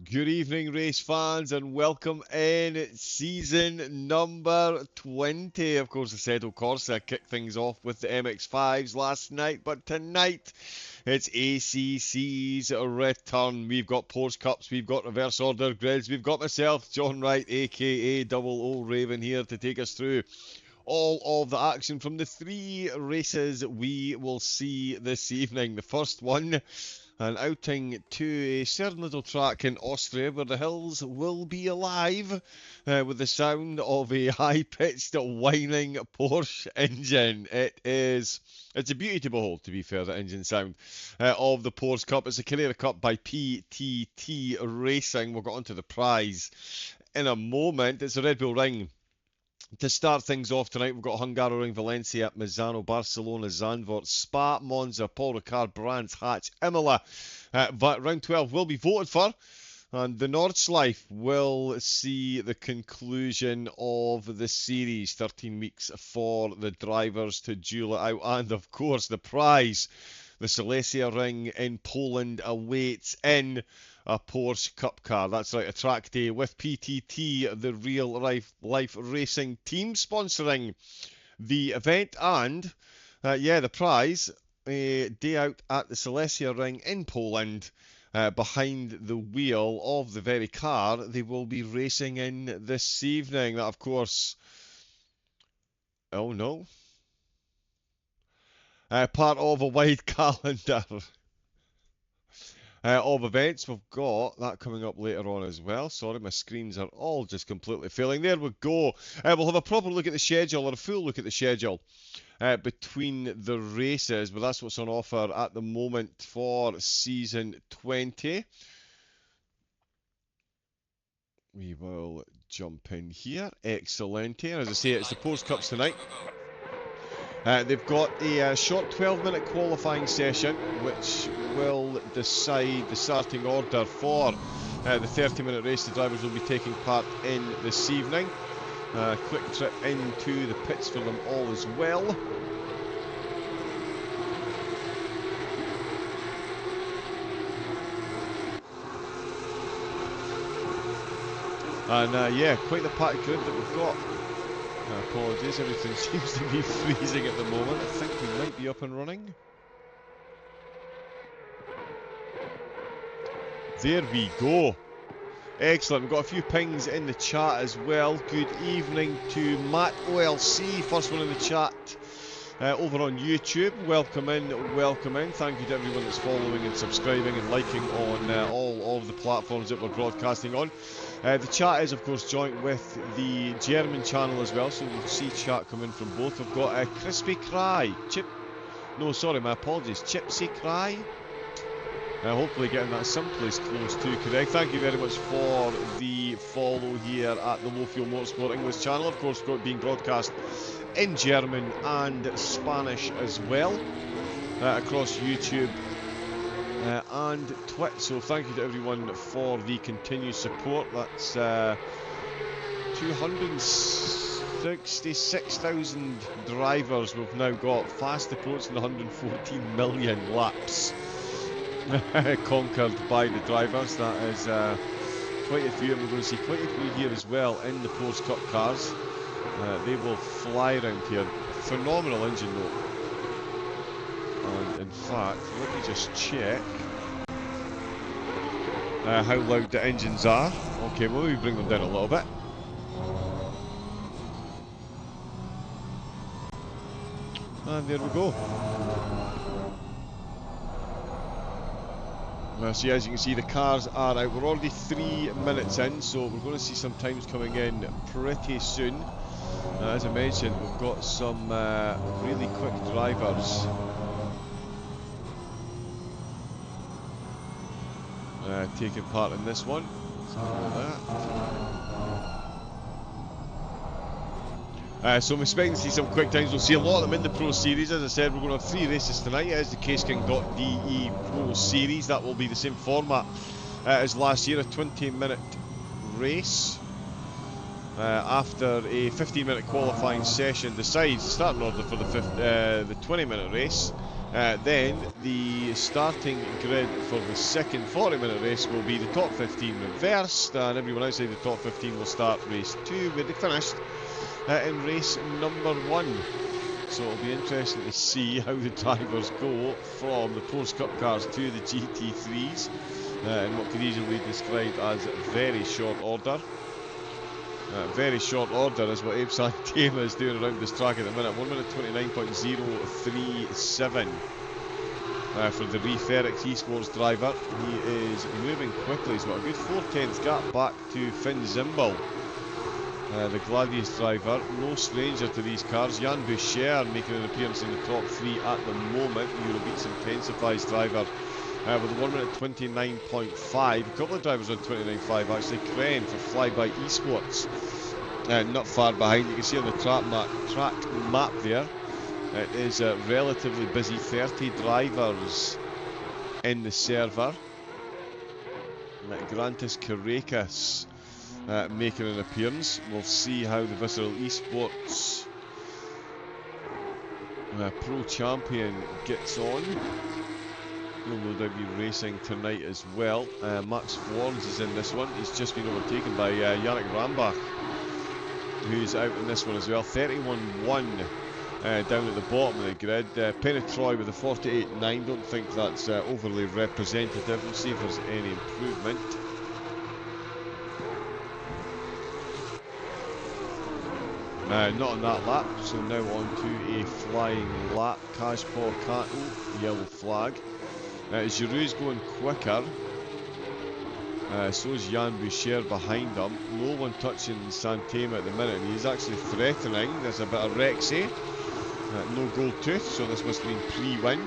Good evening, race fans, and welcome in season number 20. Of course, the Assetto Corsa kicked things off with the MX5s last night, but tonight it's ACC's return. We've got Porsche Cups, we've got reverse order grids, we've got myself, John Wright, aka Double O Raven, here to take us through all of the action from the three races we will see this evening. The first one, an outing to a certain little track in Austria where the hills will be alive with the sound of a high-pitched whining Porsche engine. It's a beauty to behold, to be fair, the engine sound of the Porsche Cup. It's a Carrera Cup by PTT Racing. We'll get onto the prize in a moment. It's a Red Bull Ring. To start things off tonight, we've got Hungaroring, Valencia, Misano, Barcelona, Zandvoort, Spa, Monza, Paul Ricard, Brands Hatch, Imola. Round 12 will be voted for, and the Nordschleife will see the conclusion of the series. 13 weeks for the drivers to duel it out, and of course the prize, the Silesia Ring in Poland, awaits in a Porsche Cup car. That's right, a track day with PTT, the real life racing team, sponsoring the event. And the prize, a day out at the Silesia Ring in Poland, behind the wheel of the very car they will be racing in this evening. That, of course, oh no, part of a wide calendar of events. We've got that coming up later on as well. Sorry, my screens are all just completely failing. There we go. We'll have a proper look at the schedule, or a full look at the schedule between the races, but that's what's on offer at the moment for season 20. We will jump in here. Excellent. As I say, it's the Post Cups tonight. They've got a short 12-minute qualifying session, which will decide the starting order for the 30-minute race the drivers will be taking part in this evening. Quick trip into the pits for them all as well. And yeah, quite the packed grid that we've got. Apologies, everything seems to be freezing at the moment. I think we might be up and running. There we go. Excellent, we've got a few pings in the chat as well. Good evening to Matt OLC, first one in the chat over on YouTube. Welcome in, welcome in. Thank you to everyone that's following and subscribing and liking on all of the platforms that we're broadcasting on. The chat is of course joint with the German channel as well, so we'll see chat come in from both. We've got Crispy Cry, my apologies, Chipsy Cry. Hopefully getting that someplace close to correct. Thank you very much for the follow here at the Low Fuel Motorsport English channel. Of course, being broadcast in German and Spanish as well across YouTube and Twitch. So thank you to everyone for the continued support. That's 266,000 drivers we've now got, fast approaching the 114 million laps conquered by the drivers. That is quite a few, and we're going to see quite a few here as well in the Post Cup cars. They will fly around here. Phenomenal engine though. And in fact, let me just check how loud the engines are. Okay, well, maybe bring them down a little bit. And there we go. So as you can see, the cars are out. We're already 3 minutes in, so we're going to see some times coming in pretty soon. As I mentioned, we've got some really quick drivers taking part in this one. So I'm expecting to see some quick times. We'll see a lot of them in the Pro Series. As I said, we're going to have 3 races tonight. It is the CaseKing.de Pro Series. That will be the same format as last year, a 20-minute race. After a 15-minute qualifying session decides the starting order for the 20-minute race. Then the starting grid for the second 40-minute race will be the top 15 reversed, and everyone outside the top 15 will start race 2, where they finished in race number 1. So it'll be interesting to see how the drivers go from the Post Cup cars to the GT3s in what could easily be described as very short order. Very short order is what Abe Santema is doing around this track at the minute. 1 minute 29.037 for the Reef Eric Esports driver. He is moving quickly. He's got a good 4/10 gap back to Finn Zimble, the Gladius driver. No stranger to these cars. Jan Boucher making an appearance in the top 3 at the moment. Eurobeats intensifies driver with a 1 minute 29.5. A couple of drivers on 29.5 actually. Kren for Flyby Esports not far behind. You can see on the track map there, it is relatively busy. 30 drivers in the server. Grantis Karekas making an appearance. We'll see how the Visceral Esports Pro Champion gets on. He'll no doubt be racing tonight as well. Max Florence is in this one. He's just been overtaken by Yannick Rambach, who's out in this one as well. 31.1 down at the bottom of the grid. Penetroy with a 48.9. Don't think that's overly representative. We'll see if there's any improvement. Not on that lap, so now on to a flying lap. Kajpor Kato, yellow flag. Giroux's going quicker. So is Jan Boucher behind him. No one touching Santema at the minute. He's actually threatening. There's a bit of Rexy. No gold tooth, so this must have been pre-win.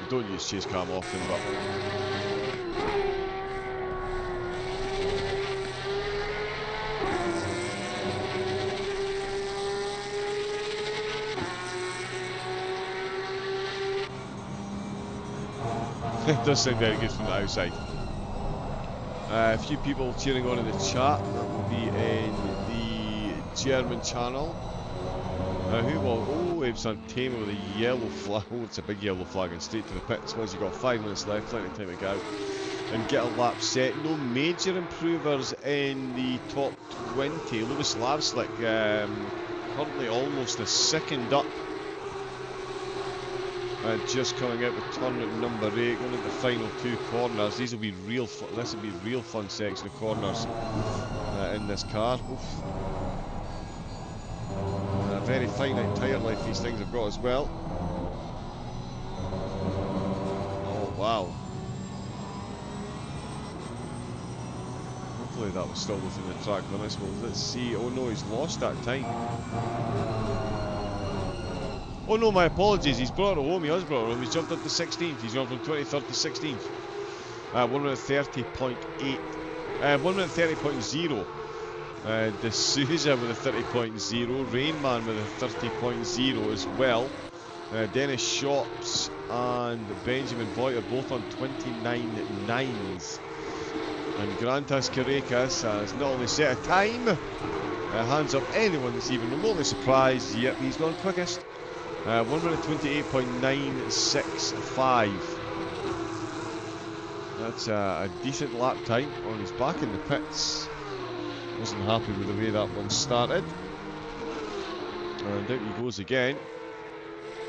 don't use chase cam often, but it does sound very good from the outside. A few people cheering on in the chat. That will be in the German channel. Who will? Oh, Abe Santema with a yellow flag. Oh, it's a big yellow flag and straight to the pits. Once you've got 5 minutes left, plenty of time to get out and get a lap set. No major improvers in the top 20. Lewis Lavslick currently almost a second up. Just coming out with turn at number 8, going into the final 2 corners. These will be real. This will be real fun section of corners in this car. Oof. A very finite tyre life these things have got as well. Oh wow! Hopefully that was still within the track limits. Well, let's see. Oh no, he's lost that time. Oh no, my apologies, he's brought it home, he has brought it home, he's jumped up to 16th, he's gone from 23rd to 16th. 1 minute 30.8, 1 minute 30.0. D'Souza with a 30.0, Rainman with a 30.0 as well. Dennis Shops and Benjamin Voigt are both on 29.9s. And Grantas Carrecas has not only set a time, hands up anyone that's even remotely surprised, yep, he's gone quickest. 1 minute 28.965. That's a decent lap time on his back in the pits. Wasn't happy with the way that one started. And out he goes again.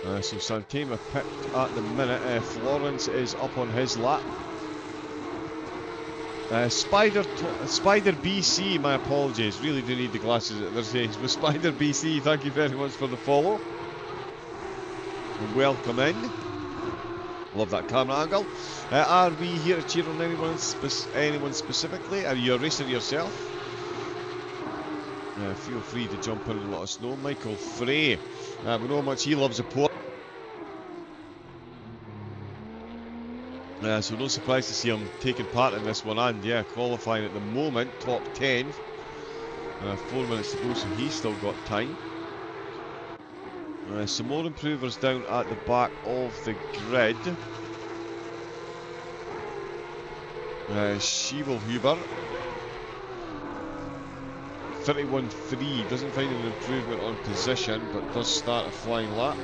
So Santema picked at the minute. Florence is up on his lap. Spider BC, my apologies. Really do need the glasses at this age. But Spider BC, thank you very much for the follow. Welcome in. Love that camera angle. Are we here to cheer on anyone specifically? Are you a racer yourself? Feel free to jump in and let us know. Michael Frey. We know how much he loves a port. So no surprise to see him taking part in this one, and yeah, qualifying at the moment, top 10. 4 minutes to go, so he's still got time. Some more improvers down at the back of the grid. Schiebelhuber 31.3, doesn't find an improvement on position, but does start a flying lap.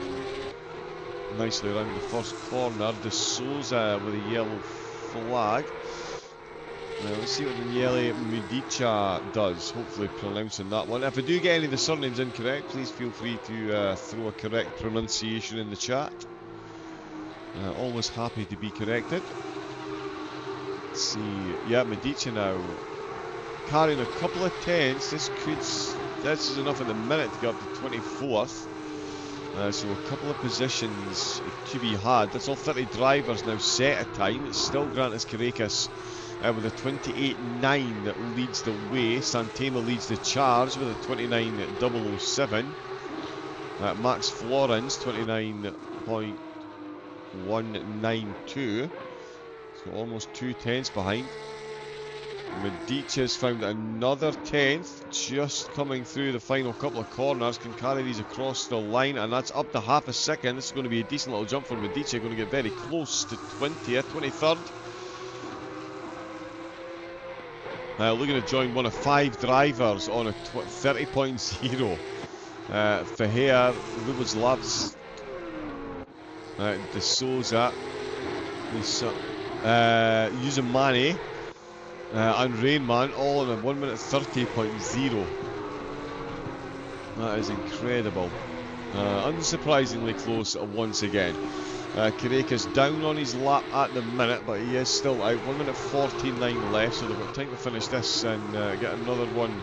Nicely around the first corner. D'Souza with a yellow flag. Let's see what Daniele Mudica does. Hopefully pronouncing that one. If I do get any of the surnames incorrect, please feel free to throw a correct pronunciation in the chat. Always happy to be corrected. Let's see. Yeah, Mudica now carrying a couple of tenths. This is enough in the minute to get up to 24th. So a couple of positions to be had. That's all 30 drivers now set a time. It's still Grantas Carrecas with a 28.9 that leads the way. Santema leads the charge with a 29.007. Max Florence 29.192. So almost 2 tenths behind. Medica's found another 10th, just coming through the final couple of corners, can carry these across the line, and that's up to half a second. This is going to be a decent little jump for Medica, going to get very close to 20th, 23rd. Looking to join one of 5 drivers on a 30.0. Feher, Rubens Labs, D'Souza, Uzumani, and Rainman all in a 1 minute 30.0. That is incredible. Unsurprisingly close once again. Carrecas down on his lap at the minute, but he is still out. 1 minute 49 left, so they've got time to finish this and get another one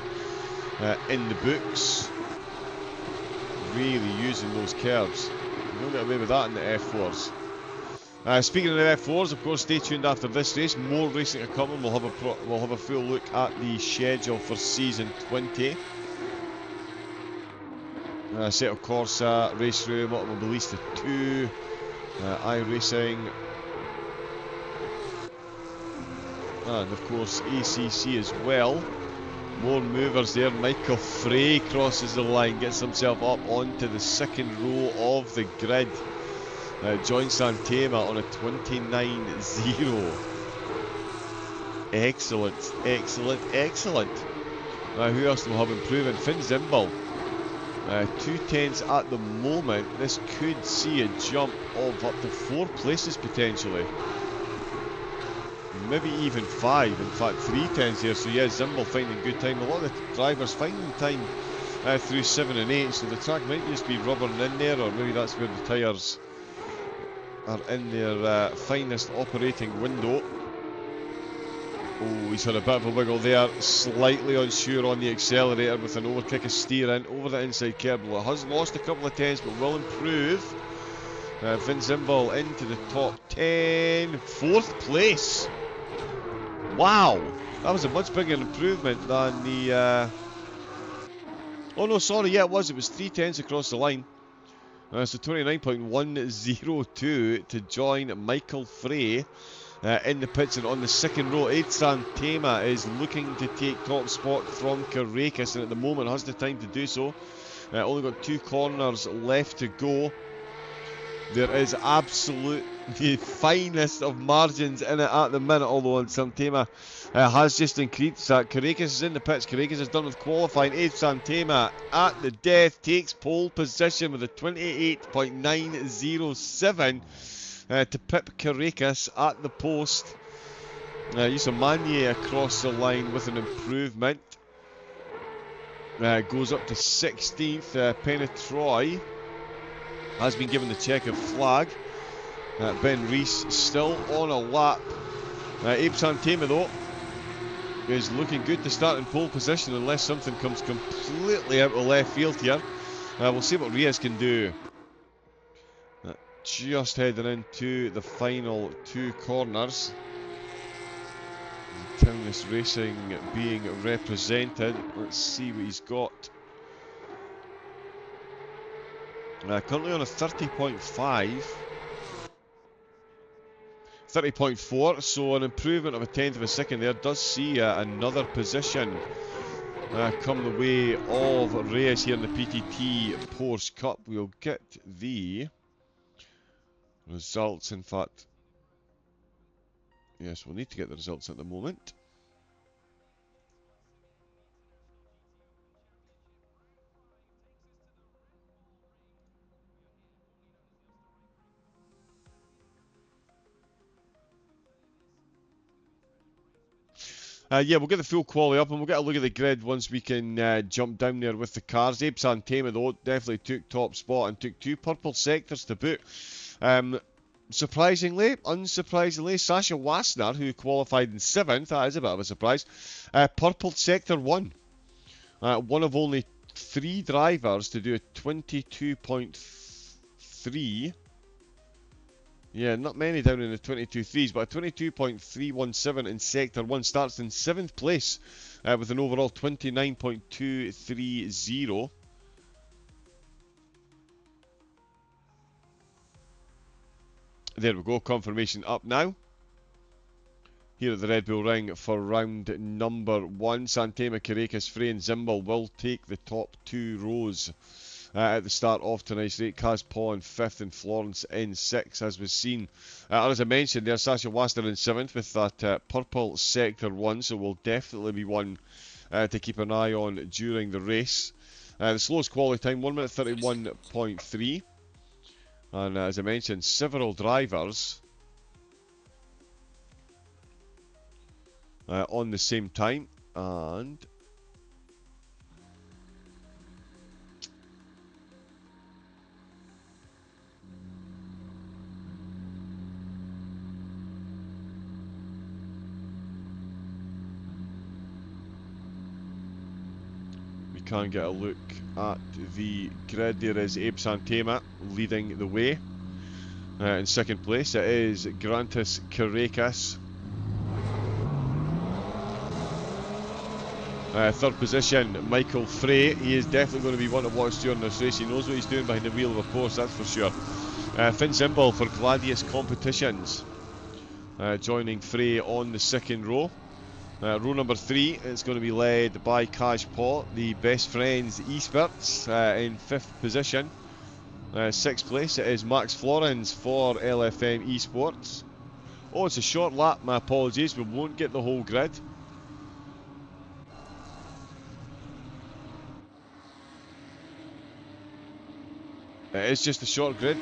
in the books. Really using those curves. You don't get away with that in the F4s. Speaking of the F4s, of course, stay tuned after this race. More racing to come, and we'll have a full look at the schedule for season 20. Set of Corsa, race room, automobilista 2, iRacing, and of course ACC as well. More movers there. Michael Frey crosses the line, gets himself up onto the second row of the grid. Join Santema on a 29.0. Excellent, excellent, excellent. Who else do we have improving? Finn Zimbal. 2/10 at the moment. This could see a jump of up to 4 places potentially. Maybe even 5, in fact 3/10 here. So yeah, Zimbal finding good time. A lot of the drivers finding time through 7 and 8, so the track might just be rubbering in there, or maybe that's where the tyres are in their finest operating window. Oh, he's had a bit of a wiggle there, slightly unsure on the accelerator with an overkick of steer in over the inside curb. Has lost a couple of tenths but will improve. Vin Zimbal into the top 10, 4th place. Wow, that was a much bigger improvement than the... Oh no, sorry, yeah it was 3/10 across the line. So 29.102 to join Michael Frey in the pits, and on the second row, Aid Santema is looking to take top spot from Carrera, and at the moment has the time to do so. Only got 2 corners left to go. There is absolute the finest of margins in it at the minute, although on Santema has just increased that. Carrera is in the pits. Carrera is done with qualifying. Aid Santema at the death takes pole position with a 28.907 to pip Carrera at the post. Yusamanye across the line with an improvement. Goes up to 16th. Penetroy has been given the checkered flag. Ben Rees still on a lap. Abe Santema though is looking good to start in pole position unless something comes completely out of left field here. We'll see what Reyes can do. Just heading into the final 2 corners. Townless Racing being represented. Let's see what he's got. Currently on a 30.5. 30.4, so an improvement of a tenth of a second there. Does see another position come the way of Reyes here in the PTT Porsche Cup. We'll get the results, in fact. Yes, we'll need to get the results at the moment. Yeah, we'll get the full quality up and we'll get a look at the grid once we can jump down there with the cars. Abe Santema though definitely took top spot and took 2 purple sectors to boot. Surprisingly, unsurprisingly, Sasha Wassner, who qualified in 7th, that is a bit of a surprise, purple sector 1. One of only 3 drivers to do a 22.3. Yeah, not many down in the 22.3s, but a 22.317 in Sector 1 starts in 7th place with an overall 29.230. There we go, confirmation up now. Here at the Red Bull Ring for round number 1. Santema, Carrera, Frey and Zimbal will take the top 2 rows. At the start of tonight's race. Kaz Paul in 5th and Florence in 6th, as was seen. And as I mentioned, there's Sasha Wassner in 7th with that purple Sector 1, so will definitely be one to keep an eye on during the race. The slowest quality time, 1 minute 31.3. And as I mentioned, several drivers on the same time. And can get a look at the grid. There is Abe Santema leading the way. In 2nd place it is Grantis Carracas. 3rd position, Michael Frey. He is definitely going to be one to watch during this race. He knows what he's doing behind the wheel of a Porsche, that's for sure. Finn Zimbel for Gladius Competitions, joining Frey on the second row. Row number 3 is going to be led by Cash Paw, the Best Friends Esports, in 5th position. 6th place it is Max Florence for LFM Esports. Oh, it's a short lap, my apologies, we won't get the whole grid. It's just a short grid,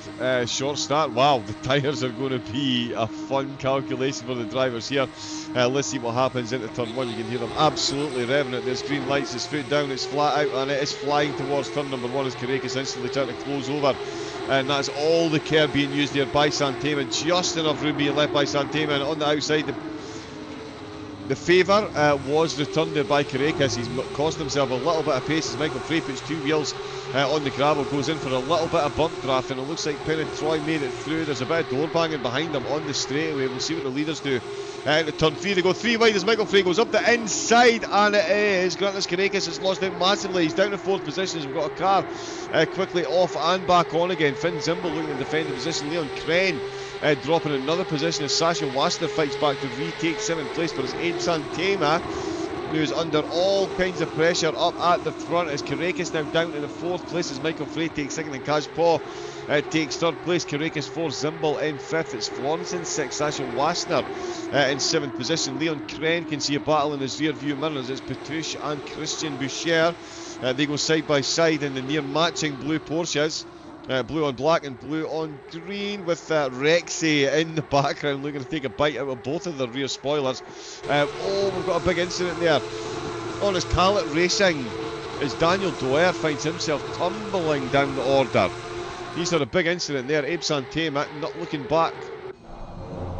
short start. Wow, the tyres are going to be a fun calculation for the drivers here. Let's see what happens into turn 1. You can hear them absolutely revving it. There's green lights, his foot down, it's flat out, and it is flying towards turn number 1 as Carrera's instantly trying to close over. And that's all the care being used here by Santema. Just enough room being left by Santema, and on the outside, the favour was returned there by Carrera. He's cost himself a little bit of pace as Michael Frey puts 2 wheels on the gravel, goes in for a little bit of bump draft, and it looks like Penn and Troy made it through. There's a bit of door banging behind them on the straightaway. We'll see what the leaders do. Into turn 3, they go 3 wide as Michael Frey goes up the inside, and it is Grantis Carrera has lost out massively. He's down to 4th position as we've got a car quickly off and back on again. Finn Zimbel looking to defend the position. Leon Crane dropping another position as Sasha Wasner fights back to retake 7th place, but it's Abe Santema who's under all kinds of pressure up at the front as Carrera's now down to the 4th place as Michael Frey takes 2nd and Cash Paw takes 3rd place. Carrera's 4th, Zimbel in 5th. It's Florence in 6th, Sasha Wasner in 7th position. Leon Crane can see a battle in his rear view mirrors. It's Petouche and Christian Boucher. They go side by side in the near matching blue Porsches. Blue on black and blue on green with Rexy in the background looking to take a bite out of both of the rear spoilers. Oh, we've got a big incident there. On his Callet Racing as Daniel Doer finds himself tumbling down the order. He's had a big incident there. Abe Santema not looking back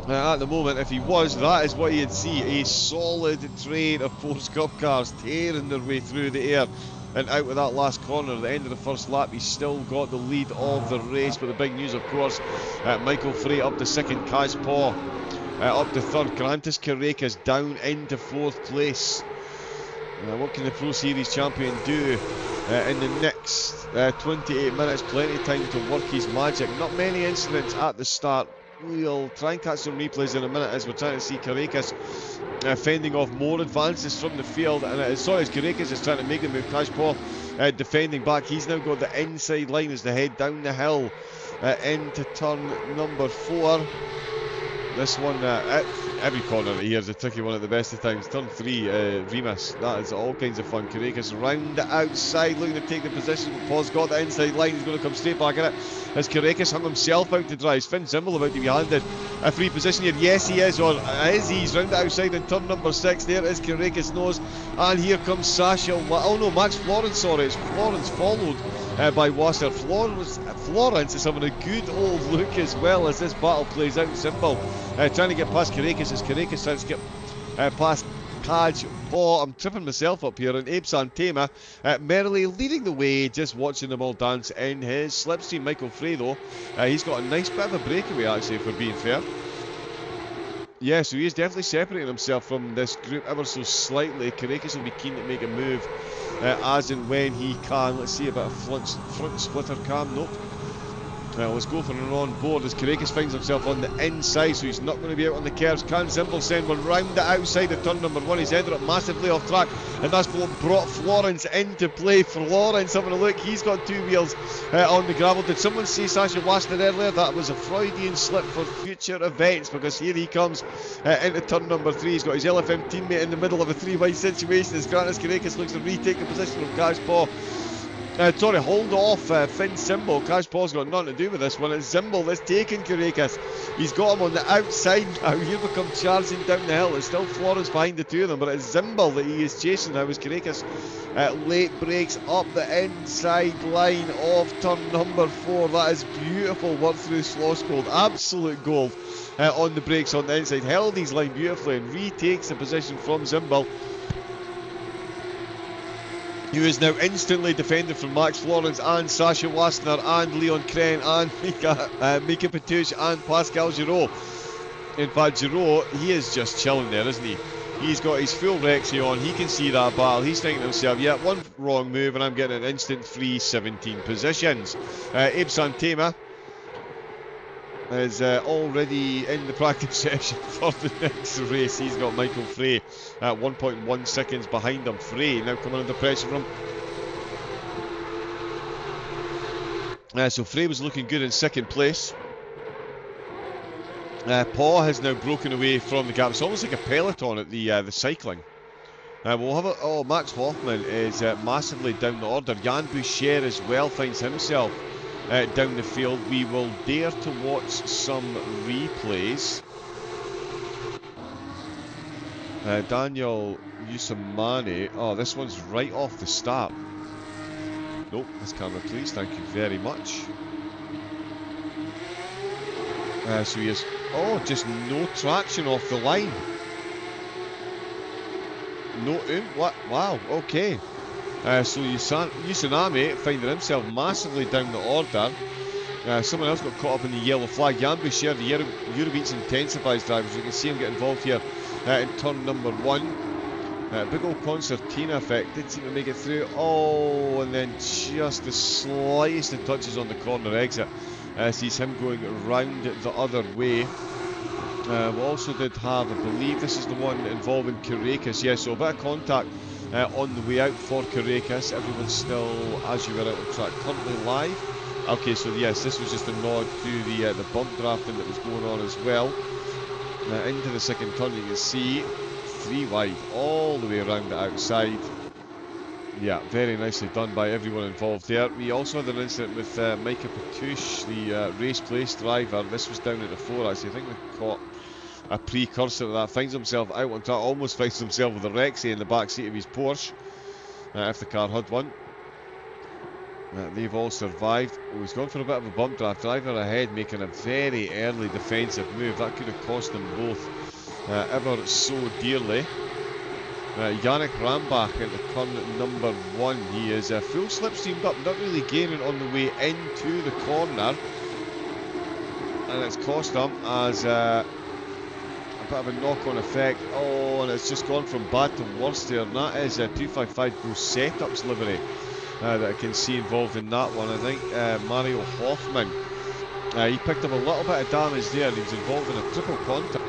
at the moment. If he was, that is what he'd see. A solid train of Porsche Cup cars tearing their way through the air and out with that last corner at the end of the first lap. He's still got the lead of the race, but the big news, of course, Michael Frey up to 2nd, Cash Paw up to 3rd, Grantis Carrera's down into 4th place. What can the Pro Series champion do in the next 28 minutes? Plenty of time to work his magic. Not many incidents at the start. We'll try and catch some replays in a minute as we're trying to see Carrera's fending off more advances from the field, and as Carrera's is trying to make the move. Cash Paw defending back. He's now got the inside line as they head down the hill into turn number 4. This one, every corner here is a tricky one at the best of times. Turn 3, Remus, that is all kinds of fun. Carrera's round the outside looking to take the position. Paul's got the inside line, he's going to come straight back in it as Carrera's hung himself out to dry. Is Finn Zimbel about to be handed a free position here? Yes, he is, or is he? He's round the outside in turn number 6. There is Carrera's nose, and here comes Sasha. Oh no, Max Florence, sorry, it's Florence followed by Wasser. Florence is having a good old look as well as this battle plays out. Zimbel trying to get past Carrera's as Carrera's trying to get past Cash Paw. I'm tripping myself up here, and Abe Santema merrily leading the way, just watching them all dance in his slipstream. Michael Frey though, he's got a nice bit of a breakaway actually, for being fair. Yeah, so he is definitely separating himself from this group ever so slightly. Carrera's will be keen to make a move as and when he can. Let's see about a front splitter cam. Nope. Let's go for an on board as Carrera finds himself on the inside, so he's not going to be out on the curves. Can Zimbel send one round the outside of turn number 1? He's ended up massively off track, and that's what brought Florence into play. Florence having a look, he's got 2 wheels on the gravel. Did someone say Sasha Wasner earlier? That was a Freudian slip for future events, because here he comes into turn number 3. He's got his LFM teammate in the middle of a 3-wide situation as Grantis Carrera looks to retake the position from Cash Paw. Hold off Finn Zimbel. Cash Paw's got nothing to do with this one. It's Zimbel that's taking Carrera. He's got him on the outside now. Here we come charging down the hill. It's still Florence behind the two of them, but it's Zimbel that he is chasing now as Carrera late breaks up the inside line of turn number 4. That is beautiful work through Sloss Gold. Absolute gold on the brakes on the inside. Held his line beautifully and retakes the position from Zimbel, who is now instantly defended from Max Florence and Sasha Wasner and Leon Crane and Mika Petouche and Pascal Giraud. In fact, Giraud, he is just chilling there, isn't he? He's got his full Rexy on, he can see that battle, he's thinking to himself, yeah, one wrong move and I'm getting an instant free 17 positions. Abe Santema is already in the practice session for the next race. He's got Michael Frey at 1.1 seconds behind him. Frey now coming under pressure from so Frey was looking good in second place. Paul has now broken away from the gap. It's almost like a peloton at the cycling. We'll have Max Hoffman is massively down the order. Jan Boucher as well finds himself down the field. We will dare to watch some replays. Daniel Usamani. Oh, this one's right off the start. Nope, this camera please, thank you very much. So he has, just no traction off the line. No, what? Wow, okay. So Usanami finding himself massively down the order. Someone else got caught up in the yellow flag. Jan Boucher, the Eurobeats intensifies drivers. You can see him get involved here in turn number 1. Big old concertina effect, did seem to make it through. Oh, and then just the slightest of touches on the corner exit. Sees him going round the other way. We also did have, I believe this is the one involving Carrera. Yes, so a bit of contact on the way out for Carrera. Everyone's still, as you were out on track, currently live. Okay, so yes, this was just a nod to the bump drafting that was going on as well. Into the second turn, you can see 3 wide all the way around the outside. Yeah, very nicely done by everyone involved there. We also had an incident with Micah Patouche, the race place driver. This was down at the 4 actually. I think they caught a precursor to that. Finds himself out on track, almost finds himself with a Rexy in the back seat of his Porsche, if the car had one. They've all survived. Oh, he's gone for a bit of a bump draft. Driver ahead making a very early defensive move. That could have cost them both ever so dearly. Yannick Rambach into turn number 1. He is full slipstreamed up, not really gaining on the way into the corner. And it's cost him as a bit of a knock-on effect. Oh, and it's just gone from bad to worse there. And that is 255 Go Setups livery that I can see involved in that one. I think Mario Hoffman, he picked up a little bit of damage there. He was involved in a triple contact.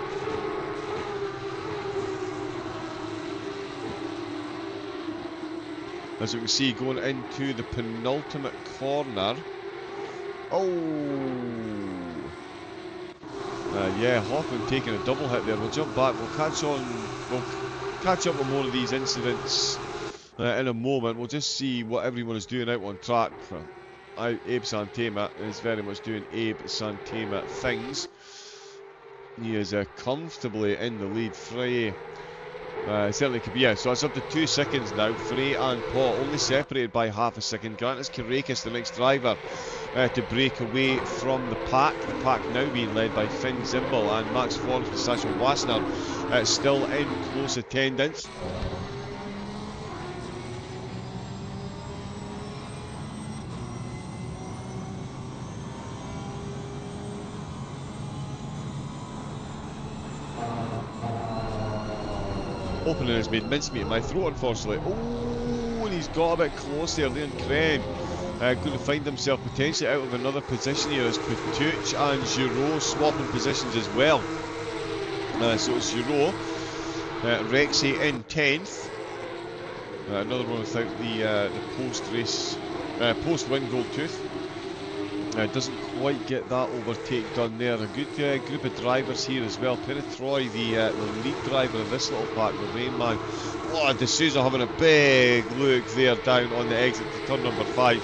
As you can see, going into the penultimate corner. Oh! Yeah, Hoffman taking a double hit there. We'll jump back. We'll catch up with more of these incidents in a moment. We'll just see what everyone is doing out on track. Abe Santema is very much doing Abe Santema things. He is comfortably in the lead. Frey certainly could be, yeah, so it's up to 2 seconds now. Frey and Paul only separated by half a second. Grant is Carrera, the next driver to break away from the pack. The pack now being led by Finn Zimbel and Max Florence with Sasha Wassner still in close attendance. Opening has made mincemeat in my throat, unfortunately. Oh, and he's got a bit close there. Leon Crane going to find himself potentially out of another position here as Patouche and Giraud swapping positions as well. So it's Giraud, Rexy in 10th. Another one without the post-race, post-win gold tooth. Doesn't quite get that overtake done there. A good group of drivers here as well. Peretroy, the lead driver of this little pack, the Rain Man. Oh, D'Souza having a big look there down on the exit to turn number 5.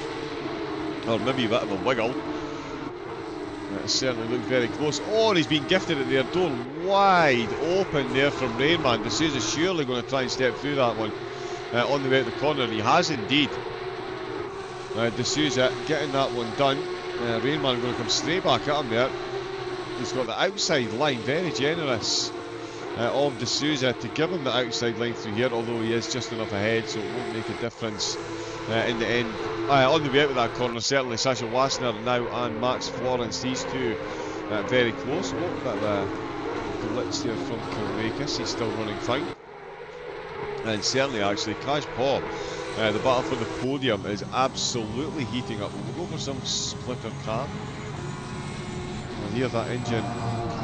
Or maybe a bit of a wiggle. It certainly looked very close. Oh, and he's been gifted at their door wide open there from Rain Man. D'Souza surely going to try and step through that one on the way out the corner, and he has indeed. D'Souza getting that one done. Rainman going to come straight back at him there. He's got the outside line, very generous of D'Souza to give him the outside line through here, although he is just enough ahead, so it won't make a difference in the end. On the way out of that corner, certainly Sasha Wassner now and Max Florence, these two very close. Oh, a bit of a glitch there from Carracas, he's still running fine. And certainly actually, Kaj Paul, the battle for the podium is absolutely heating up. We'll go for some splitter car. hear that engine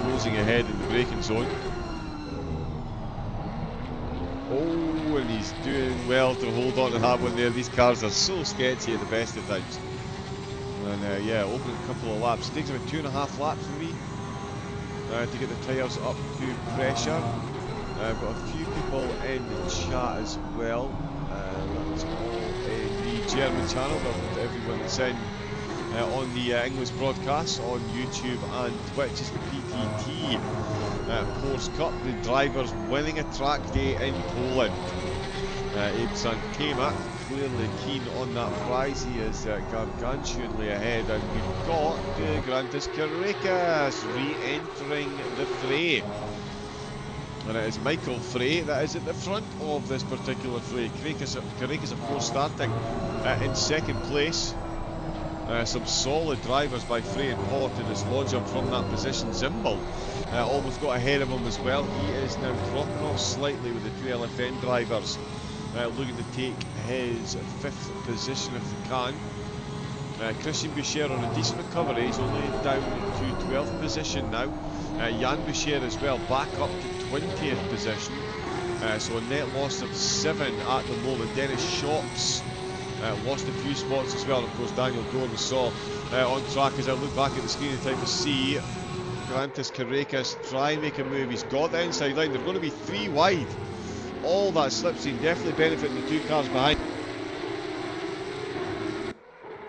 closing ahead in the braking zone. Oh, and he's doing well to hold on to that one there. These cars are so sketchy at the best of times. And yeah, opening a couple of laps. It takes about 2.5 laps for me to get the tyres up to pressure. I've got a few people in the chat as well. That's all in the German channel. Welcome to everyone that's in on the English broadcast on YouTube and Twitch. It's the PTT Porsche Cup. The drivers winning a track day in Poland. Abe Santema clearly keen on that prize. He is gargantuanly ahead, and we've got Grantis Carrera re-entering the fray. And it is Michael Frey that is at the front of this particular fray. Carrera's of course starting in second place. Some solid drivers by Frey and Paul to dislodge him from that position. Zimbel almost got ahead of him as well. He is now dropping off slightly with the two LFN drivers looking to take his 5th position if they can. Christian Boucher on a decent recovery. He's only down to 12th position now. Jan Boucher as well back up to 20th position. So a net loss of 7 at the moment. Dennis Shops lost a few spots as well. Of course, Daniel Dorn saw on track. As I look back at the screen in time to see Grantis Carrera try and make a move. He's got the inside line. They're going to be 3 wide. All that slipstream definitely benefiting the 2 cars behind.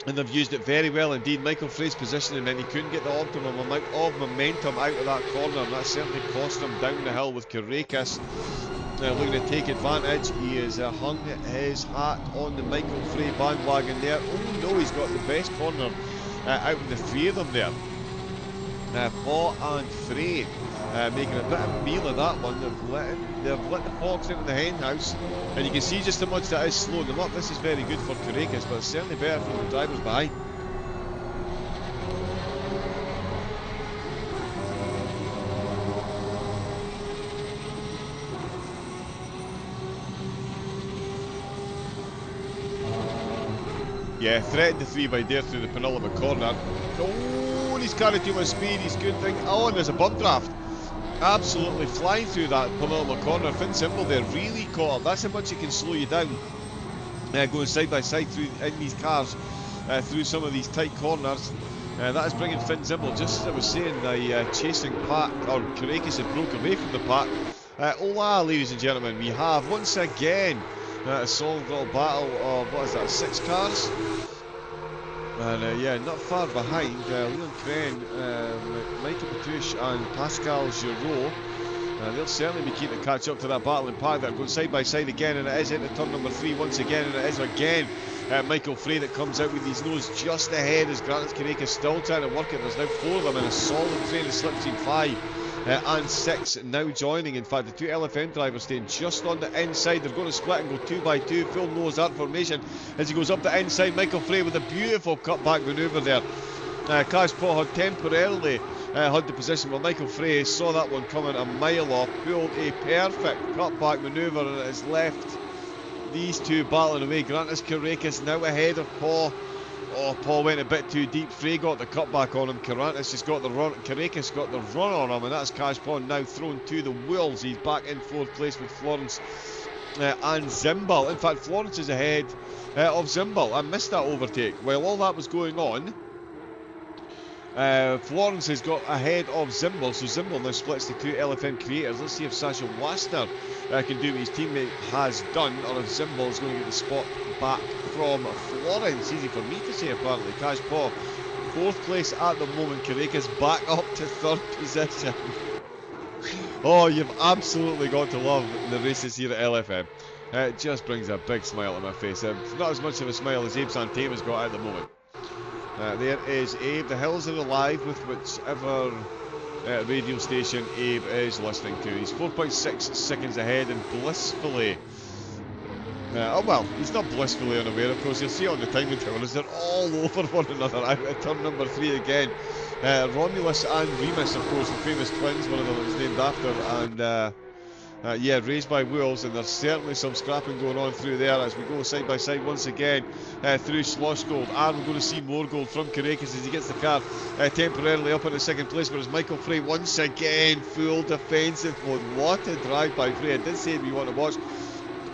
And they've used it very well indeed. Michael Frey's positioning meant he couldn't get the optimum amount of momentum out of that corner, and that certainly cost him down the hill with Carrera looking to take advantage. He has hung his hat on the Michael Frey bandwagon there. Oh no, he's got the best corner out of the 3 of them there. Paul and Frey making a bit of a meal of that one. They've let the fox into the hen house, and you can see just how much that is slowing them up. This is very good for Carrera, but it's certainly better for the drivers behind. Yeah, threatened the 3 wide there through the penultimate corner. Oh, he's carried too much speed. He's good thing. Oh, and there's a bump draft. Absolutely flying through that penultimate corner. Finn Simbel there really caught up. That's how much it can slow you down. Going side by side through in these cars through some of these tight corners. That is bringing Finn Simbel, just as I was saying, the chasing pack, or Carrera had broke away from the pack. Hola, ladies and gentlemen, we have once again a solid little battle of, what is that, 6 cars? And yeah, not far behind, Leon Crane, Michael Patouche and Pascal Giraud. They'll certainly be keen to catch up to that battle in park. They're going side by side again, and it is into turn number 3 once again, and it is again Michael Frey that comes out with his nose just ahead as Grantis Carrera still trying to work it. There's now 4 of them in a solid train of slipstream 5 and 6 now joining. In fact, the 2 LFM drivers staying just on the inside. They're going to split and go 2 by 2, full nose art formation as he goes up the inside. Michael Frey with a beautiful cutback manoeuvre there. Kaj Paul had temporarily had the position, but Michael Frey saw that one coming a mile off, pulled a perfect cutback manoeuvre, and it has left these 2 battling away. Grantis Carrera now ahead of Paul. Oh, Paul went a bit too deep. Frey got the cutback on him. Carrera's has got the run. Carrera's got the run on him, and that's Kaj Paul now thrown to the wolves. He's back in 4th place with Florence and Zimbel. In fact, Florence is ahead of Zimbel. I missed that overtake. While all that was going on, Florence has got ahead of Zimbel, so Zimbel now splits the 2 LFM creators. Let's see if Sasha Wastner can do what his teammate has done, or if Zimbel is going to get the spot back from Florence. Easy for me to say, apparently. Kaj Paul, 4th place at the moment. Carrega's back up to 3rd position. Oh, you've absolutely got to love the races here at LFM. It just brings a big smile to my face. Not as much of a smile as Abe Santema's got at the moment. There is Abe. The hills are alive with whichever radio station Abe is listening to. He's 4.6 seconds ahead and blissfully... oh well, he's not blissfully unaware, of course. You'll see on the timing towers, they're all over one another out at turn number 3 again. Romulus and Remus, of course, the famous twins, one of them was named after, and Yeah, raised by wolves, and there's certainly some scrapping going on through there as we go side by side once again through Slosh Gold. And we're going to see more gold from Karakas as he gets the car temporarily up into second place. But as Michael Frey once again full defensive mode. What a drive by Frey. I did say we want to watch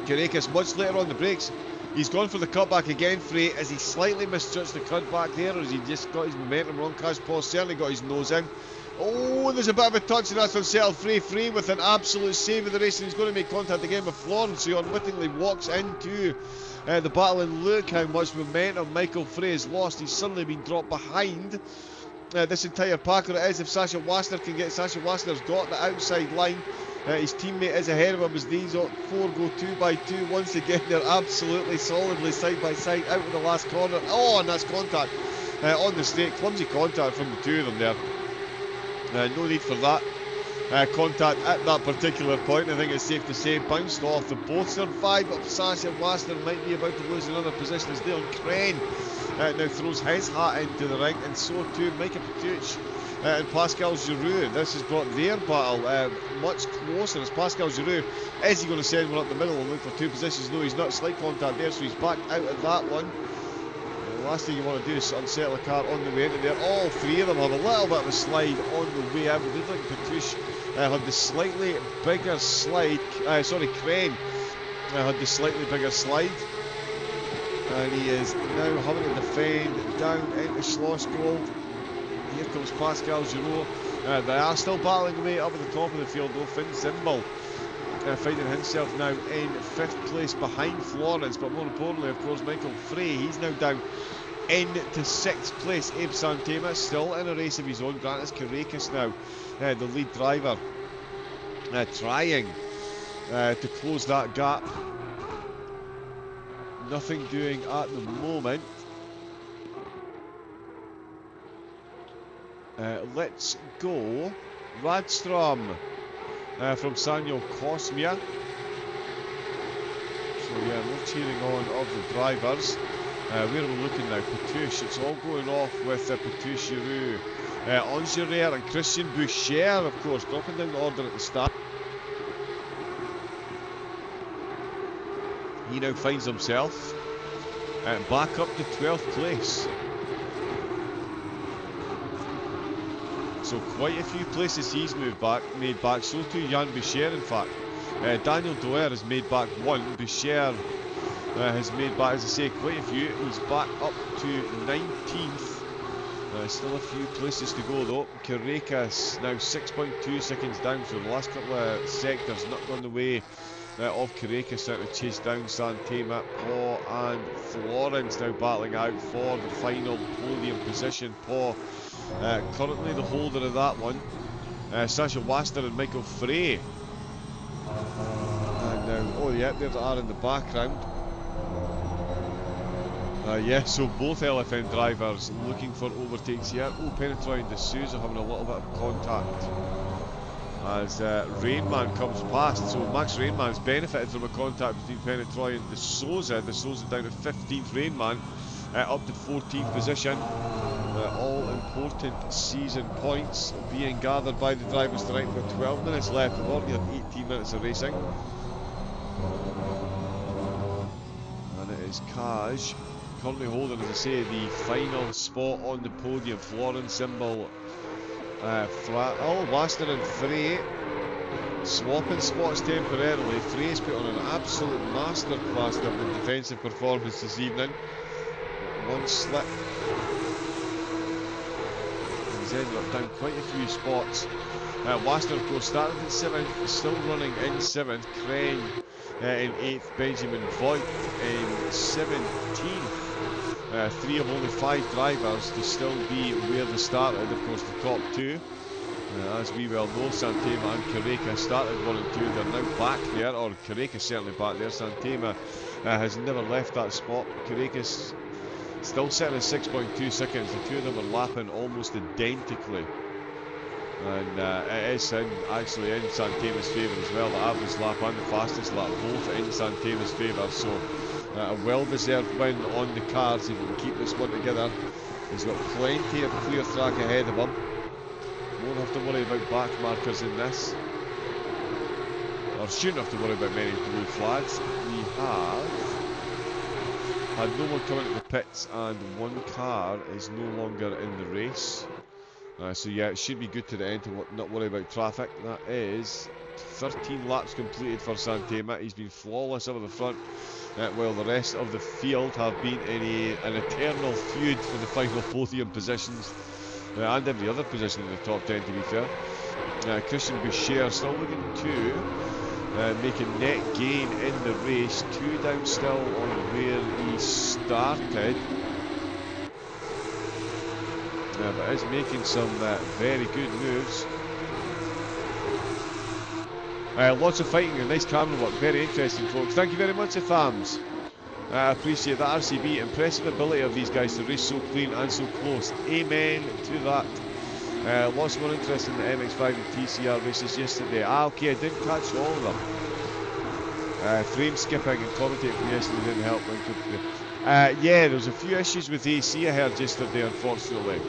Karakas much later on the brakes. He's gone for the cutback again, Frey, as he slightly misjudged the cutback there, or has he just got his momentum wrong? Cash Paul certainly got his nose in. Oh, there's a bit of a touch, and that's on Settle Frey with an absolute save of the race, and he's going to make contact again with Florence, who unwittingly walks into the battle, and look how much momentum Michael Frey has lost. He's suddenly been dropped behind this entire pack, or it is if Sasha Wassner can get. Sasha Wassner's got the outside line. His teammate is ahead of him as these four go 2 by 2. Once again, they're absolutely solidly side by side out of the last corner. Oh, and that's contact on the straight. Clumsy contact from the two of them there. No need for that contact at that particular point. I think it's safe to say bounced off. They both survived, but Sasha Wassner might be about to lose another position as Dylan Crane now throws his hat into the ring, and so too Micah Petrucci and Pascal Giroux. This has brought their battle much closer as Pascal Giroux, is he going to send one up the middle and look for two positions? No, he's not. Slight contact there, so he's back out of that one. The last thing you want to do is unsettle a car on the way into there. All three of them have a little bit of a slide on the way out. We did think Petrucci had the slightly bigger slide, Crane had the slightly bigger slide. And he is now having to defend down into Slosh Gold. Here comes Pascal Giroux. They are still battling away up at the top of the field though. Finn Zimbal finding himself now in 5th place behind Florence, but more importantly of course Michael Frey, he's now down into 6th place. Abe Santema still in a race of his own. Grantis Karakas now the lead driver, trying to close that gap. Nothing doing at the moment. Let's go Radstrom from Sanyo Kosmia. So yeah, more cheering on of the drivers. Where are we looking now? Petrucci, it's all going off with Petrucci, Giroux, Angerer and Christian Boucher, of course, dropping down the order at the start. He now finds himself back up to 12th place. So quite a few places he's made back, so too Jan Boucher in fact. Daniel Doer has made back one, Boucher has made back, as I say, quite a few. He's back up to 19th. Still a few places to go though. Karakas now 6.2 seconds down, so the last couple of sectors not gone the way of Karakas, trying to chase down Santema, Paul and Florence now battling out for the final podium position. Paul currently the holder of that one. Sasha Wassner and Michael Frey. And now, oh yeah, there they are in the background. Yeah, so both LFN drivers looking for overtakes here. Oh, Penetroy and D'Souza having a little bit of contact as Rainman comes past. So Max Rainman's benefited from a contact between Penetroy and D'Souza. D'Souza down to 15th, Rainman up to 14th position. All important season points being gathered by the drivers tonight. We've got 12 minutes left. We've already had 18 minutes of racing. And it is Kaj currently holding, as I say, the final spot on the podium. Florence, Symbol, Wassner and Frey swapping spots temporarily. Frey's put on an absolute masterclass of the defensive performance this evening. One slip. He's ended up down quite a few spots. Wassner, of course, started in 7th, still running in 7th. Crane in 8th, Benjamin Voigt in 17th. 3 of only 5 drivers to still be where they started. Of course, the top 2, as we well know, Santema and Karakas started 1 and 2. They're now back there, or Karakas certainly back there. Santema has never left that spot. Karakas still sitting at 6.2 seconds. The two of them are lapping almost identically. And it is actually in Santema's favour as well. The average lap and the fastest lap both in Santema's favour. So a well-deserved win on the cards if he can keep this one together. He's got plenty of clear track ahead of him. Won't have to worry about back markers in this. or shouldn't have to worry about many blue flags. We have had no one coming to the pits, and one car is no longer in the race. So yeah, it should be good to the end to not worry about traffic. That is 13 laps completed for Santema. He's been flawless over the front, while the rest of the field have been in an eternal feud for the final podium positions, and every other position in the top 10 to be fair. Christian Boucher still looking to make a net gain in the race, 2 down still on where he started. But is making some very good moves. Lots of fighting and nice camera work, very interesting folks. Thank you very much to Thams. I appreciate that. RCB, impressive ability of these guys to race so clean and so close. Amen to that. Lots more interest in the MX5 and TCR races yesterday. Okay, I didn't catch all of them. Frame skipping and commentating from yesterday didn't help. Yeah, there was a few issues with AC I heard yesterday, unfortunately.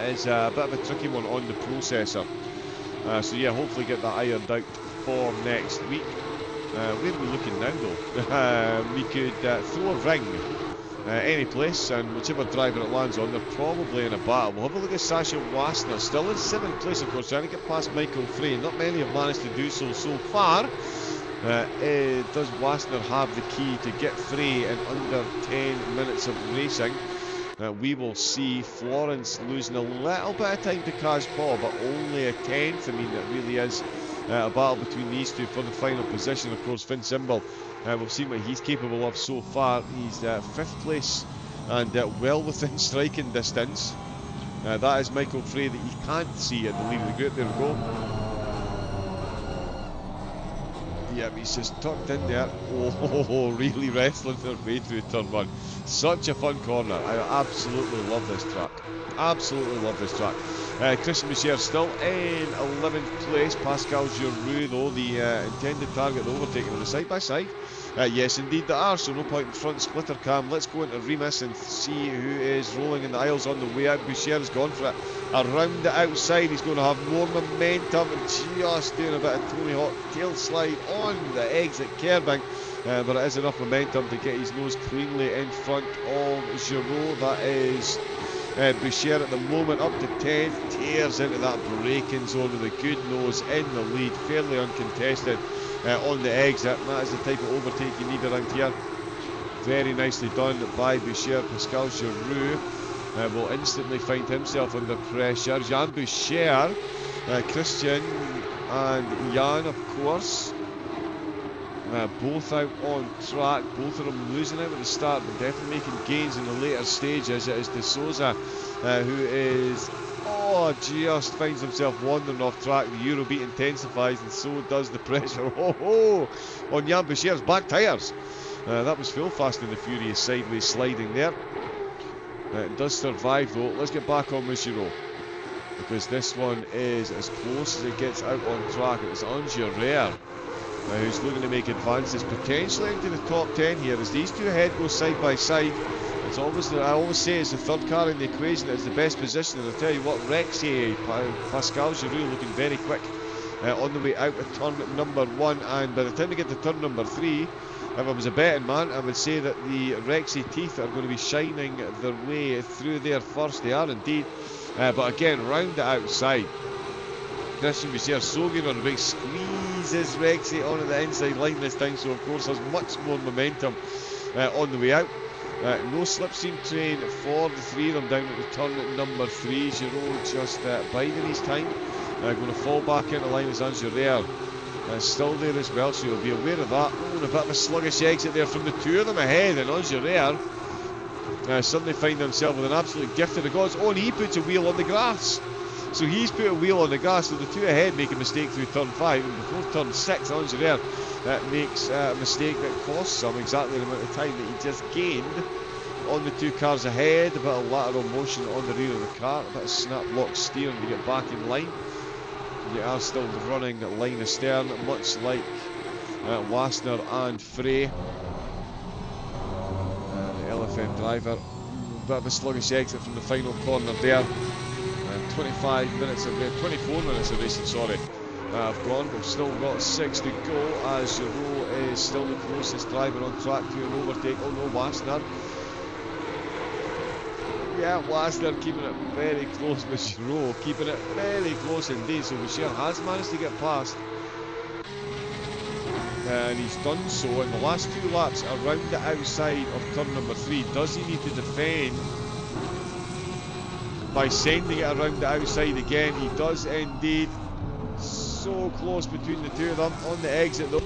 It's a bit of a tricky one on the processor. So yeah, hopefully get that ironed out for next week. Where are we looking now though? We could throw a ring any place, and whichever driver it lands on, they're probably in a battle. We'll have a look at Sasha Wasner, still in 7th place of course, trying to get past Michael Frey. Not many have managed to do so far. Does Wasner have the key to get Frey in under 10 minutes of racing? We will see. Florence losing a little bit of time to Kaz Paul, but only a 10th. I mean, it really is a battle between these two for the final position. Of course, Finn Simbel, we've seen what he's capable of so far. He's 5th place and well within striking distance. That is Michael Frey that you can't see at the lead of the group. There we go. Yep, he's just tucked in there. Oh, really wrestling their way through turn 1. Such a fun corner. I absolutely love this track. Absolutely love this track. Christian Boucher still in 11th place. Pascal Giroux, though, the intended target, the overtaking on the side-by-side. Yes, indeed, there are, so no point in front splitter cam. Let's go into Remus and see who is rolling in the aisles on the way out. Boucher has gone for it. Around the outside, he's going to have more momentum and just doing a bit of Tony Hawk tail slide on the exit kerbing. But it is enough momentum to get his nose cleanly in front of Giroux. That is Boucher at the moment up to 10th, tears into that braking zone with a good nose in the lead, fairly uncontested on the exit. And that is the type of overtake you need around here. Very nicely done by Boucher. Pascal Giroux will instantly find himself under pressure. Jean Boucher, Christian and Jan, of course. Both out on track, both of them losing out at the start, but definitely making gains in the later stages. It is De Souza who is, just finds himself wandering off track. The Eurobeat intensifies, and so does the pressure. On Jan Boucher's back tyres. That was full Fast and the Furious sideways sliding there. It does survive though. Let's get back on with Giroux, because this one is as close as it gets out on track. It's Angier who's looking to make advances potentially into the top 10 here as these two ahead go side by side. It's always, I always say, it's the third car in the equation that is the best position, and I'll tell you what, Rexy, Pascal Giroux looking very quick on the way out of turn number 1, and by the time we get to turn number 3, if I was a betting man, I would say that the Rexy teeth are going to be shining their way through there first. They are indeed, but again, round the outside. Christian Boucher so good on the brake, squeezes Rexy onto the inside line this time, so of course there's much more momentum on the way out. No slipstream train for the three of them down at the turn at number 3. Giroux just biding his time, going to fall back into line as Angier. Still there as well, so you'll be aware of that. And a bit of a sluggish exit there from the two of them ahead, and Angier suddenly find himself with an absolute gift of the gods. And he puts a wheel on the grass. So he's put a wheel on the gas, so the two ahead make a mistake through turn 5, and before turn 6, Angier makes a mistake that costs him exactly the amount of time that he just gained on the two cars ahead. A bit of lateral motion on the rear of the car, a bit of snap lock steering to get back in line. You are still running line astern, much like Wasner and Frey. The LFM driver, bit of a sluggish exit from the final corner there. 24 minutes of racing, sorry. have gone. We've still got 6 to go as Giroux is still the closest driver on track to an overtake. Oh no, Wassner. Yeah, Wassner keeping it very close with Giroux, keeping it very close indeed. So Boucher has managed to get past. And he's done so in the last 2 laps around the outside of turn number 3. Does he need to defend by sending it around the outside again? He does indeed. So close between the two of them on the exit though.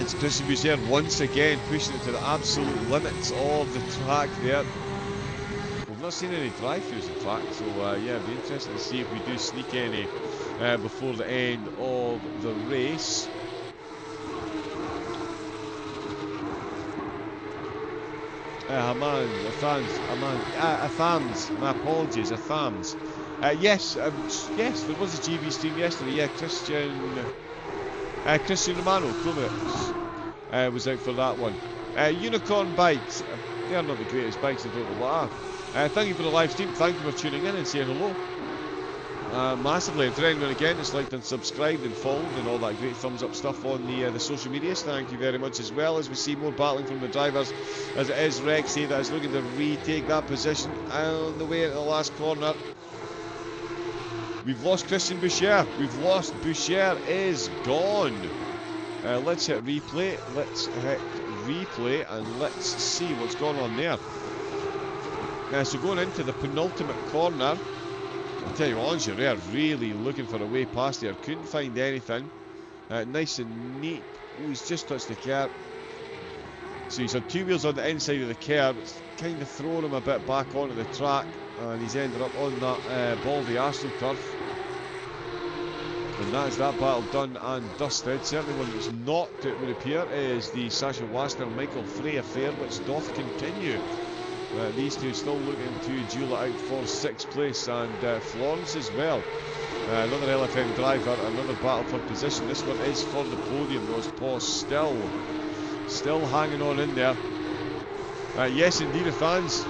It's Christian Boucher once again pushing it to the absolute limits of the track there. We've not seen any drive-throughs in fact, so yeah, it'll be interesting to see if we do sneak any before the end of the race. Athams, my apologies, Athams. Yes, yes, there was a GB stream yesterday. Yeah, Christian Romano, was out for that one. Unicorn Bikes, they are not the greatest bikes, I don't know what are. Thank you for the live stream, thank you for tuning in and saying hello. Massively, and for anyone again that's liked and subscribed and followed and all that great thumbs up stuff on the social medias, thank you very much as well. As we see more battling from the drivers, as it is Rexy that is looking to retake that position on the way into the last corner. We've lost Christian Boucher. We've lost. Boucher is gone. Let's hit replay. And let's see what's going on there. So going into the penultimate corner. I'll tell you what, Angers really looking for a way past here. Couldn't find anything. Nice and neat. Oh, he's just touched the curb. So he's had 2 wheels on the inside of the curb. It's kind of thrown him a bit back onto the track. And he's ended up on that baldy AstroTurf. And that is that battle done and dusted. Certainly one that's not, it would appear, is the Sasha Wassner Michael Frey affair, which doth continue. These two still looking to duel it out for 6th place, and Florence as well. Another LFM driver, another battle for position. This one is for the podium, though. Paul still hanging on in there. Yes, indeed, the fans.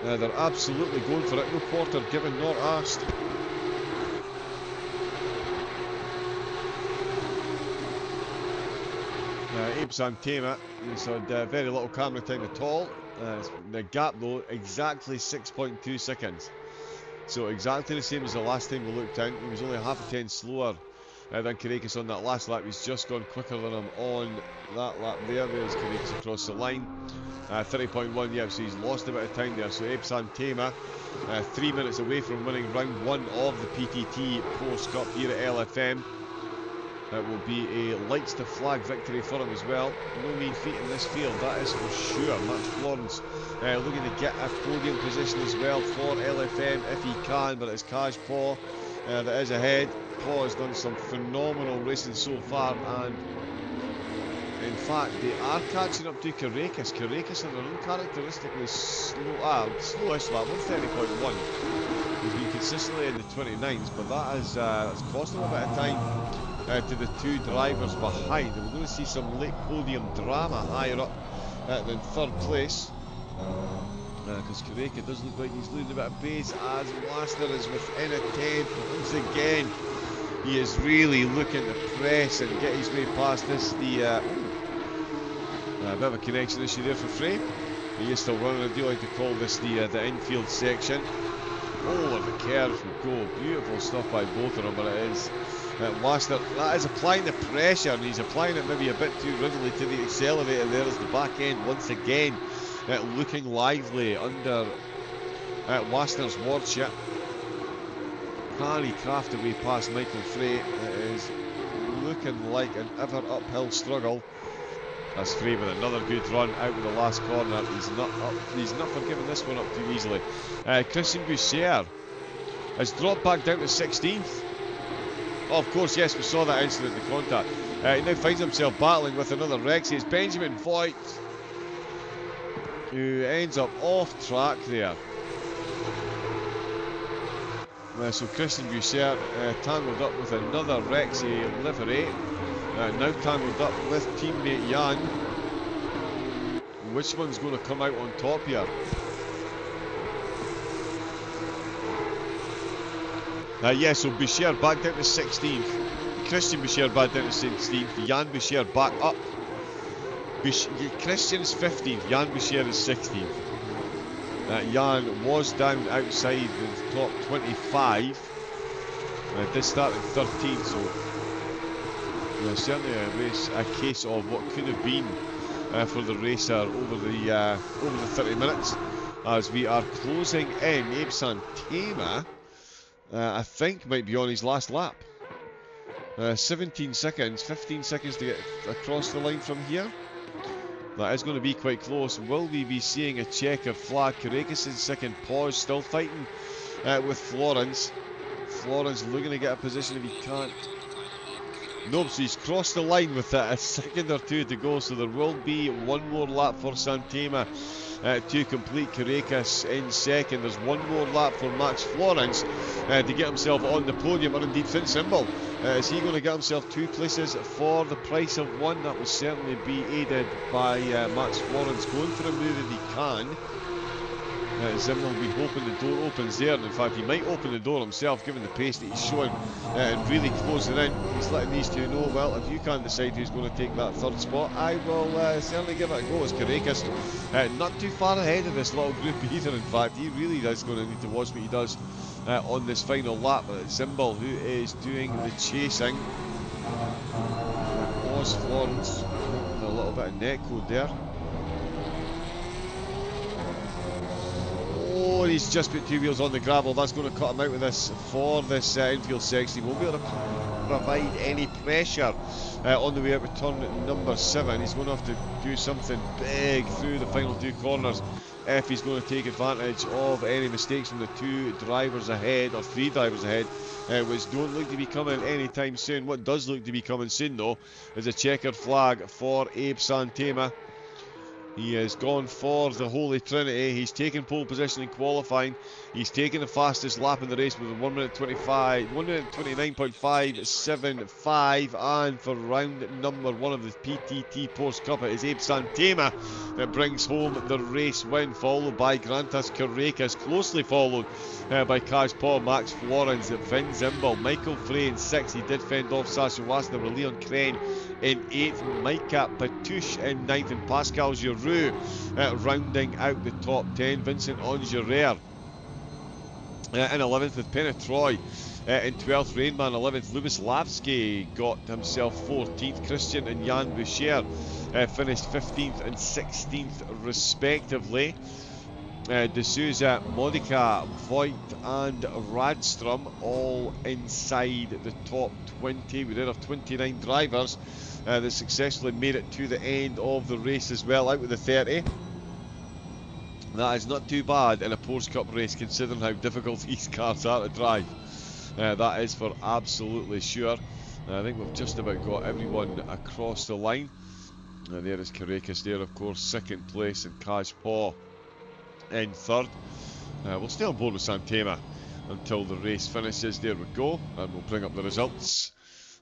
They're absolutely going for it. No quarter given nor asked. Abe Santema, he's had very little camera time at all. The gap though, exactly 6.2 seconds. So exactly the same as the last time we looked in. He was only half a 10 slower than Carrera on that last lap. He's just gone quicker than him on that lap there. There's Carrera across the line. 30.1, yeah, so he's lost a bit of time there. So Abe Santema, 3 minutes away from winning round 1 of the PTT Post Cup here at LFM. It will be a lights to flag victory for him as well. No mean feat in this field, that is for sure. Max Florence looking to get a podium position as well for LFM if he can, but it's Kaj Paul that is ahead. Paul has done some phenomenal racing so far, and in fact they are catching up to Carracas. Carracas are uncharacteristically slowish lap, 130.1. He's been consistently in the 29s, but that has cost him a bit of time. To the 2 drivers behind, and we're going to see some late podium drama higher up than 3rd place, because Carrera does look like he's losing a bit of pace as Wassner is within a 10th. Once again, he is really looking to press and get his way past this. A bit of a connection issue there for Frey. He is still running. I do like to call this the infield section. Oh, and the curves will go. Beautiful stuff by both of them, but it is Wassner, that is applying the pressure, and he's applying it maybe a bit too readily to the accelerator there as the back end once again looking lively under Wassner's watch. Can he craft a way past Michael Frey? It is looking like an ever uphill struggle. That's Frey with another good run out of the last corner. He's not forgiving this one up too easily. Christian Boucher has dropped back down to 16th. Oh, of course, yes, we saw that incident in the contact. He now finds himself battling with another Rexy. It's Benjamin Voigt who ends up off track there. So Christian Boucher tangled up with another Rexy livery. Now tangled up with teammate Jan. Which one's going to come out on top here? Yeah, so Boucher back down to 16th. Christian Boucher back down to 16th. Jan Boucher back up. Christian's 15th. Jan Boucher is 16th. Jan was down outside the top 25. Did start in 13th, so certainly a case of what could have been for the racer over the 30 minutes. As we are closing in, Abe Santema, I think, might be on his last lap. 17 seconds, 15 seconds to get across the line from here. That is going to be quite close. Will we be seeing a checkered flag? Carrera's in second, pause, still fighting with Florence. Florence looking to get a position if he can't. Nope, so he's crossed the line with a second or two to go, so there will be one more lap for Santema to complete. Carrera in second. There's one more lap for Max Florence to get himself on the podium, or indeed Finn Symbol. Is he going to get himself two places for the price of one? That will certainly be aided by Max Florence going for a move if he can. Zimmel will be hoping the door opens there, and in fact he might open the door himself given the pace that he's showing and really closing in. He's letting these two know, well, if you can't decide who's going to take that third spot, I will certainly give it a go. As Carrera's not too far ahead of this little group either. In fact, he really is going to need to watch what he does on this final lap. Zimbel, who is doing the chasing. Was Florence with a little bit of netcode there. Oh, he's just put two wheels on the gravel. That's going to cut him out of this for this infield section. He won't be able to provide any pressure on the way up to turn number 7. He's going to have to do something big through the final two corners if he's going to take advantage of any mistakes from the two drivers ahead, or three drivers ahead, which don't look to be coming anytime soon. What does look to be coming soon, though, is a checkered flag for Abe Santema. He has gone for the Holy Trinity. He's taken pole position in qualifying. He's taken the fastest lap in the race with a 1 minute 29.575. And for round number 1 of the PTT Porsche Cup, it is Abe Santema that brings home the race win, followed by Grantas Carrera, closely followed by Kaj Paul, Max Florence, Finn Zimbel, Michael Frey in 6th. He did fend off Sasha Wasner with Leon Crane in 8th, Micah Patouche in 9th, and Pascal Giroux rounding out the top 10. Vincent Ongerer in 11th with Penetroy in 12th, Rainman 11th. Lubis Lavsky got himself 14th. Christian and Jan Boucher finished 15th and 16th respectively. D'Souza, Modica, Voigt and Radstrom all inside the top 20. We did have 29 drivers that successfully made it to the end of the race as well, out with the 30. That is not too bad in a Porsche Cup race, considering how difficult these cars are to drive. That is for absolutely sure. I think we've just about got everyone across the line. There is Carrera there, of course, 2nd place, and Kaj Paul in 3rd. We'll stay on board with Santema until the race finishes. There we go, and we'll bring up the results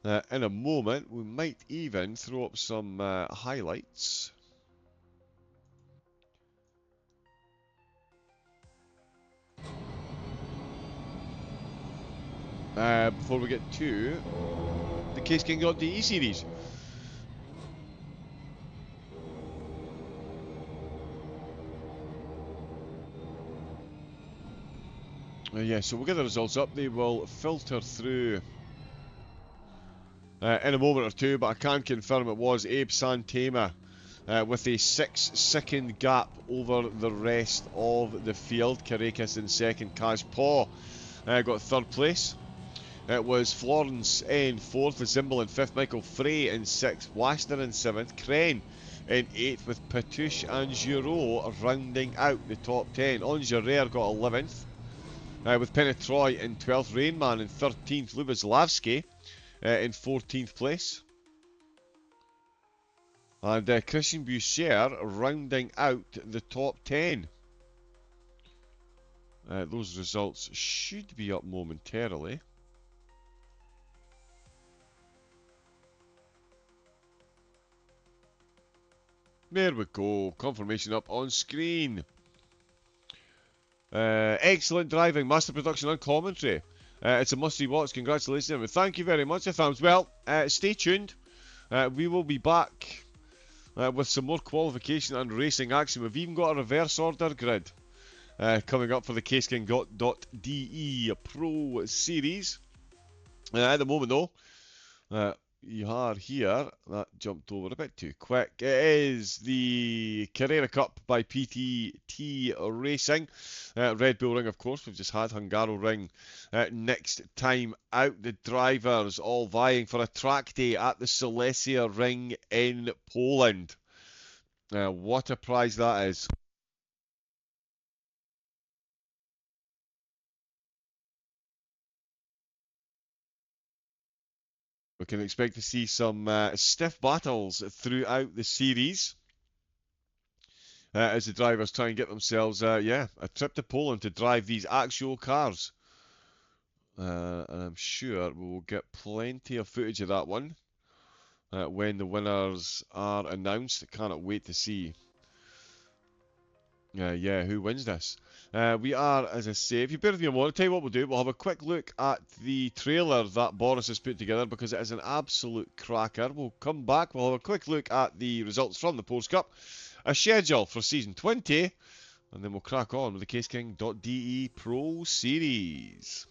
in a moment. We might even throw up some highlights. Before we get to the Case King .de series. Yeah, so we'll get the results up. They will filter through in a moment or two, but I can confirm it was Abe Santema with a 6-second gap over the rest of the field. Carrera's in 2nd, Kaj Paul got 3rd place. It was Florence in 4th, Zimbel in 5th, Michael Frey in 6th, Wasner in 7th, Crane in 8th, with Patouche and Giroux rounding out the top 10. Ongerer got 11th. With Penetroy in 12th, Rainman in 13th, Lubislavsky in 14th place. And Christian Boucher rounding out the top 10. Those results should be up momentarily. There we go, confirmation up on screen. Excellent driving, master production and commentary It's a must-see watch. Congratulations, and thank you very much, Thumbs. Well, stay tuned. We will be back with some more qualification and racing action. We've even got a reverse order grid coming up for the CaseKing.de Pro Series. At the moment, though, you are here. That jumped over a bit too quick. It is the Carrera Cup by PTT Racing. Red Bull Ring, of course. We've just had Hungaro Ring next time out. The drivers all vying for a track day at the Silesia Ring in Poland. What a prize that is. We can expect to see some stiff battles throughout the series as the drivers try and get themselves, a trip to Poland to drive these actual cars. And I'm sure we will get plenty of footage of that one when the winners are announced. I cannot wait to see. Who wins this? We are, as I say, if you bear with me a moment, I'll tell you what we'll do. We'll have a quick look at the trailer that Boris has put together because it is an absolute cracker. We'll come back, we'll have a quick look at the results from the Post Cup, a schedule for Season 20, and then we'll crack on with the CaseKing.de Pro Series.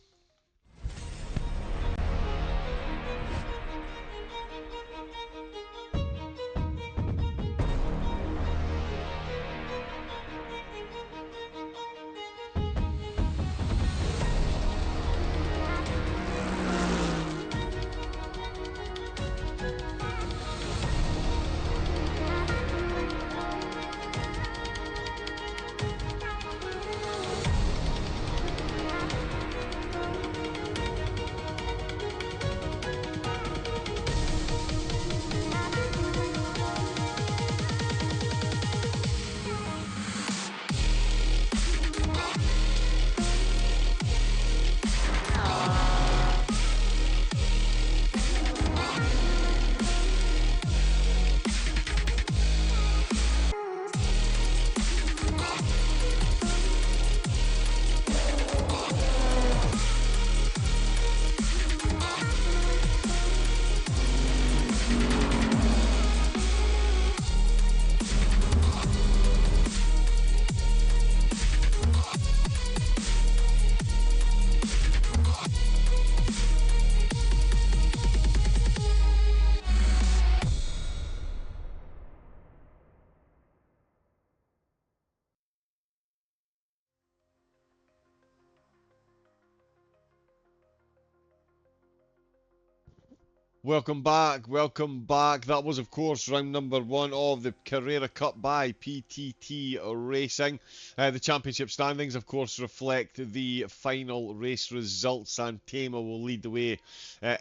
Welcome back, welcome back. That was, of course, round number 1 of the Carrera Cup by PTT Racing. The championship standings, of course, reflect the final race results, and Tama will lead the way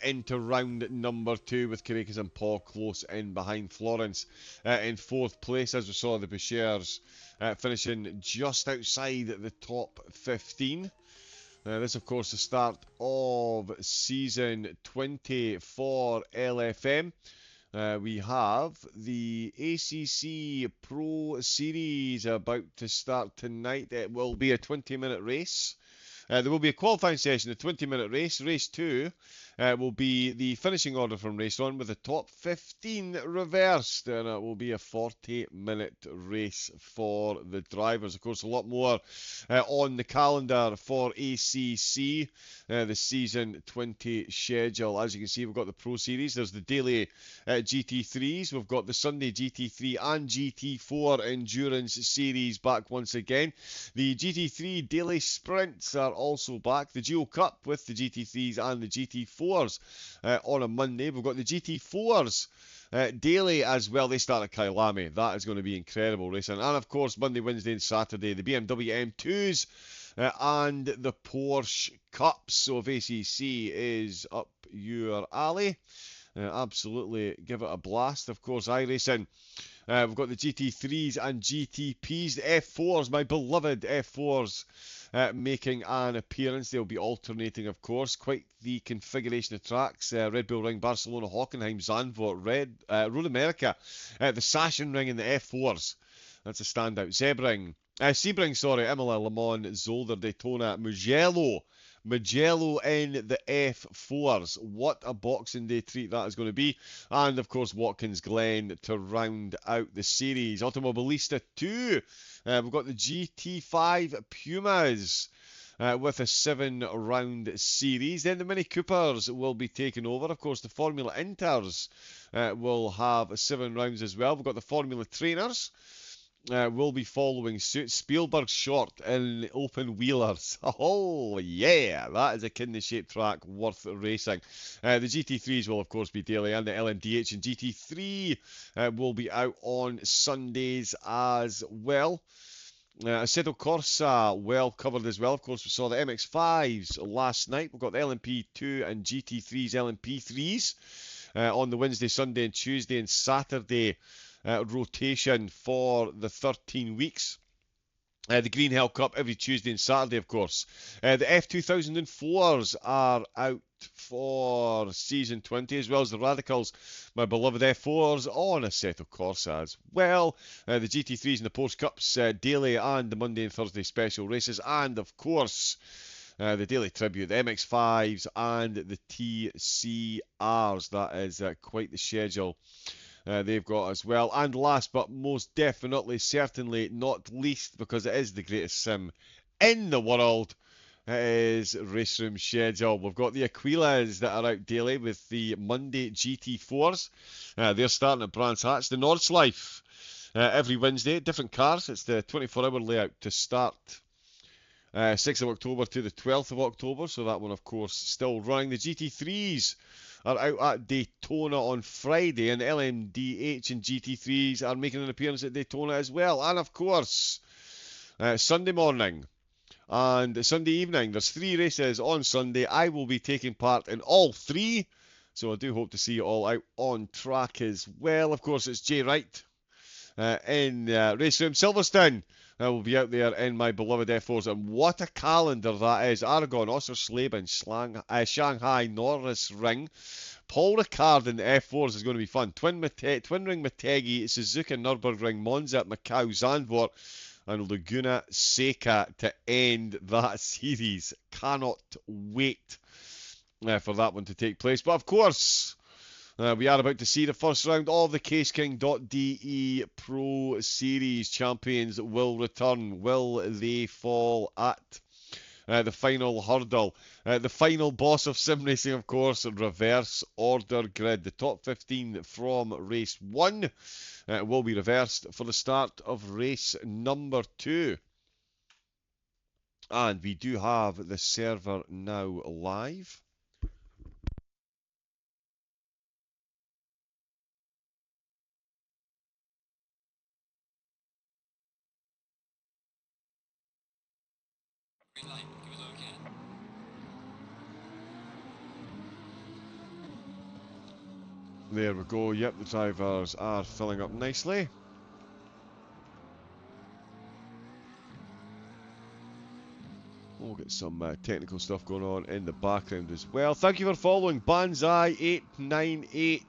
into round number 2 with Karekas and Paul close in behind Florence in 4th place, as we saw the Bashers finishing just outside the top 15. This, of course, the start of season 20 for LFM. We have the ACC Pro Series about to start tonight. It will be a 20-minute race. There will be a qualifying session, a 20-minute race. Race 2 will be the finishing order from race 1 with the top 15 reversed, and it will be a 40-minute race for the drivers. Of course, a lot more on the calendar for ACC, the season 20 schedule. As you can see, we've got the Pro Series. There's the daily GT3s. We've got the Sunday GT3 and GT4 Endurance Series back once again. The GT3 daily sprints are also back. The Dual Cup with the GT3s and the GT4s on a Monday. We've got the GT4s daily as well. They start at Kyalami. That is going to be incredible racing. And of course, Monday, Wednesday, and Saturday, the BMW M2s and the Porsche Cups. So if ACC is up your alley, absolutely give it a blast. Of course, iRacing. We've got the GT3s and GTPs, the F4s, my beloved F4s. Making an appearance. They'll be alternating, of course. Quite the configuration of tracks. Red Bull Ring, Barcelona, Hockenheim, Zandvoort, Road America, the Sachsen Ring and the F4s. That's a standout. Sebring, Imola, Le Mans, Zolder, Daytona, Mugello, Mugello in the F4s. What a Boxing Day treat that is going to be. And, of course, Watkins Glen to round out the series. Automobilista 2. We've got the GT5 Pumas. With a 7-round series. Then the Mini Coopers will be taken over. Of course, the Formula Inters will have 7 rounds as well. We've got the Formula Trainers. Will be following suit. Spielberg short in open wheelers. Oh, yeah, that is a kidney-shaped track worth racing. The GT3s will, of course, be daily, and the LMDH and GT3 will be out on Sundays as well. Assetto Corsa well covered as well. Of course, we saw the MX5s last night. We've got the LMP2 and GT3s, LMP3s on the Wednesday, Sunday, and Tuesday and Saturday rotation for the 13 weeks. The Green Hell Cup every Tuesday and Saturday, of course. The F2004s are out for season 20, as well as the Radicals, my beloved F4s on Assetto Corsa as well. The GT3s and the Porsche Cups daily and the Monday and Thursday special races, and of course the Daily Tribute, the MX5s and the TCRs. That is quite the schedule they've got as well. And last but most definitely, certainly not least, because it is the greatest sim in the world, it is Race Room schedule. We've got the Aquilas that are out daily with the Monday GT4s. They're starting at Brands Hatch. The Nordschleife every Wednesday, different cars. It's the 24-hour layout to start 6th of October to the 12th of October, so that one, of course, still running. The GT3s are out at Daytona on Friday, and the LMDH and GT3s are making an appearance at Daytona as well. And, of course, Sunday morning and Sunday evening, there's 3 races on Sunday. I will be taking part in all 3, so I do hope to see you all out on track as well. Of course, it's Jay Wright in Race Room. Silverstone will be out there in my beloved F4s, and what a calendar that is. Aragon, Ossersleben, Shanghai, Norris Ring. Paul Ricard in the F4s is going to be fun. Twin Ring Motegi, Suzuka Nürburgring, Monza, Macau, Zandvoort, and Laguna Seca to end that series. Cannot wait for that one to take place. But of course, we are about to see the first round of the CaseKing.de Pro Series. Champions will return. Will they fall at the final hurdle? The final boss of sim racing, of course, reverse order grid. The top 15 from race 1 will be reversed for the start of race number 2. And we do have the server now live. There we go. Yep, the drivers are filling up nicely. We'll get some technical stuff going on in the background as well. Thank you for following Banzai898.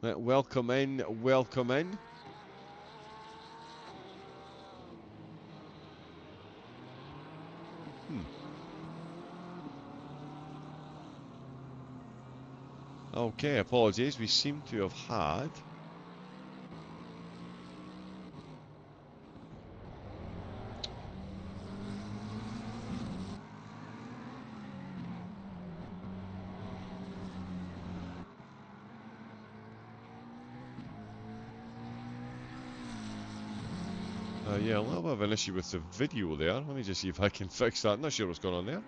Welcome in, welcome in. Okay, apologies. We seem to have had... yeah, a little bit of an issue with the video there. Let me just see if I can fix that. Not sure what's going on there.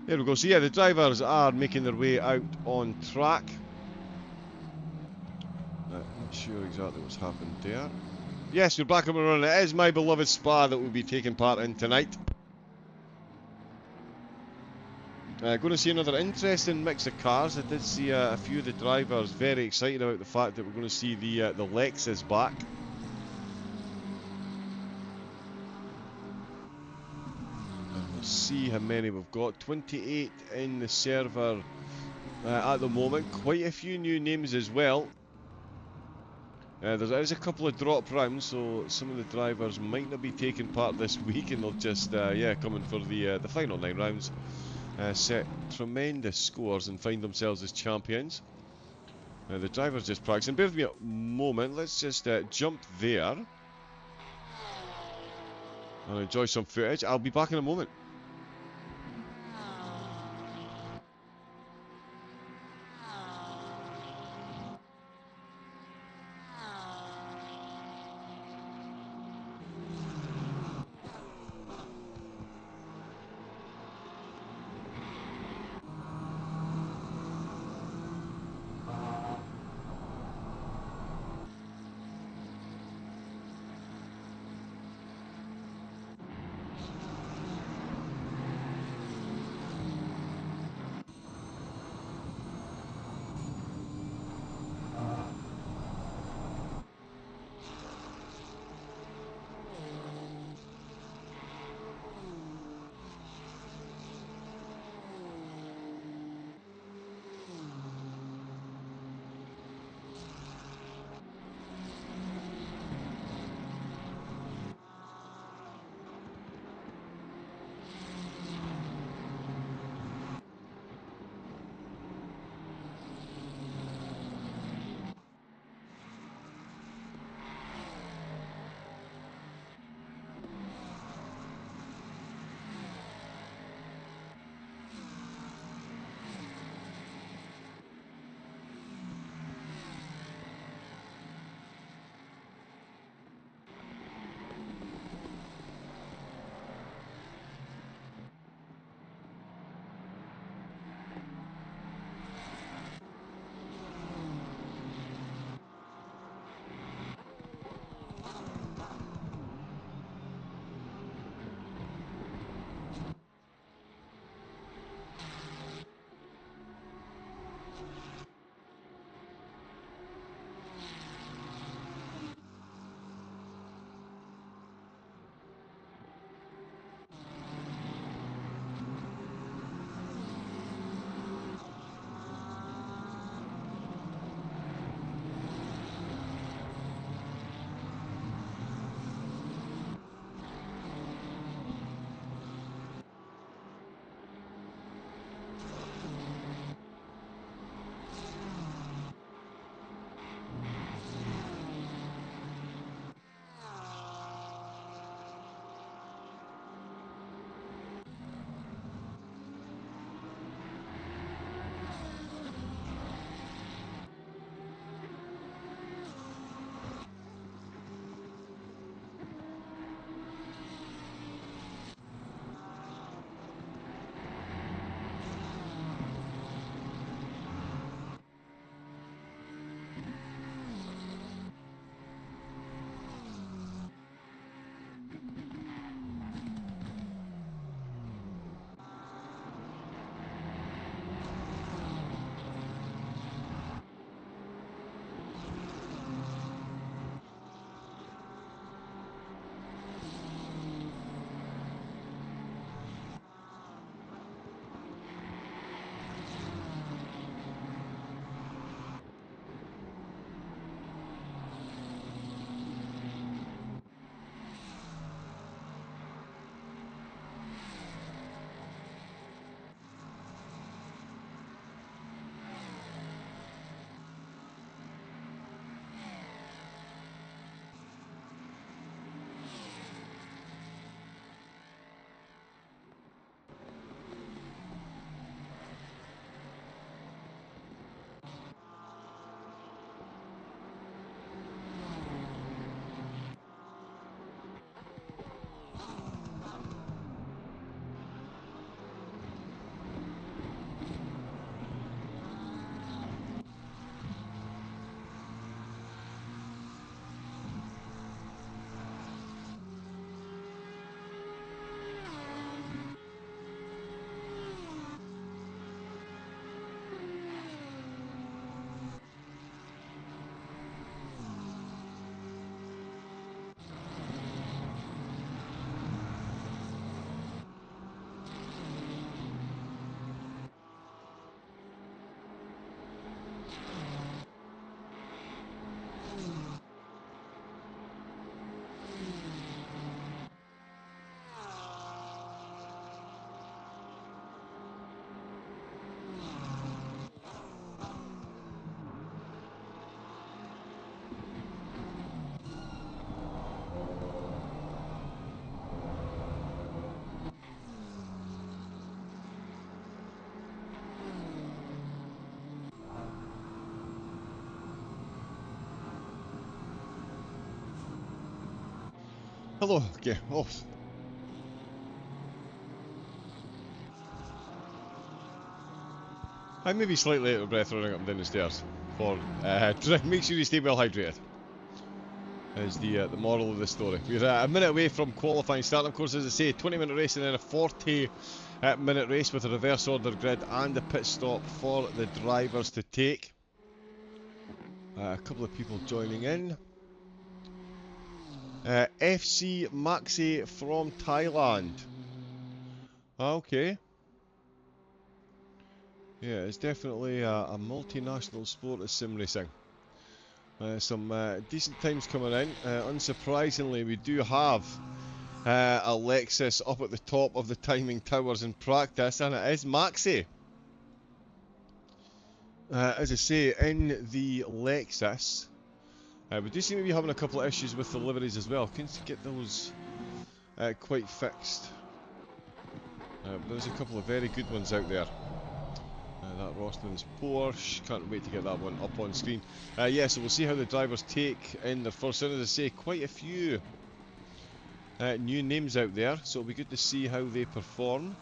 There we go. So yeah, the drivers are making their way out on track. Not sure exactly what's happened there. Yes, we're back up and running. It is my beloved Spa that we'll be taking part in tonight. Going to see another interesting mix of cars. I did see a few of the drivers very excited about the fact that we're going to see the Lexus back. And we'll see how many we've got. 28 in the server at the moment. Quite a few new names as well. There's a couple of drop rounds, so some of the drivers might not be taking part this week, and they'll just come in for the final 9 rounds, set tremendous scores, and find themselves as champions. The driver's just practicing. Bear with me a moment. Let's just jump there and enjoy some footage. I'll be back in a moment. Hello, okay. Oh. I may be slightly out of breath running up and down the stairs. For make sure you stay well hydrated. Is the moral of the story. We're a minute away from qualifying start. Of course, as I say, 20-minute race and then a 40-minute race with a reverse order grid and a pit stop for the drivers to take. A couple of people joining in. FC Maxi from Thailand. Okay. Yeah, it's definitely a multinational sport of sim racing. Some decent times coming in. Unsurprisingly, we do have a Lexus up at the top of the timing towers in practice, and it is Maxi. As I say, in the Lexus, we do seem to be having a couple of issues with the liveries as well. Can get those quite fixed. There's a couple of very good ones out there. That Rosman's Porsche, can't wait to get that one up on screen. Yeah, so we'll see how the drivers take in their first round. As I say, quite a few new names out there, so it'll be good to see how they perform.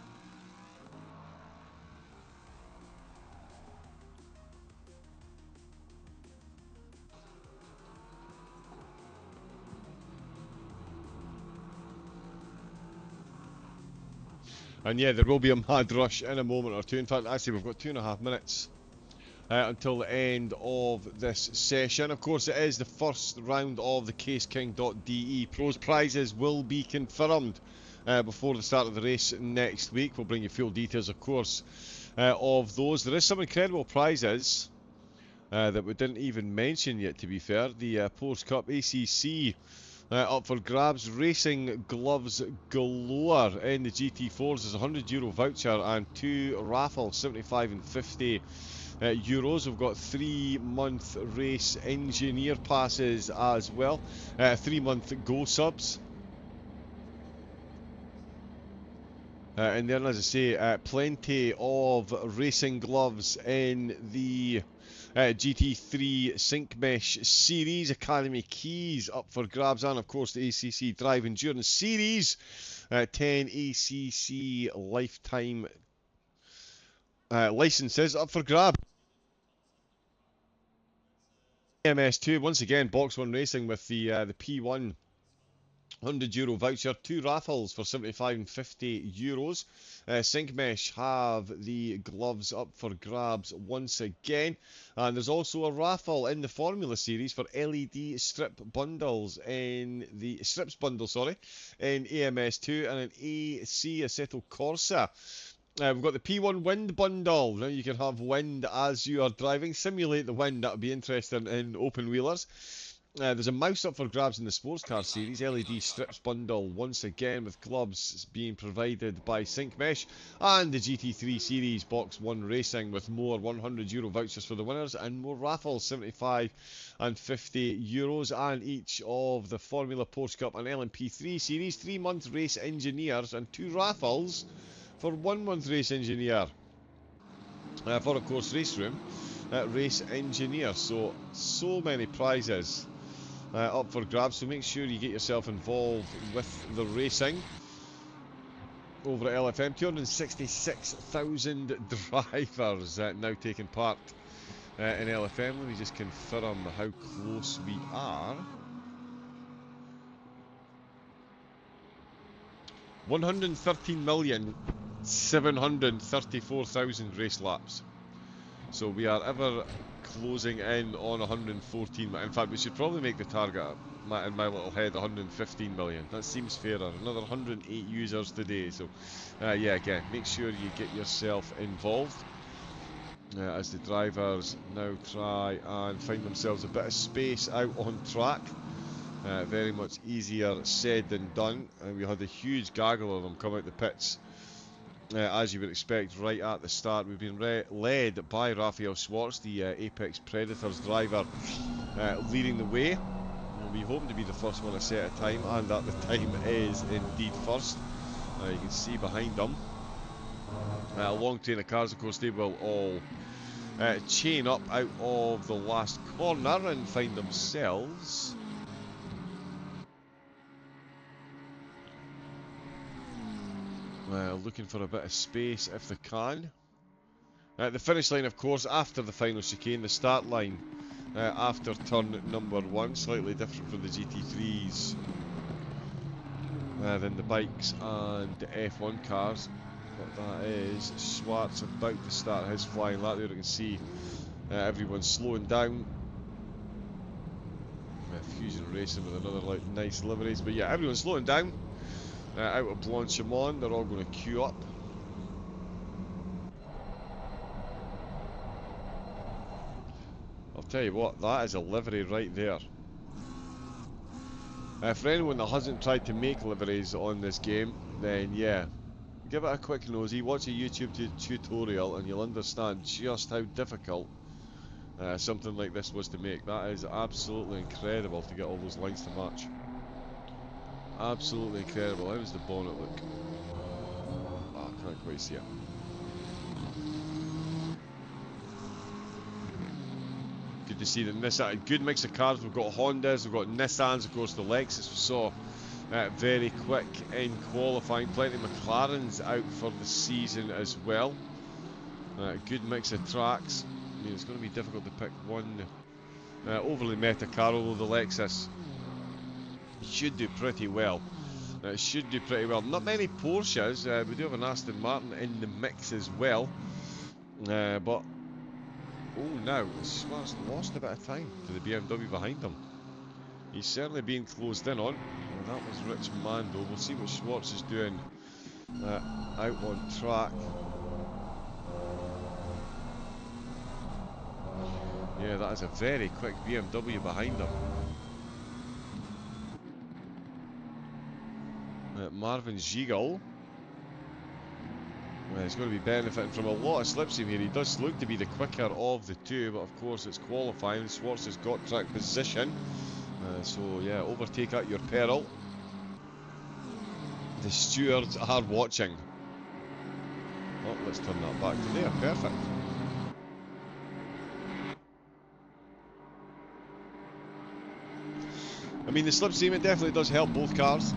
And yeah, there will be a mad rush in a moment or two. In fact, actually, we've got 2.5 minutes until the end of this session. Of course, it is the first round of the CaseKing.de Pros. Prizes will be confirmed before the start of the race next week. We'll bring you full details, of course, of those. There is some incredible prizes that we didn't even mention yet, to be fair. The Porsche Cup ACC up for grabs. Racing gloves galore in the GT4s. There's a €100 voucher and 2 raffles, 75 and 50 euros. We've got 3-month race engineer passes as well. 3-month Go subs. And then, as I say, plenty of racing gloves in the GT3 Sync Mesh Series. Academy keys up for grabs, and of course the ACC Drive Endurance Series. 10 ACC lifetime licenses up for grabs. MS2, once again, Box 1 Racing with the P1 €100 voucher, 2 raffles for 75 and 50 euros. Sync Mesh have the gloves up for grabs once again, and there's also a raffle in the Formula Series for LED strip bundles in the strips bundle, in AMS2 and an AC Assetto Corsa. We've got the P1 Wind Bundle. Now you can have wind as you are driving. Simulate the wind. That would be interesting in open wheelers. There's a mouse up for grabs in the Sports Car Series. LED strips bundle once again with gloves being provided by Sync Mesh. And the GT3 Series Box 1 Racing with more €100 vouchers for the winners and more raffles, 75 and 50 euros. And each of the Formula Porsche Cup and LMP3 Series 3-month race engineers and 2 raffles for 1-month race engineer. For of course race room, race engineer. So many prizes up for grabs, so make sure you get yourself involved with the racing over at LFM. 266,000 drivers now taking part in LFM. Let me just confirm how close we are. 113,734,000 race laps. So we are ever closing in on 114. In fact, we should probably make the target in my little head 115 million. That seems fairer. Another 108 users today. So yeah, again, make sure you get yourself involved as the drivers now try and find themselves a bit of space out on track. Very much easier said than done. And we had a huge gaggle of them come out the pits. As you would expect, right at the start. We've been led by Raphael Schwartz, the Apex Predators driver, leading the way. We'll be hoping to be the first one to set a time, and that the time is indeed first. You can see behind them a long train of cars. Of course, they will all chain up out of the last corner and find themselves Looking for a bit of space if they can. The finish line, of course, after the final chicane. The start line after turn number 1, slightly different from the GT3s than the bikes and the F1 cars. But that is Schwartz about to start his flying lap there. You can see everyone's slowing down. Fusion Racing with another nice liveries. But yeah, everyone's slowing down. Out of Blanchimont, they're all going to queue up. I'll tell you what, that is a livery right there. For anyone that hasn't tried to make liveries on this game, then yeah, give it a quick nosy, watch a YouTube tutorial and you'll understand just how difficult something like this was to make. That is absolutely incredible to get all those lines to match. Absolutely incredible. How does the bonnet look? Oh, I can't quite see it. Good to see that Nissan, good mix of cars. We've got Hondas, we've got Nissans, of course the Lexus we saw very quick in qualifying. Plenty of McLarens out for the season as well. Good mix of tracks. I mean, it's going to be difficult to pick one overly meta car, although the Lexus should do pretty well. Should do pretty well. Not many Porsches. We do have an Aston Martin in the mix as well. But oh, now Schwartz lost a bit of time to the BMW behind him. He's certainly being closed in on. That was Rich Mando. We'll see what Schwartz is doing out on track. Yeah, that is a very quick BMW behind him. Marvin Giegel. He's going to be benefiting from a lot of slipstream here. He does look to be the quicker of the two, but of course it's qualifying. Schwartz has got track position. So yeah, overtake at your peril. The stewards are watching. Oh, let's turn that back to there. Perfect. I mean, the slipstream, it definitely does help both cars.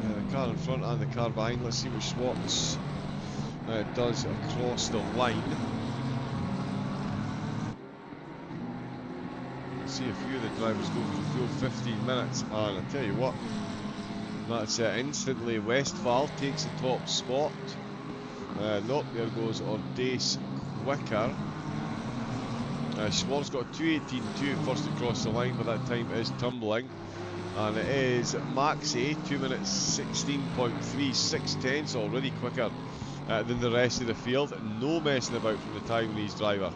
The car in front and the car behind. Let's see what Schwartz does across the line. See a few of the drivers go for the full 15 minutes, and I tell you what, that's instantly Westphal takes the top spot. Nope, there goes Ordace quicker. Schwartz got a 2:18.2 first across the line, but that time is tumbling. And it is Maxi, 2 minutes 16.3, 6/10, already quicker than the rest of the field. No messing about from the Taiwanese driver.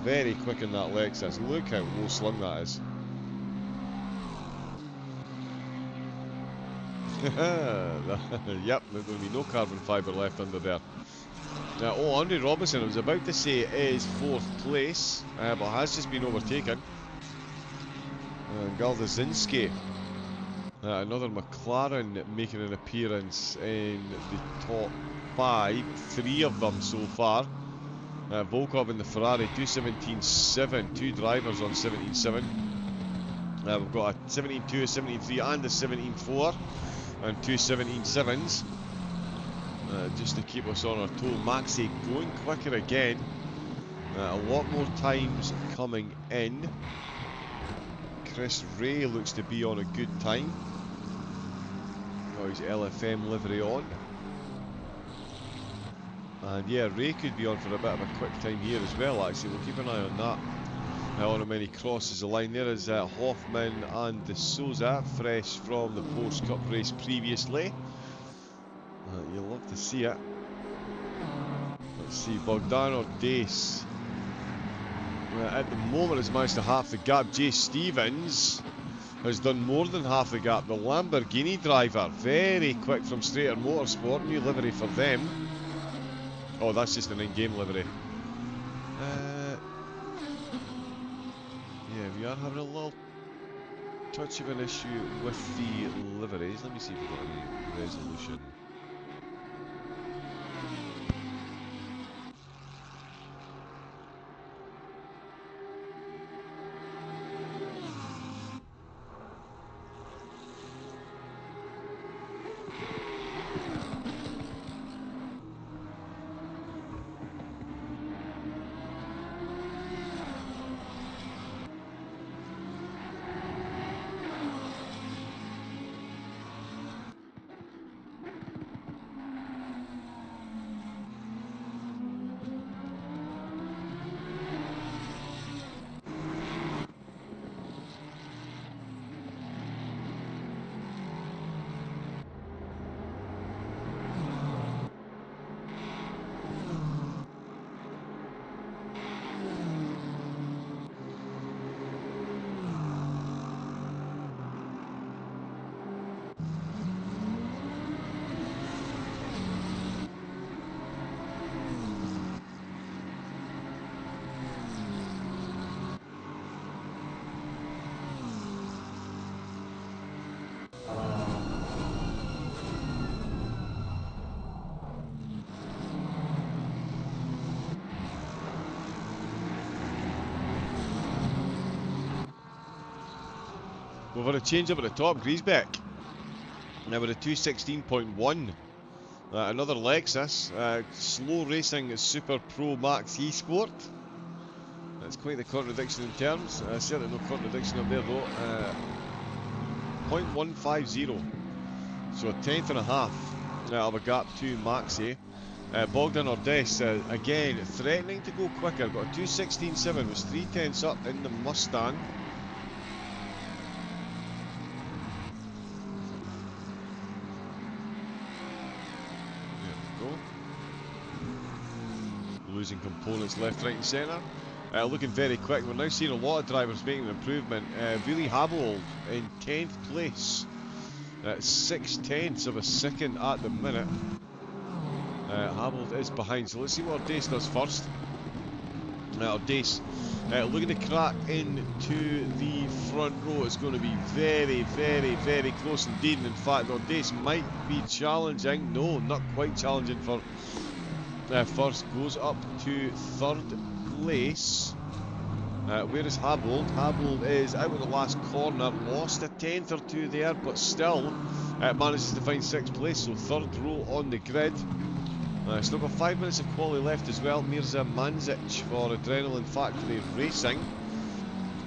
Very quick in that Lexus. Look how low slung that is. Yep, there's going to be no carbon fibre left under there. Andre Robinson, I was about to say, is 4th place, but has just been overtaken. Galdazinski, another McLaren making an appearance in the top 5. 3 of them so far. Volkov in the Ferrari, 2:17.7, 2 drivers on 17.7. We've got a 17.2, a 17.3 and a 17.4 and 2 17.7s just to keep us on our toe. Maxi going quicker again, a lot more times coming in. Chris Ray looks to be on a good time. Got his LFM livery on. And yeah, Ray could be on for a bit of a quick time here as well, actually. We'll keep an eye on that. On how many crosses the line. There is Hoffman and De Souza, fresh from the Porsche Cup race previously. You'll love to see it. Let's see, Bogdan Ordace at the moment has managed to half the gap. Jay Stevens has done more than half the gap. The Lamborghini driver, very quick from Strater Motorsport. New livery for them. Oh, that's just an in-game livery. Yeah, we are having a little touch of an issue with the liveries. Let me see if we've got any resolution. we've had a change up at the top, Griesbeck. Now we're at 216.1. Another Lexus. Slow Racing Super Pro Max E Sport. That's quite the contradiction in terms. Certainly no contradiction up there though. 0.150. So a tenth and a half of a gap to Maxi. Bogdan Ordes, again, threatening to go quicker. Got a 216.7, was 3/10 up in the Mustang. There we go. Losing components left, right and centre. Looking very quick. We're now seeing a lot of drivers making an improvement. Really Habold in 10th place. 6/10 of a second at the minute. Habold is behind, so let's see what Ordes does first. Ordes looking to crack into the front row. It's going to be very, very, very close indeed. And in fact, Ordes might be challenging. No, not quite challenging for first. Goes up to third place. Where is Habold? Habold is out of the last corner. Lost a tenth or two there, but still manages to find 6th place. So third row on the grid. Still got 5 minutes of quali left as well. Mirza Manzic for Adrenaline Factory Racing.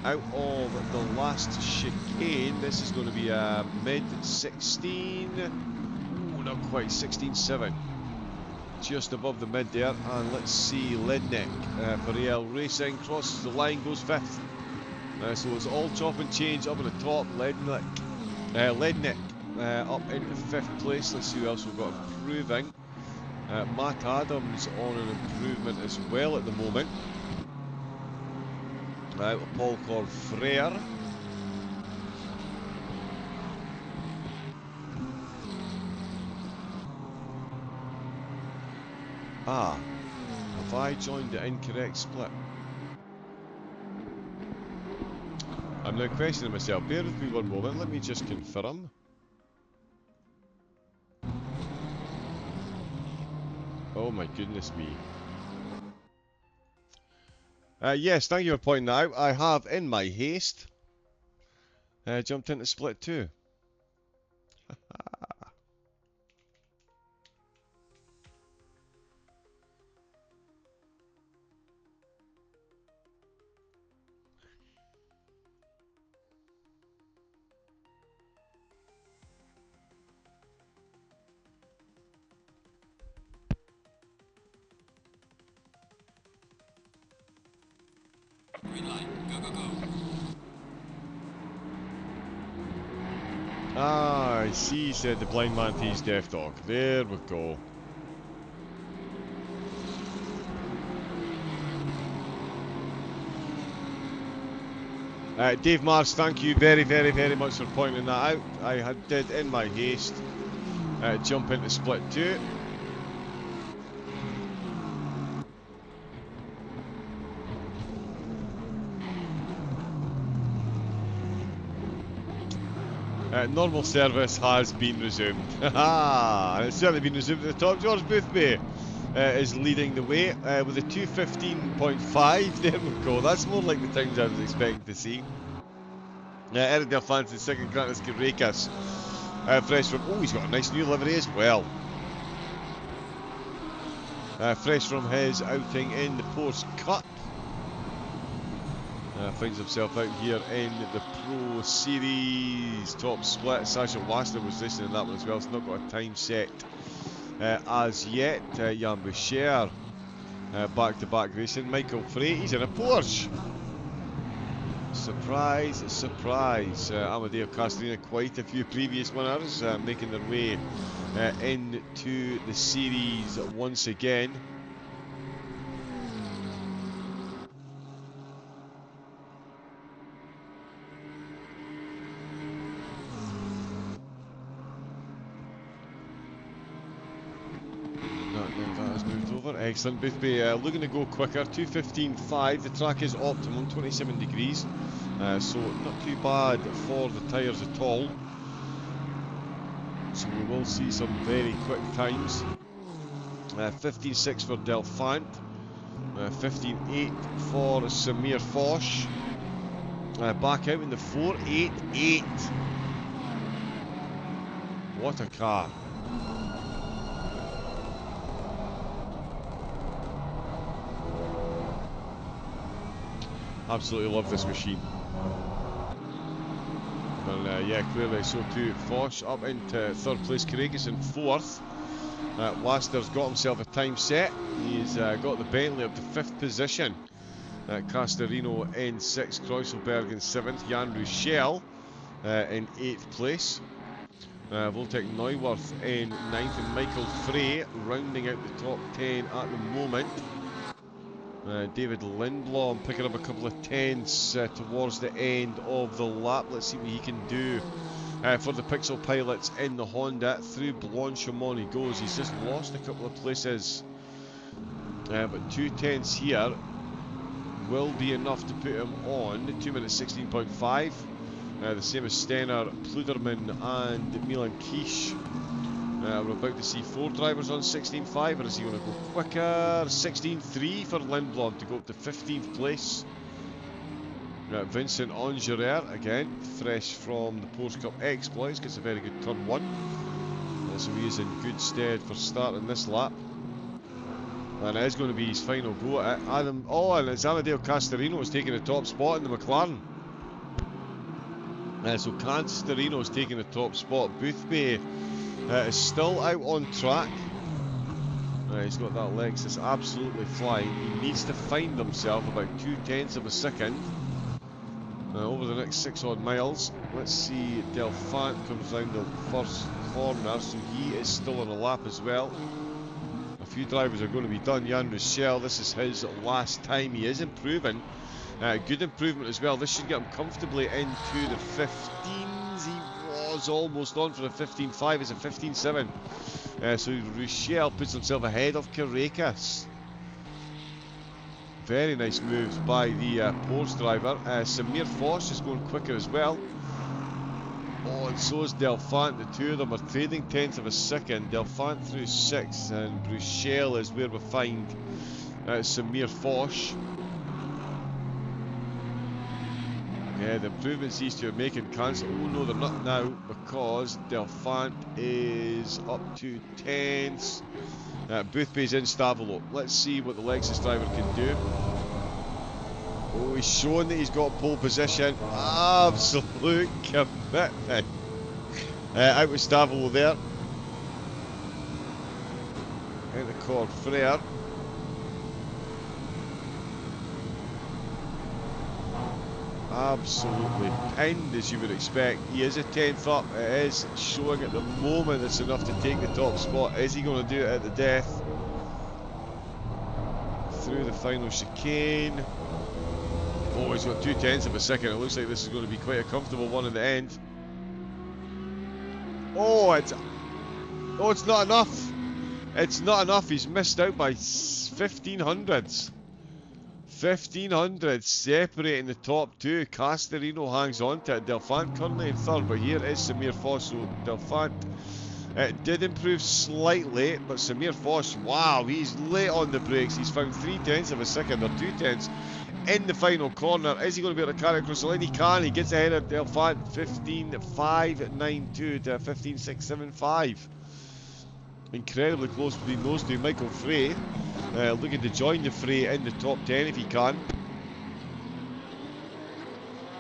Out of the last chicane, this is going to be a mid-16. Oh, not quite, 16.7. Just above the mid there. And let's see, Lednick for AL Racing. Crosses the line, goes 5th. So it's all chop and change up at the top. Lednick up into 5th place. Let's see who else we've got improving. Matt Adams on an improvement as well at the moment. Paul Corfrere. Have I joined the incorrect split? I'm now questioning myself. Bear with me one moment, let me just confirm. Oh my goodness me. Yes, thank you for pointing that out. I have, in my haste, jumped into split 2. Ah, I see, said the blind man to his deaf dog. There we go. Dave Mars, thank you very, very, very much for pointing that out. I did, in my haste, jump into split 2. Normal service has been resumed. And it's certainly been resumed at the top. George Boothby is leading the way with a 2:15.5. There we go. That's more like the times I was expecting to see. Eric Delfans in second, Grantis Kirekas. Fresh from... Oh, he's got a nice new livery as well. Fresh from his outing in the Porsche Cup. Finds himself out here in the Pro Series top split. Sasha Wasner was racing in that one as well. It's not got a time set as yet. Jan Boucher back-to-back racing. Michael Frey, he's in a Porsche. Surprise, surprise. Amadeo Castrina, quite a few previous winners making their way into the series once again. Excellent. Boothby looking to go quicker, 2:15.5. The track is optimum, 27 degrees, so not too bad for the tyres at all. So we will see some very quick times. 15.6 for Delphant, 15.8 for Samir Foch, back out in the 488. What a car. Absolutely love this machine. And yeah, clearly so too. Foch up into third place. Carreras in fourth. Laster's got himself a time set. He's got the Bentley up to fifth position. Castorino in sixth. Kreuzelberg in seventh. Jan Ruschel in eighth place. Voltec Neuwirth in ninth. And Michael Frey rounding out the top 10 at the moment. David Lindblom picking up a couple of tenths towards the end of the lap. Let's see what he can do for the Pixel Pilots in the Honda. Through Blanchimont he goes. He's just lost a couple of places, but 2 tenths here will be enough to put him on 2 minutes 16.5. The same as Stenner, Pluderman and Milan Kish. We're about to see 4 drivers on 16.5, or is he going to go quicker? 16.3 for Lindblom to go up to 15th place. Vincent Angerer, again, fresh from the Porsche Cup exploits, gets a very good turn 1. So he is in good stead for starting this lap. And it is going to be his final go at Adam. Oh, and it's Amadeo Castorino is taking the top spot in the McLaren. So Castorino is taking the top spot. Boothby is still out on track. He's got that Lexus absolutely flying. He needs to find himself about 2 tenths of a second over the next 6 odd miles. Let's see, Delphant comes round the first corner, so he is still on a lap as well. A few drivers are going to be done. Jan Ruschel, this is his last time. He is improving. Good improvement as well. This should get him comfortably into the 15s. He was almost on for a 15.5. It's a 15.7. So Ruschel puts himself ahead of Carrera. Very nice moves by the Porsche driver. Samir Foch is going quicker as well. Oh, and so is Delphant. The two of them are trading tenths of a second. Delphant through 6th, and Ruschel is where we find Samir Foch. Yeah, the improvements these two are making cancel. Oh no, they're not now, because Delphant is up to tenths. Boothby's in Stavolo. Let's see what the Lexus driver can do. Oh, he's showing that he's got pole position. Absolute commitment. Out with Stavolo there. Out the cord, Frere. Absolutely pinned, as you would expect. He is a 10th up. It is showing at the moment it's enough to take the top spot. Is he going to do it at the death? Through the final chicane. Oh, he's got 2 tenths of a second. It looks like this is going to be quite a comfortable one in the end. Oh, it's not enough. It's not enough. He's missed out by 1500ths. 1500 separating the top 2. Castorino hangs on to it. Delphant currently in 3rd, but here is Samir Foch. So Delphant did improve slightly, but Samir Foch, wow, he's late on the brakes. He's found 3 tenths of a second, or 2 tenths in the final corner. Is he going to be able to carry across the line? He can. He gets ahead of Delphant. 15.592 to 15.675. Incredibly close between those two. Michael Frey looking to join the fray in the top 10 if he can.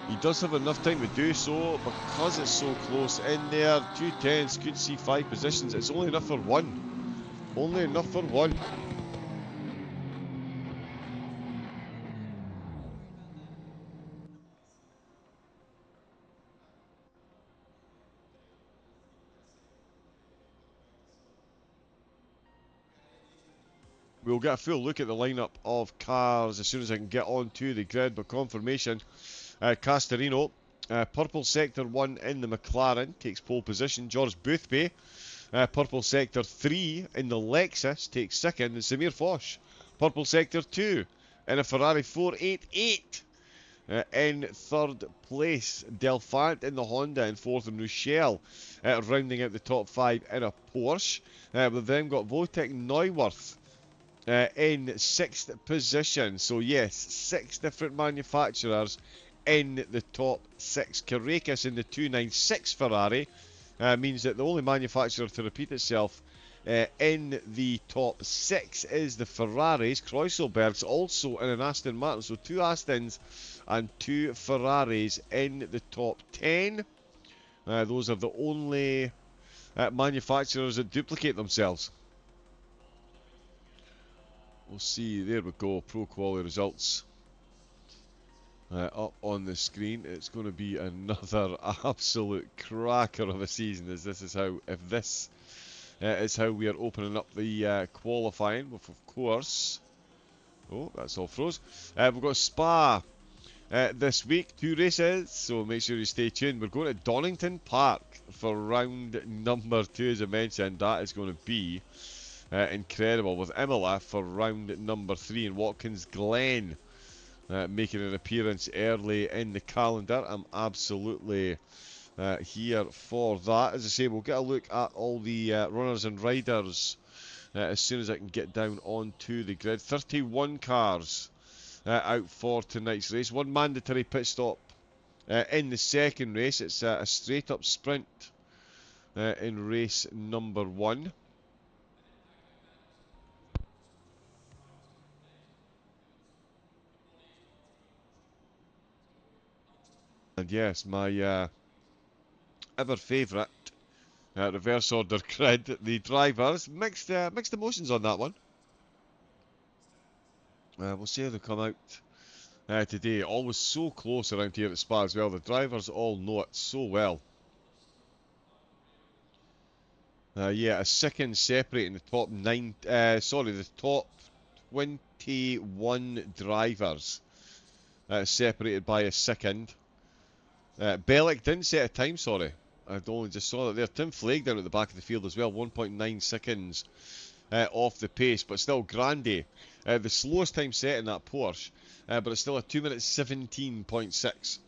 He does have enough time to do so because it's so close in there. 2 tenths, could see 5 positions. It's only enough for 1. Only enough for 1. We'll get a full look at the lineup of cars as soon as I can get onto the grid, but confirmation. Castorino, purple sector 1 in the McLaren, takes pole position. George Boothby, purple sector 3 in the Lexus, takes 2nd. And Samir Foch, purple sector 2 in a Ferrari 488, in 3rd place. Delphant in the Honda in 4th, and Ruschel rounding out the top 5 in a Porsche. We've then got Voltec Neuwirth in 6th position. So yes, 6 different manufacturers in the top 6. Carrera in the 296 Ferrari means that the only manufacturer to repeat itself in the top 6 is the Ferraris. Kreuzelberg's also in an Aston Martin, so 2 Astons and 2 Ferraris in the top 10. Those are the only manufacturers that duplicate themselves. We'll see, there we go, Pro Quali results up on the screen. It's going to be another absolute cracker of a season, as this is how, if this is how we are opening up the qualifying, with of course, oh, that's all froze. We've got Spa this week, 2 races, so make sure you stay tuned. We're going to Donington Park for round number 2, as I mentioned. That is going to be incredible, with Imola for round number 3, and Watkins Glen making an appearance early in the calendar. I'm absolutely here for that. As I say, we'll get a look at all the runners and riders as soon as I can get down onto the grid. 31 cars out for tonight's race. 1 mandatory pit stop in the second race. It's a straight up sprint in race number 1. And yes, my ever favourite reverse order grid. The drivers, mixed emotions on that one. We'll see how they come out today. Always so close around here at Spa as well. The drivers all know it so well. Yeah, a second separating the top 9. Sorry, the top 21 drivers separated by a second. Bellick didn't set a time, sorry. I only just saw that there. Tim Flake down at the back of the field as well, 1.9 seconds off the pace, but still Grande. The slowest time set in that Porsche, but it's still a 2 minutes 17.6.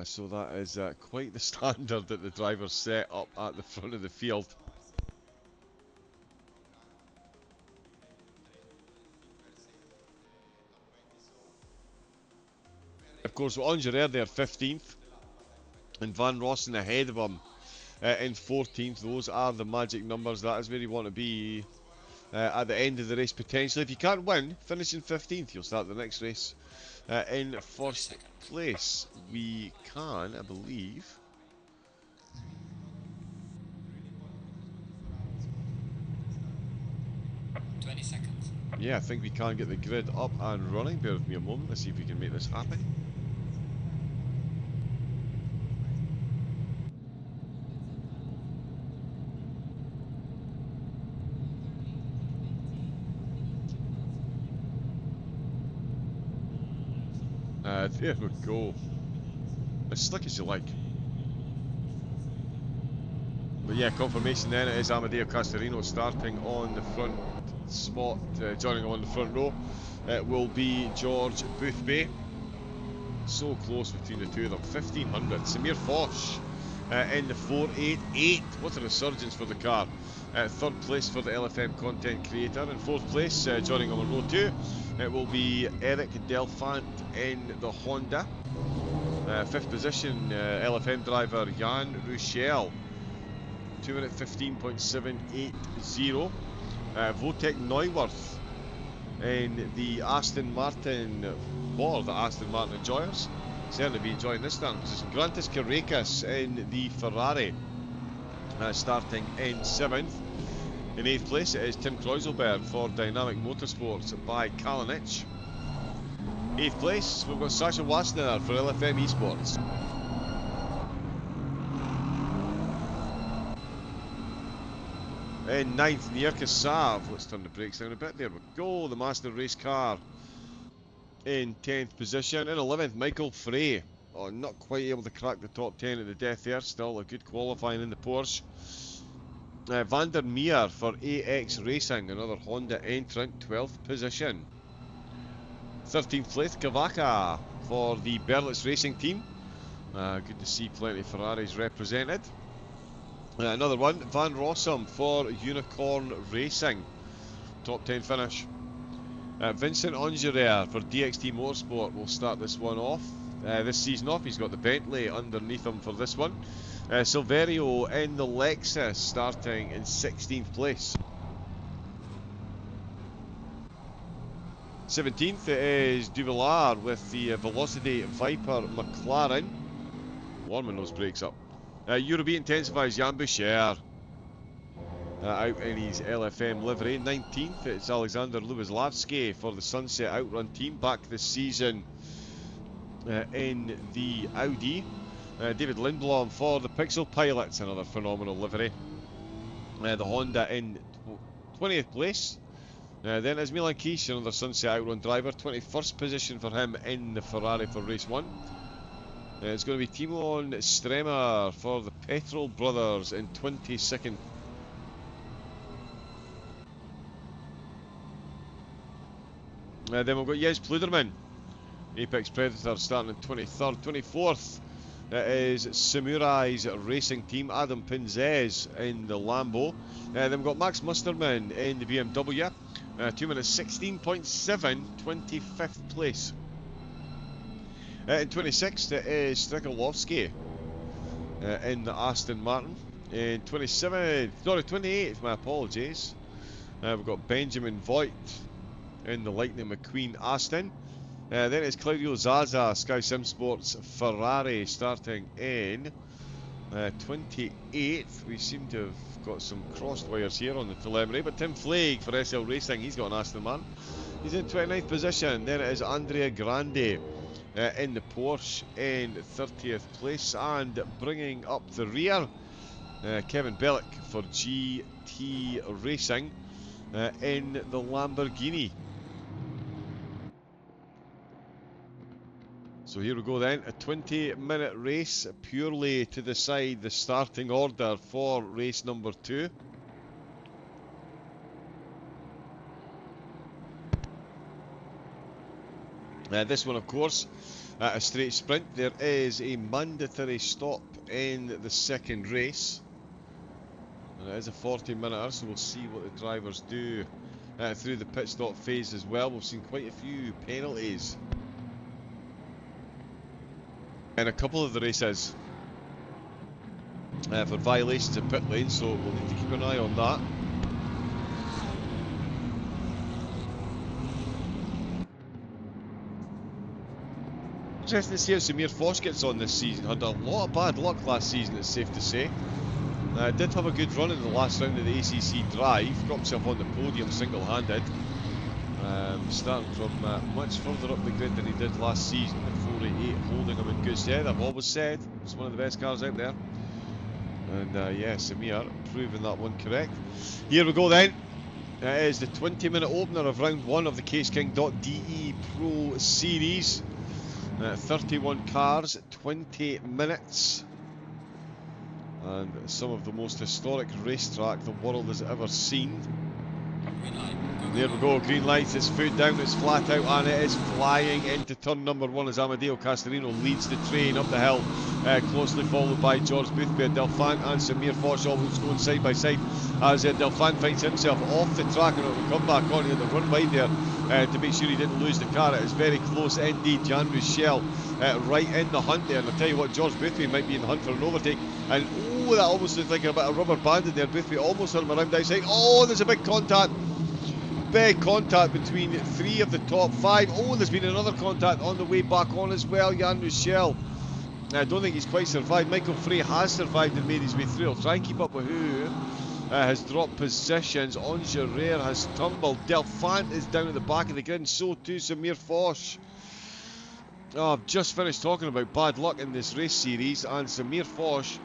So that is quite the standard that the drivers set up at the front of the field. Of course, with Angerer there 15th, and Van Rossen ahead of him in 14th. Those are the magic numbers. That is where you want to be at the end of the race potentially. If you can't win, finish in 15th, you'll start the next race in first place. We can, I believe. Yeah, I think we can get the grid up and running. Bear with me a moment. Let's see if we can make this happen. There we go. As slick as you like. But yeah, confirmation then, it is Amadeo Castorino starting on the front spot, joining on the front row. It will be George Boothby. So close between the two of them. 1500. Samir Foch in the 488. What a resurgence for the car. Third place for the LFM content creator. In fourth place, joining on row 2, it will be Eric Delfant in the Honda. Fifth position, LFM driver Jan Ruchel. 2 minute 15.780. Votek Neuwirth in the Aston Martin for the Aston Martin enjoyers. Certainly be enjoying this starting position. Grantis Carreras in the Ferrari, starting in 7th. In 8th place it is Tim Kreuzelberg for Dynamic Motorsports by Kalinic. 8th place we've got Sasha Wassenaar for LFM Esports. In 9th, Nierka Sav. Let's turn the brakes down a bit. There we go. The Master Race car in 10th position. In 11th, Michael Frey. Oh, not quite able to crack the top 10 at the death there. Still a good qualifying in the Porsche. Van der Meer for AX Racing. Another Honda entrant. 12th position. 13th place, Kavaka for the Berlitz Racing team. Good to see plenty of Ferraris represented. Another one, Van Rossum for Unicorn Racing. Top 10 finish. Vincent Angerer for DXT Motorsport will start this one off. this season off. He's got the Bentley underneath him for this one. Silverio in the Lexus starting in 16th place. 17th is Duvillard with the Velocity Viper McLaren. Warming those brakes up. Eurobeat intensifies Jan Boucher. Out in his LFM livery. 19th, it's Alexander Lubaslavsky for the Sunset Outrun team. Back this season in the Audi. David Lindblom for the Pixel Pilots, another phenomenal livery. The Honda in 20th place. Then is Milan Kish, another Sunset Outrun driver. 21st position for him in the Ferrari for race 1. It's going to be Timon Stremer for the Petrol Brothers in 22nd. Then we've got Jez Pluderman, Apex Predator, starting in 23rd. 24th is Samurai's racing team, Adam Pinzez in the Lambo. Then we've got Max Musterman in the BMW. 2 minutes 16.7, 25th place. In 26th it is Strikalowski in the Aston Martin. In 28th, my apologies. We've got Benjamin Voigt in the Lightning McQueen Aston. Then it's Claudio Zaza, Sky Sim Sports Ferrari, starting in 28th. We seem to have got some crossed wires here on the telemetry, but Tim Flake for SL Racing, he's got an Aston Martin. He's in 29th position. Then it is Andrea Grande in the Porsche in 30th place, and bringing up the rear, Kevin Bellick for GT Racing in the Lamborghini. So here we go then, a 20-minute race purely to decide the starting order for race number 2. This one, of course, a straight sprint. There is a mandatory stop in the second race. And it is a 40-minute, so we'll see what the drivers do through the pit stop phase as well. We've seen quite a few penalties in a couple of the races for violations in pit lane, so we'll need to keep an eye on that. Interesting to see how Samir Fosh gets on this season. Had a lot of bad luck last season, it's safe to say. Did have a good run in the last round of the ACC Drive, got himself on the podium single-handed. Starting from much further up the grid than he did last season, at 488, holding him in good stead. I've always said it's one of the best cars out there. And yeah, Samir proving that one correct. Here we go then. It is the 20-minute opener of round 1 of the CaseKing.de Pro Series. 31 cars, 20 minutes. And some of the most historic racetrack the world has ever seen. There we go, green lights, it's foot down, it's flat out, and it is flying into turn number 1 as Amadeo Castorino leads the train up the hill, closely followed by George Boothby, Delphine and Samir Fosh, always going side by side as Delphine finds himself off the track, and it will come back on. He had to run wide there to make sure he didn't lose the car. It is very close indeed. Jan Ruschel right in the hunt there, and I'll tell you what, George Boothby might be in the hunt for an overtake, and oh, that almost looked like a bit of rubber banding there. Boothby almost had him around outside. Oh, there's a big contact. Big contact between 3 of the top 5. Oh, there's been another contact on the way back on as well. Jan Ruschel, I don't think he's quite survived. Michael Frey has survived and made his way through. I'll try and keep up with who has dropped positions. Angerer has tumbled. Delphine is down at the back of the grid, and so too Samir Fosh. Oh, I've just finished talking about bad luck in this race series, and Samir Fosh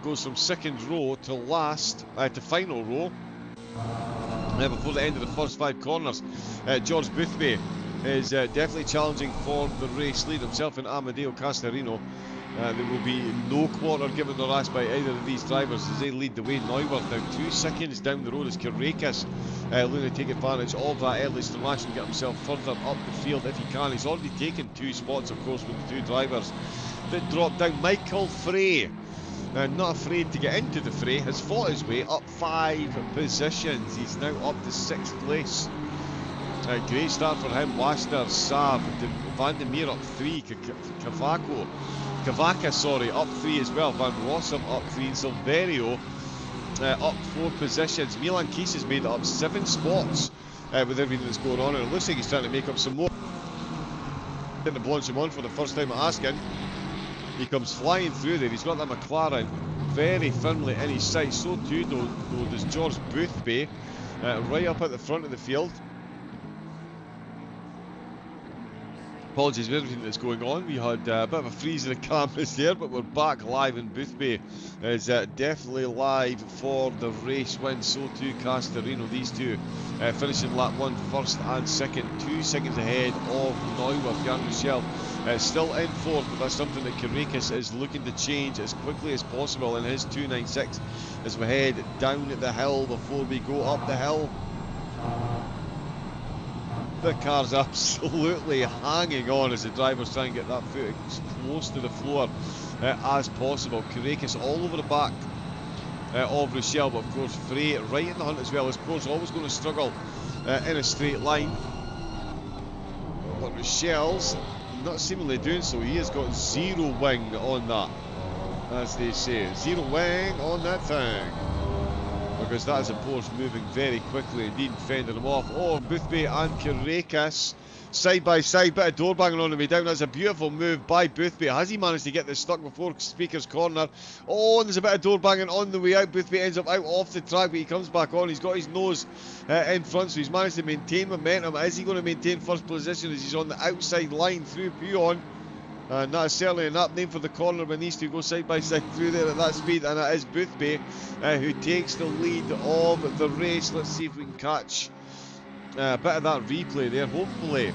goes from second row to last, to final row. Before the end of the first 5 corners, George Boothby is definitely challenging for the race lead. Himself and Amadeo Castorino. There will be no quarter given or asked by either of these drivers as they lead the way. Neuwirth now 2 seconds down the road as Karekis looking to take advantage of that early slash and get himself further up the field if he can. He's already taken 2 spots, of course, with the 2 drivers that dropped down. Michael Frey, not afraid to get into the fray, has fought his way up 5 positions. He's now up to 6th place. Great start for him. Wasner, Saab, Van der Meer up 3, Cavaca, sorry, up 3 as well. Van Rossum up 3, and Silverio up 4 positions. Milan Kees has made it up 7 spots with everything that's going on, and it looks like he's trying to make up some more. To launch him on for the first time at Askin. He comes flying through there. He's got that McLaren very firmly in his sight. So too though does George Boothby, right up at the front of the field. Apologies for everything that's going on. We had a bit of a freeze in the cameras there, but we're back live, and Boothby is definitely live for the race win. So too Castorino. These two finishing lap 1 first and second, 2 seconds ahead of Neuwirth. Jan Rochelle still in 4th, but that's something that Carrera is looking to change as quickly as possible in his 296 as we head down the hill before we go up the hill. The car's absolutely hanging on as the drivers try and get that foot as close to the floor as possible. Kurekis all over the back of Rochelle, but of course Frey right in the hunt as well. Of course always going to struggle in a straight line, but Rochelle's not seemingly doing so. He has got zero wing on that, as they say. Zero wing on that thing, because that is a Porsche moving very quickly indeed, fending them off. Oh, Boothby and Kurekis side by side, bit of door banging on the way down. That's a beautiful move by Boothby. Has he managed to get this stuck before Speaker's corner? Oh, and there's a bit of door banging on the way out. Boothby ends up out off the track, but he comes back on. He's got his nose in front, so he's managed to maintain momentum. Is he going to maintain first position as he's on the outside line through Puyon? And that is certainly an apt name for the corner when these two go side by side through there at that speed, and it is Boothby who takes the lead of the race. Let's see if we can catch a bit of that replay there, hopefully.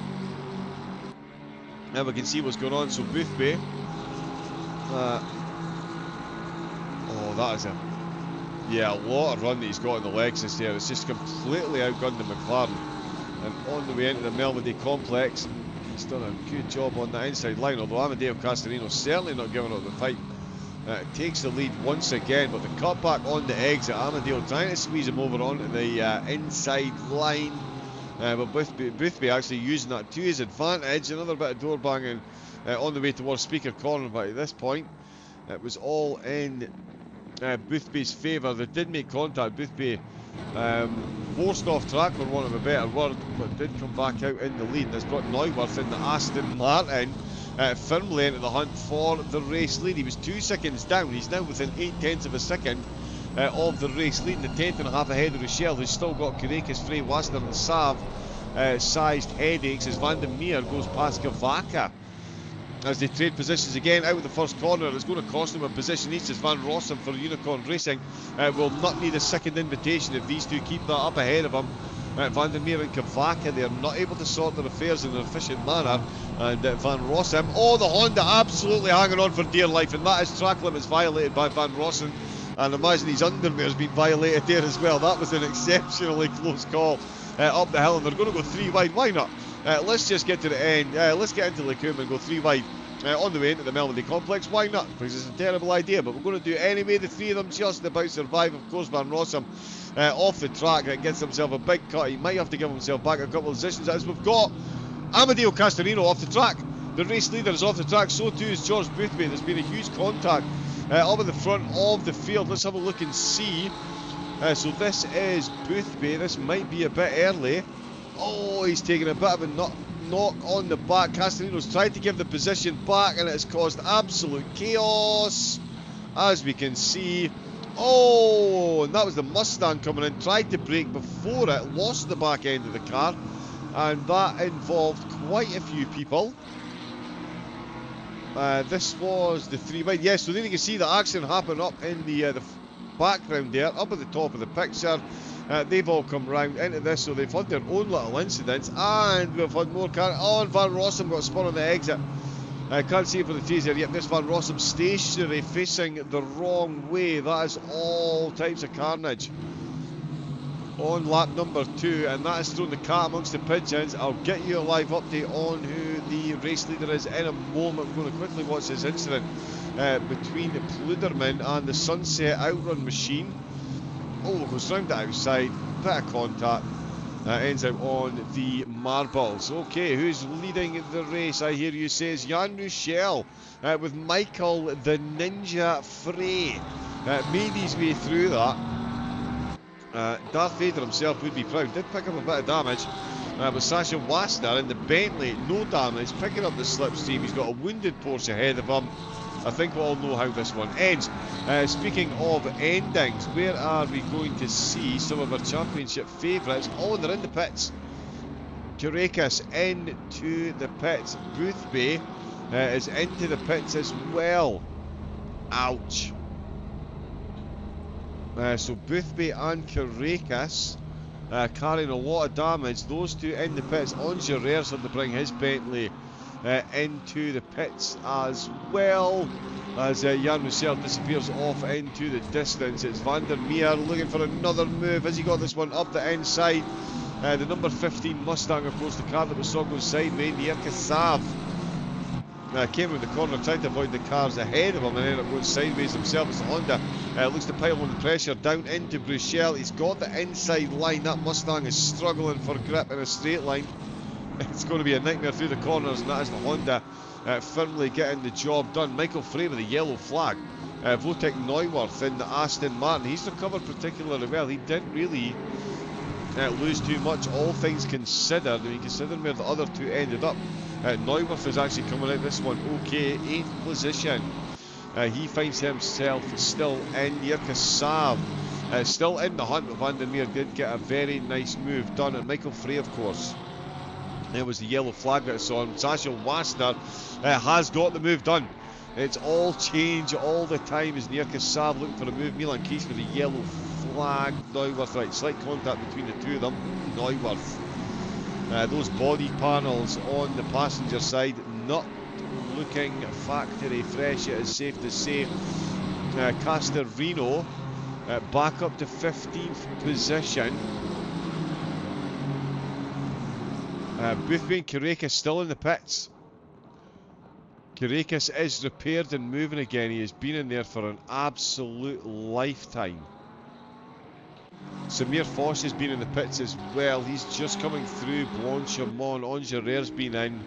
Now we can see what's going on. So Boothby, oh, that is a lot of run that he's got in the Lexus there. It's just completely outgunned the McLaren, and on the way into the Melody complex, he's done a good job on that inside line, although Amadeo Castorino certainly not giving up the fight. Takes the lead once again, but the cutback on the exit, Amadeo trying to squeeze him over onto the inside line, but Boothby actually using that to his advantage. Another bit of door banging on the way towards Speaker corner, but at this point it was all in Boothby's favour. They did make contact. Boothby forced off track, for want of a better word, but did come back out in the lead. That's brought Neuwirth in the Aston Martin firmly into the hunt for the race lead. He was 2 seconds down. He's now within 0.8 of a second of the race lead, and the 10.5 ahead of Rochelle, who's still got Kurekis, Frey, Wasner and Sav sized headaches as Van der Meer goes past Cavaca. As they trade positions again out of the first corner, it's going to cost them a position each, as Van Rossum for Unicorn Racing will not need a second invitation if these two keep that up ahead of him. Van der Meer and Cavaca, they are not able to sort their affairs in an efficient manner, and Van Rossum, oh, the Honda absolutely hanging on for dear life, and that is track limits violated by Van Rossum, and imagine his underwear has been violated there as well. That was an exceptionally close call up the hill, and they're going to go 3 wide. Why not? Let's just get to the end. Let's get into Lecumbe and go 3 wide on the way into the Melody complex. Why not? Because it's a terrible idea, but we're going to do it anyway. The 3 of them just about survive. Of course, Van Rossum off the track gets himself a big cut. He might have to give himself back a couple of positions, as we've got Amadeo Castorino off the track. The race leader is off the track, so too is George Boothby. There's been a huge contact up at the front of the field. Let's have a look and see. So this is Boothby. This might be a bit early. Oh, he's taking a bit of a knock on the back. Castorino's tried to give the position back, and it has caused absolute chaos, as we can see. Oh, and that was the Mustang coming in, tried to brake before it, lost the back end of the car, and that involved quite a few people. This was the 3 wide. Yes, so there you can see the accident happen up in the background there, up at the top of the picture. They've all come round into this, so they've had their own little incidents, and we've had more car. Oh, and Van Rossum got spun on the exit. I can't see it for the teaser yet. This Van Rossum stationary, facing the wrong way. That is all types of carnage on lap number 2, and that has thrown the cat amongst the pigeons. I'll get you a live update on who the race leader is in a moment. We're going to quickly watch this incident between Pluderman and the Sunset Outrun machine. Oh, goes round the outside, bit of contact. Ends out on the marbles. Okay, who's leading the race? I hear you says Jan Ruschel with Michael the Ninja Frey. Made his way through that. Darth Vader himself would be proud. Did pick up a bit of damage. But Sasha Wasner in the Bentley, no damage, picking up the slipstream. He's got a wounded Porsche ahead of him. I think we all know how this one ends. Speaking of endings, where are we going to see some of our championship favourites? Oh, they're in the pits. Carrera into the pits. Boothby is into the pits as well. Ouch. So Boothby and Carrera carrying a lot of damage. Those two in the pits. On Carrera's had to bring his Bentley into the pits as well, as Jan Ruschel disappears off into the distance. It's Van der Meer looking for another move. Has he got this one up the inside? The number 15 Mustang, of course, the car that we saw go sideways, the Irka Sav. Came around the corner trying to avoid the cars ahead of him and ended up going sideways himself. It's the Honda. Looks to pile on the pressure down into Ruschel. He's got the inside line. That Mustang is struggling for grip in a straight line. It's going to be a nightmare through the corners, and that is the Honda firmly getting the job done. Michael Frey with the yellow flag. Wojtek Neuwirth in the Aston Martin. He's recovered particularly well. He didn't really lose too much, all things considered. I mean, considering where the other two ended up. Neuwirth is actually coming out this one okay, 8th position. He finds himself still in Jirka Sav. Still in the hunt, but Van der Meer did get a very nice move done. And Michael Frey, of course, it was the yellow flag that I saw him. Sasha Wasner has got the move done. It's all change all the time as Jirka Sav looking for a move. Milan Keys with the yellow flag. Neuwirth, right, slight contact between the two of them. Neuwirth. Those body panels on the passenger side not looking factory fresh, it is safe to say. Castorino back up to 15th position. Boothby and Carrera still in the pits. Carrera is repaired and moving again. He has been in there for an absolute lifetime. Samir Foss has been in the pits as well. He's just coming through. Blanchimont. Ongerere's been in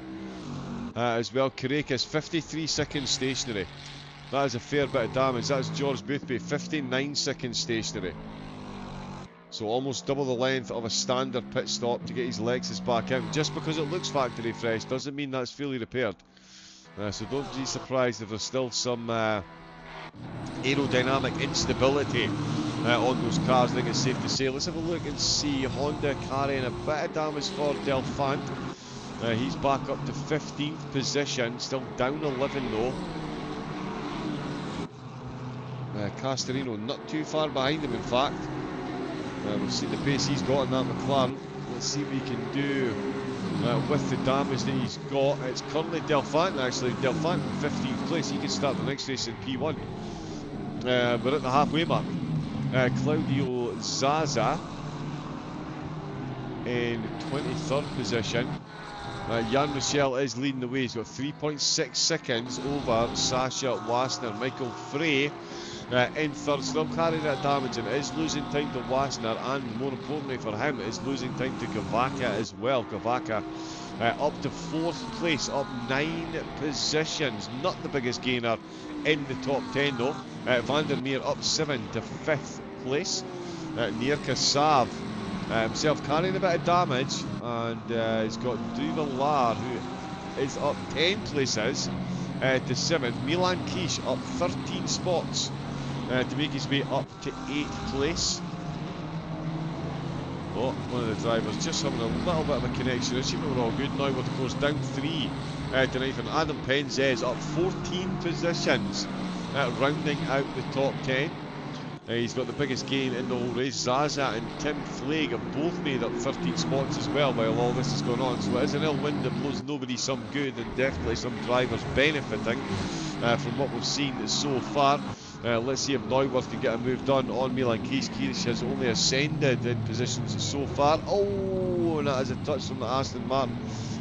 as well. Carrera's 53 seconds stationary. That is a fair bit of damage. That's George Boothby, 59 seconds stationary. So almost double the length of a standard pit stop to get his Lexus back in. Just because it looks factory fresh doesn't mean that's fully repaired. So don't be surprised if there's still some aerodynamic instability on those cars. I think it's safe to say. Let's have a look and see Honda carrying a bit of damage for Delphant. He's back up to 15th position, still down 11 though. Castorino not too far behind him, in fact. We'll see the pace he's got in that McLaren. Let's see what he can do with the damage that he's got. It's currently Delphant, actually. Delphant in 15th place. He can start the next race in P1. We're at the halfway mark. Claudio Zaza in 23rd position. Jan Ruschel is leading the way. He's got 3.6 seconds over Sasha Wasner. Michael Frey in third, still carrying that damage and is losing time to Wasner, and more importantly for him, is losing time to Gavaca as well. Gavaca up to 4th place, up 9 positions. Not the biggest gainer in the top 10 though. Van der Meer up 7 to 5th place. Jirka Sav himself carrying a bit of damage, and he's got Duvallard, who is up 10 places to 7th. Milan Kish up 13 spots to make his way up to 8th place. Oh, one of the drivers just having a little bit of a connection issue, but we're all good now. With, of course, down 3 tonight, and Adam Penzez up 14 positions, rounding out the top 10. He's got the biggest gain in the whole race. Zaza and Tim Flake have both made up 13 spots as well while all this is going on. So it is an ill wind that blows nobody some good, and definitely some drivers benefiting from what we've seen so far. Let's see if Neuwirth can get a move done on Milan Kish. Kish has only ascended in positions so far. Oh, and that is a touch from the Aston Martin.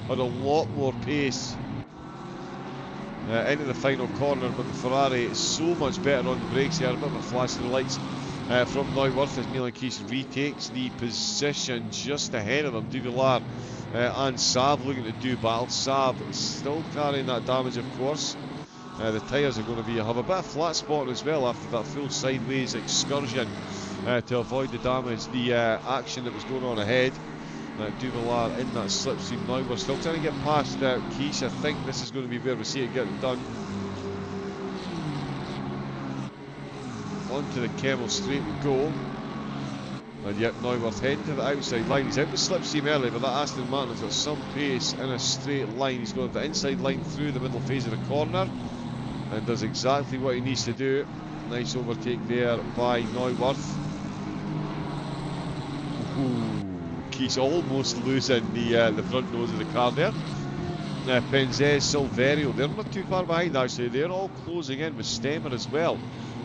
Had a lot more pace into the final corner, but the Ferrari is so much better on the brakes here. A bit of a flash of the lights from Neuwirth as Milan Keys retakes the position just ahead of them. Duvillard and Saab looking to do battle. Saab still carrying that damage, of course. The tyres are going to have a bit of flat spot as well after that full sideways excursion to avoid the damage, the action that was going on ahead. Duvillard in that slipstream now. We're still trying to get past Keys. I think this is going to be where we see it getting done. Onto the Kemmel straight we go. And yet Neuwirth heading to the outside line. He's out with slipstream early, but that Aston Martin's got some pace in a straight line. He's going to the inside line through the middle phase of the corner and does exactly what he needs to do. Nice overtake there by Neuwirth. Keys almost losing the front nose of the car there. Penzez, Silverio, they're not too far behind actually. They're all closing in with Stemmer as well.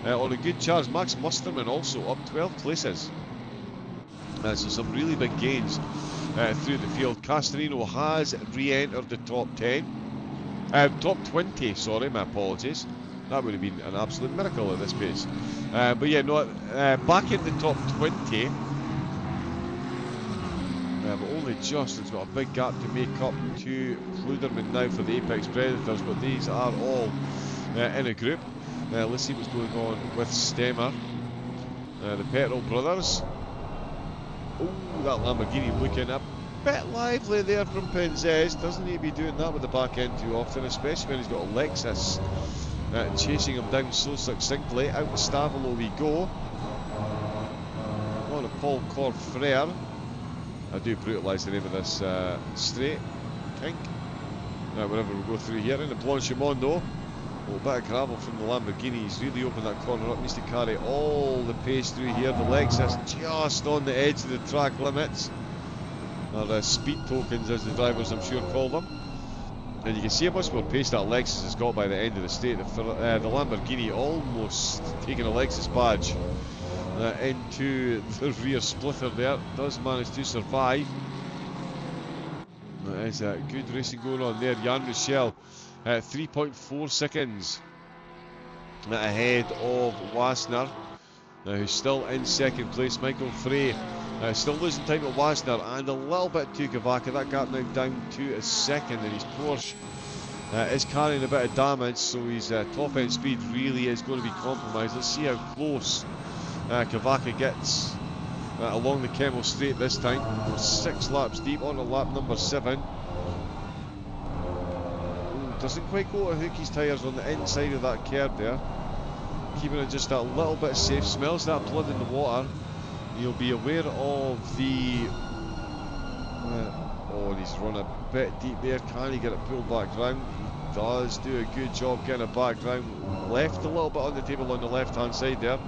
On a good charge, Max Musterman also up 12 places. So some really big gains through the field. Castellino has re-entered the top 10. Top 20, sorry, my apologies. That would have been an absolute miracle at this pace. But yeah, no, back in the top 20. But only just. It's got a big gap to make up to Kluderman now for the Apex Predators. But these are all in a group. Let's see what's going on with Stemmer. The Petrol brothers. Oh, that Lamborghini looking a bit lively there from Penzez. Doesn't need to be doing that with the back end too often, especially when he's got a Lexus chasing him down so succinctly. Out to Stavolo we go. On to Paul Corfrere. I do brutalise the name of this straight. Kink. Whenever we go through here. In the Blanchimond, a bit of gravel from the Lamborghini. He's really opened that corner up. Needs to carry all the pace through here. The Lexus just on the edge of the track limits. Or speed tokens, as the drivers I'm sure call them. And you can see how much more pace that Lexus has got by the end of the straight. The Lamborghini almost taking a Lexus badge into the rear splitter there. Does manage to survive. There's good racing going on there. Jan Rochelle 3.4 seconds ahead of Wassner, who's still in second place. Michael Frey still losing time at Wassner and a little bit to Kavaka. That gap now down to a second, and his Porsche is carrying a bit of damage, so his top end speed really is going to be compromised. Let's see how close Kavaka gets along the Kemmel straight this time. We're 6 laps deep on to lap number 7. Doesn't quite go to hook his tyres on the inside of that curb there. Keeping it just a little bit safe. Smells that blood in the water. He'll be aware of the... oh, he's run a bit deep there. Can he get it pulled back round? He does do a good job getting it back round. Left a little bit on the table on the left hand side there.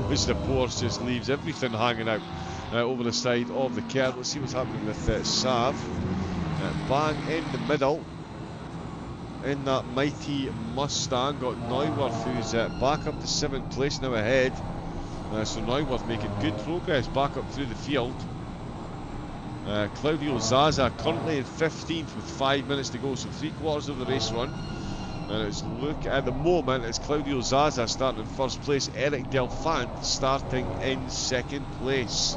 Which the Porsche just leaves everything hanging out over the side of the curb. Let's see what's happening with Sav. Bang in the middle. In that mighty Mustang, got Neuwirth, who's back up to 7th place now ahead. So Neuwirth making good progress back up through the field. Claudio Zaza currently in 15th with 5 minutes to go, so 3/4 of the race run. And it's look at the moment, it's Claudio Zaza starting in 1st place, Eric Delfant starting in 2nd place.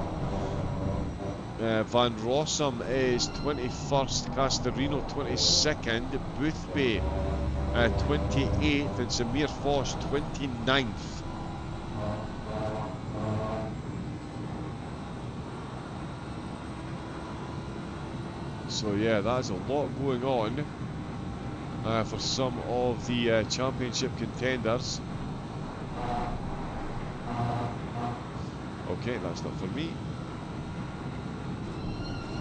Van Rossum is 21st, Castorino 22nd, Boothby 28th, and Samir Foch 29th. So yeah, that's a lot going on for some of the championship contenders. Okay, that's not for me.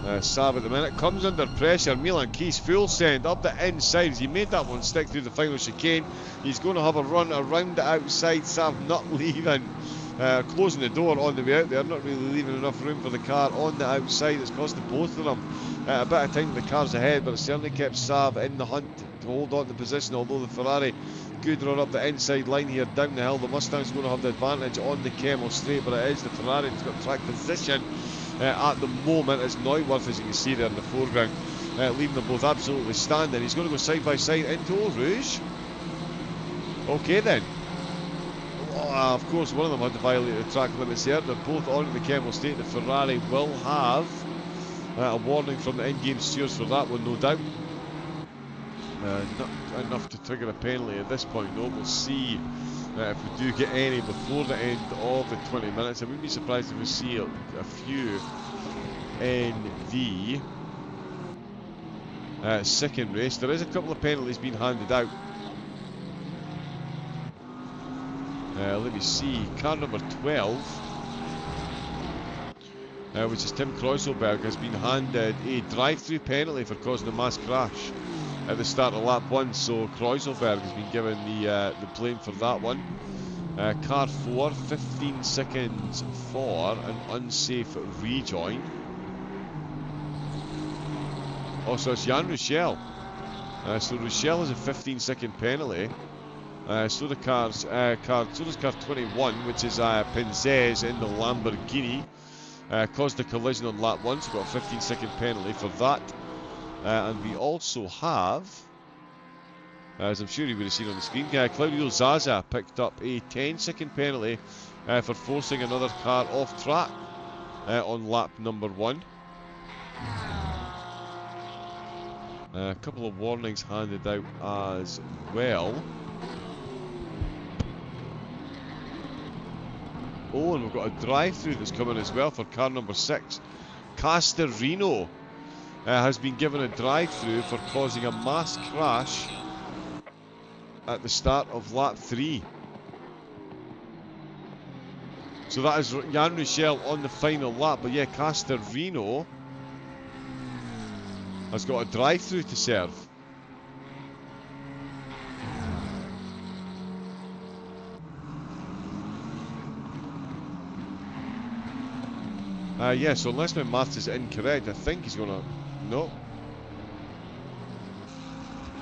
Saab at the minute comes under pressure. Milan Keys full send up the inside. He made that one stick through the final chicane. He's going to have a run around the outside. Saab not leaving, closing the door on the way out there, not really leaving enough room for the car on the outside. It's costing both of them a bit of time with the cars ahead, but it certainly kept Saab in the hunt to hold on to position, although the Ferrari good run up the inside line here down the hill. The Mustang's going to have the advantage on the Kemmel straight, but it is the Ferrari that's got track position at the moment. As Neuwirth, as you can see there in the foreground, leaving them both absolutely standing. He's going to go side by side into Eau Rouge. Okay then. Oh, of course, one of them had to violate the track limits there. They're both on in the Kemmel State. The Ferrari will have a warning from the in-game steers for that one, no doubt. Not enough to trigger a penalty at this point, though. We'll see if we do get any before the end of the 20 minutes. I wouldn't be surprised if we see a few in the second race. There is a couple of penalties being handed out. Let me see. Car number 12, which is Tim Kreuzelberg, has been handed a drive-through penalty for causing a mass crash at the start of lap 1. So Kreuzelberg has been given the blame for that one. Car 4, 15 seconds for an unsafe rejoin. Also, it's Jan Ruchel. So Ruchel has a 15-second penalty. So does car 21, which is Pinzez in the Lamborghini. Caused a collision on lap 1, so got a 15-second penalty for that. And we also have, as I'm sure you would have seen on the screen, Claudio Zaza picked up a 10-second penalty for forcing another car off track on lap number 1. A couple of warnings handed out as well. Oh, and we've got a drive-through that's coming as well for car number 6. Castorino has been given a drive-through for causing a mass crash at the start of lap 3. So that is Jan Ruchel on the final lap, but yeah, Castorino has got a drive-through to serve. Yeah, so unless my maths is incorrect, I think he's gonna... No.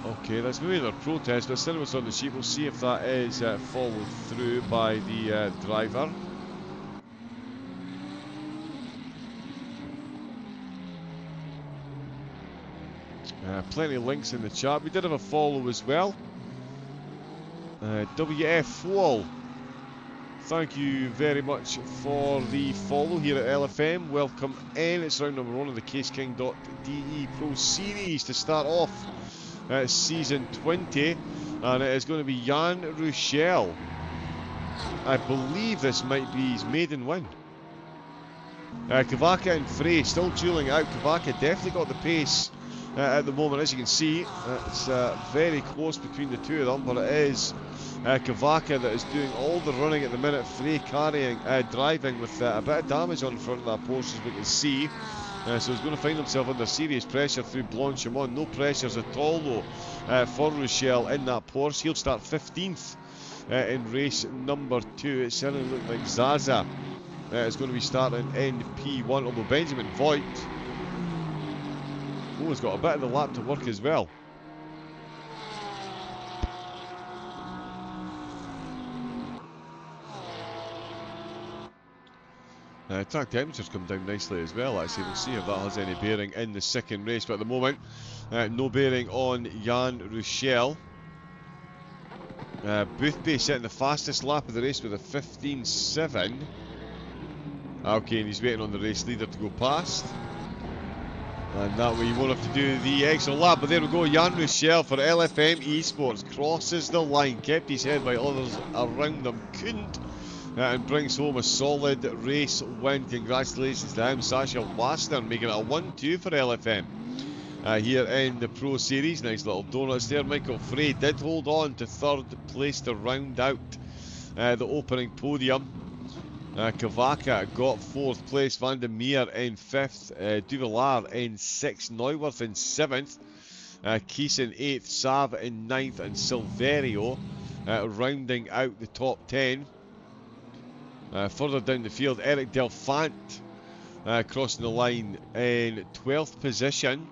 Okay, that's maybe their protest, but still what's on the sheet. We'll see if that is followed through by the driver. Plenty of links in the chat. We did have a follow as well. WF Fool, thank you very much for the follow here at LFM. Welcome in. It's round number 1 of the CaseKing.de Pro Series to start off season 20, and it is going to be Jan Ruchel. I believe this might be his maiden win. Kavaka and Frey still dueling out. Kavaka definitely got the pace at the moment, as you can see. It's very close between the two of them, but it is Kavaka that is doing all the running at the minute. Frey driving with a bit of damage on the front of that Porsche, as we can see. So he's going to find himself under serious pressure through Blanchimont. No pressures at all though for Ruchel in that Porsche. He'll start 15th in race number 2. It certainly looks like Zaza is going to be starting in P1, although Benjamin Voigt has got a bit of the lap to work as well. Track temperatures come down nicely as well, actually. We'll see if that has any bearing in the second race, but at the moment, no bearing on Jan Ruchel. Boothby setting the fastest lap of the race with a 15.7. Okay, and he's waiting on the race leader to go past. And that way you won't have to do the extra lap. But there we go, Jan Ruchel for LFM Esports crosses the line, kept his head while others around him couldn't, and brings home a solid race win. Congratulations to him. Sasha Wasner making it a 1-2 for LFM here in the Pro Series. Nice little donuts there. Michael Frey did hold on to third place to round out the opening podium. Kavaka got 4th place, Van der Meer in 5th, Duvillard in 6th, Neuwirth in 7th, Keese in 8th, Sav in 9th, and Silverio rounding out the top 10. Further down the field, Eric Delfant crossing the line in 12th position,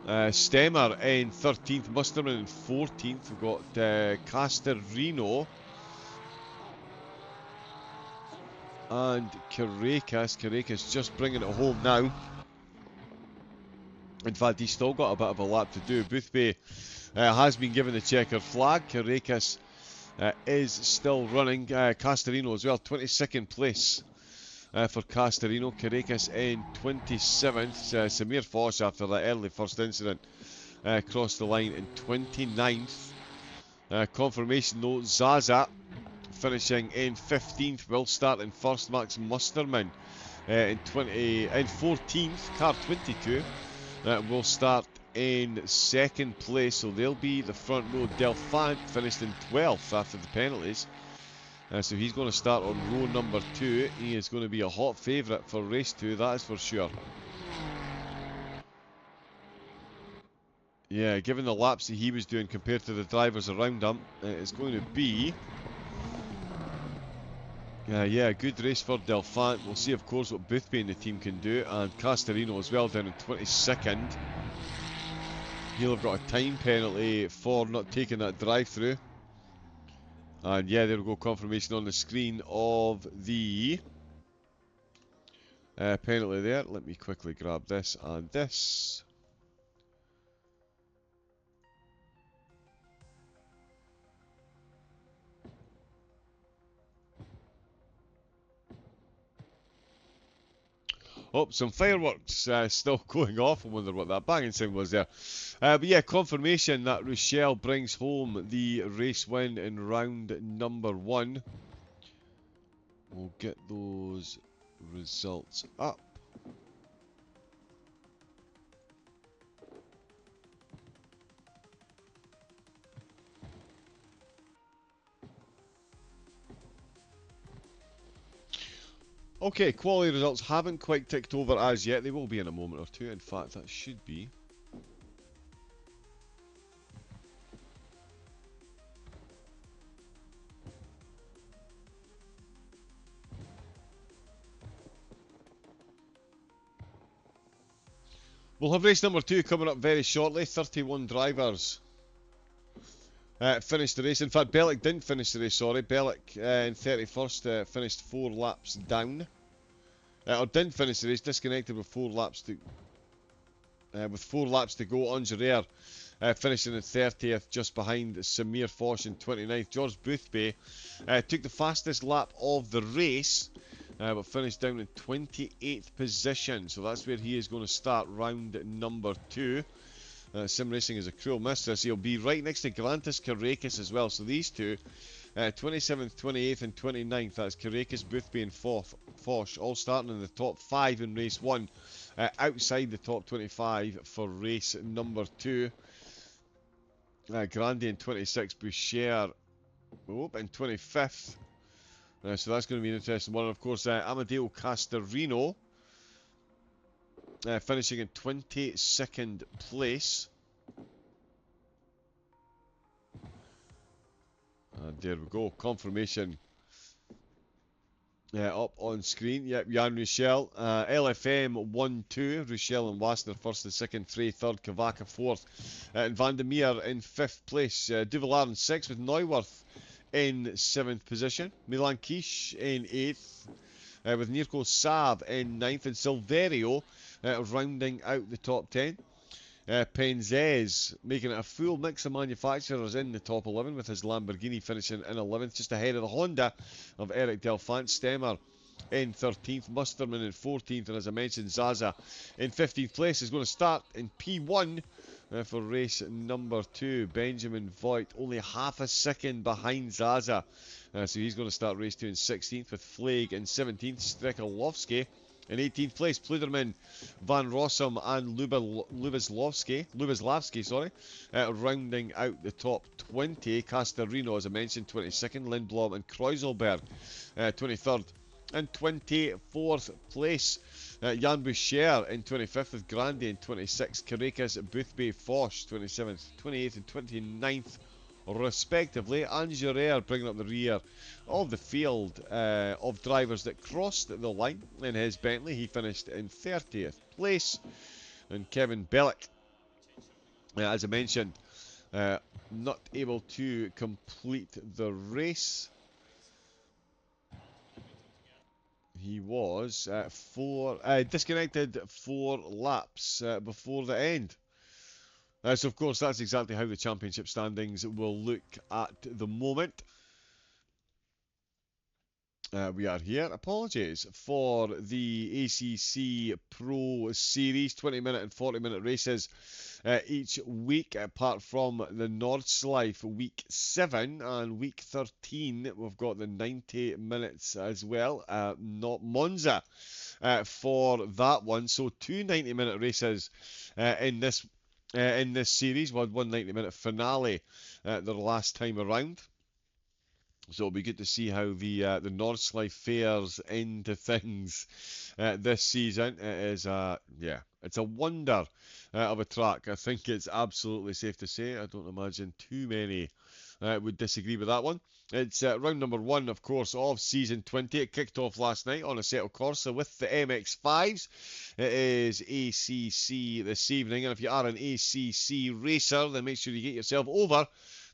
Stemmer in 13th, Musterman in 14th. We've got Castorino and Carrera's just bringing it home now. In fact, he's still got a bit of a lap to do. Boothby has been given the checkered flag. Carrera's is still running. Castorino as well, 22nd place for Castorino. Carracas in 27th. Samir Foch, after that early first incident, crossed the line in 29th. Confirmation though, Zaza finishing in 15th, will start in first. Max Musterman in 14th, car 22, will start in second place, so they'll be the front row. Delphant finished in 12th after the penalties, so he's going to start on row number 2. He is going to be a hot favourite for race 2, that is for sure. Yeah, given the laps that he was doing compared to the drivers around him, it's going to be yeah, a good race for Delphant. We'll see, of course, what Boothby and the team can do, and Castorino as well down in 22nd. He'll have got a time penalty for not taking that drive-through. And yeah, there we go, confirmation on the screen of the penalty there. Let me quickly grab this and this. Oh, some fireworks still going off. I wonder what that banging sound was there. But yeah, confirmation that Rochelle brings home the race win in round number 1. We'll get those results up. Okay, quality results haven't quite ticked over as yet. They will be in a moment or two. In fact, that should be. We'll have race number 2 coming up very shortly. 31 drivers finished the race. In fact, Bellick didn't finish the race, sorry. Bellick in 31st finished 4 laps down. Or didn't finish the race, disconnected with 4 laps to go. Angerer finishing in 30th, just behind Samir Foch in 29th. George Boothby took the fastest lap of the race, but finished down in 28th position. So that's where he is going to start round number 2. Sim Racing is a cruel mistress. He'll be right next to Galantis Carracas as well. So these two, 27th, 28th and 29th, that's Carracas, Boothby and Foch, all starting in the top 5 in race 1. Outside the top 25 for race number 2. Grandi in 26th, Boucher in 25th. So that's going to be an interesting one. And of course, Amadeo Castorino finishing in 22nd place. And there we go, confirmation up on screen. Yep, Jan Rochelle. LFM 1-2. Rochelle and Wassner first and second. Frey third. Kavaka fourth. And Van der Meer in 5th place. Duvelaar in 6th with Neuwirth in 7th position. Milan Kish in 8th. With Nirko Saab in 9th. And Silverio rounding out the top 10. Penzez making it a full mix of manufacturers in the top 11 with his Lamborghini finishing in 11th, just ahead of the Honda of Eric Delphant. Stemmer in 13th, Musterman in 14th, and as I mentioned, Zaza in 15th place is going to start in P1 for race number 2. Benjamin Voigt only half a second behind Zaza, so he's going to start race 2 in 16th with Flake in 17th, Strekalovsky in 18th place. Pluderman, Van Rossum and Lubislavsky, rounding out the top 20. Castorino, as I mentioned, 22nd. Lindblom and Kreuzelberg, 23rd and 24th place. Jan Boucher in 25th with Grandi in 26th. Carracas, Boothby, Foch 27th, 28th and 29th respectively. Angerer bringing up the rear of the field of drivers that crossed the line in his Bentley. He finished in 30th place. And Kevin Bellick, as I mentioned, not able to complete the race. He was disconnected 4 laps before the end. So of course that's exactly how the championship standings will look at the moment. We are here. Apologies for the ACC Pro Series, 20-minute and 40-minute races each week, apart from the Nordschleife Week 7 and Week 13. We've got the 90 minutes as well, not Monza for that one. So two 90-minute races in this series. We had one 90-minute finale the last time around. So it'll be good to see how the Nordschleife fares into things this season. It is it's a wonder of a track. I think it's absolutely safe to say. I don't imagine too many would disagree with that one. It's round number 1, of course, of season 20. It kicked off last night on Assetto Corsa with the MX-5s. It is ACC this evening, and if you are an ACC racer, then make sure you get yourself over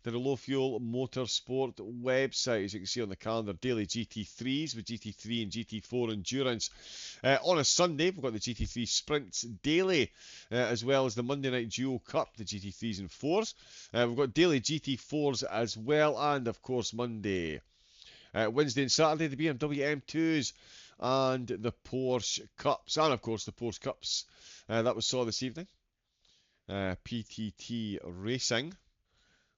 to the Low Fuel Motorsport website. As you can see on the calendar, daily GT3s with GT3 and GT4 endurance. On a Sunday, we've got the GT3 Sprints daily, as well as the Monday Night Duo Cup, the GT3s and 4s. We've got daily GT4s as well, and of course Monday, Wednesday and Saturday, the BMW M2s and the Porsche Cups, and of course the Porsche Cups that we saw this evening. PTT Racing.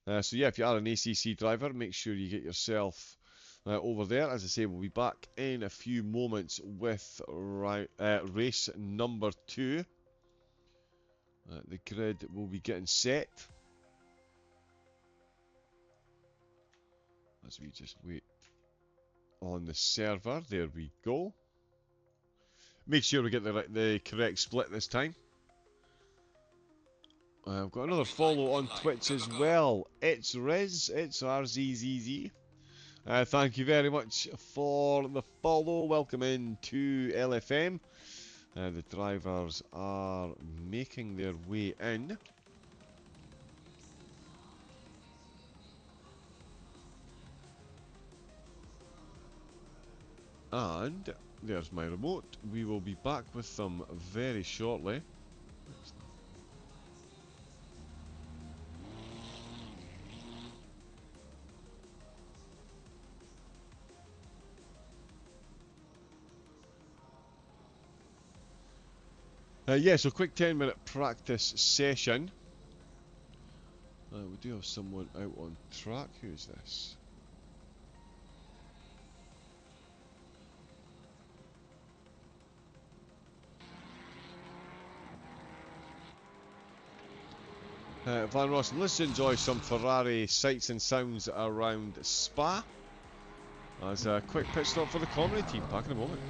So yeah, if you are an ACC driver, make sure you get yourself over there. As I say, we'll be back in a few moments with race number 2. The grid will be getting set as we just wait on the server. There we go. Make sure we get the correct split this time. I've got another follow on Twitch as well. It's Riz. It's RZZZ. Thank you very much for the follow. Welcome in to LFM. The drivers are making their way in. And there's my remote. We will be back with them very shortly. Yeah, so quick 10-minute practice session. We do have someone out on track. Who's this? Van Rossen, let's enjoy some Ferrari sights and sounds around Spa. As a quick pit stop for the comedy team. Back in a moment.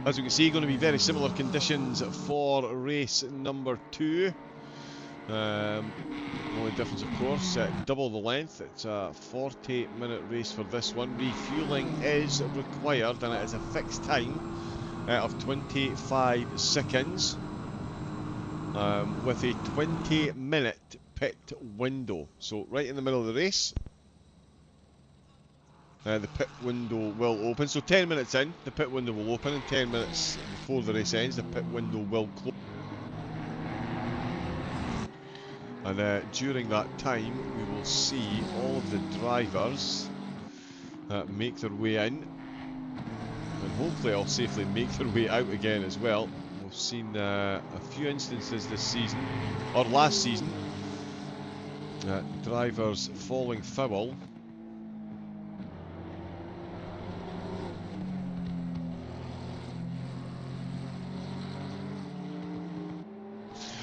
As we can see, going to be very similar conditions for race number 2. Only difference, of course, double the length. It's a 40-minute race for this one. Refueling is required, and it is a fixed time of 25 seconds, with a 20-minute pit window. So right in the middle of the race, the pit window will open. So 10 minutes in, the pit window will open, and 10 minutes before the race ends, the pit window will close. And during that time, we will see all of the drivers make their way in, and hopefully all safely make their way out again as well. We've seen a few instances this season, or last season, drivers falling foul.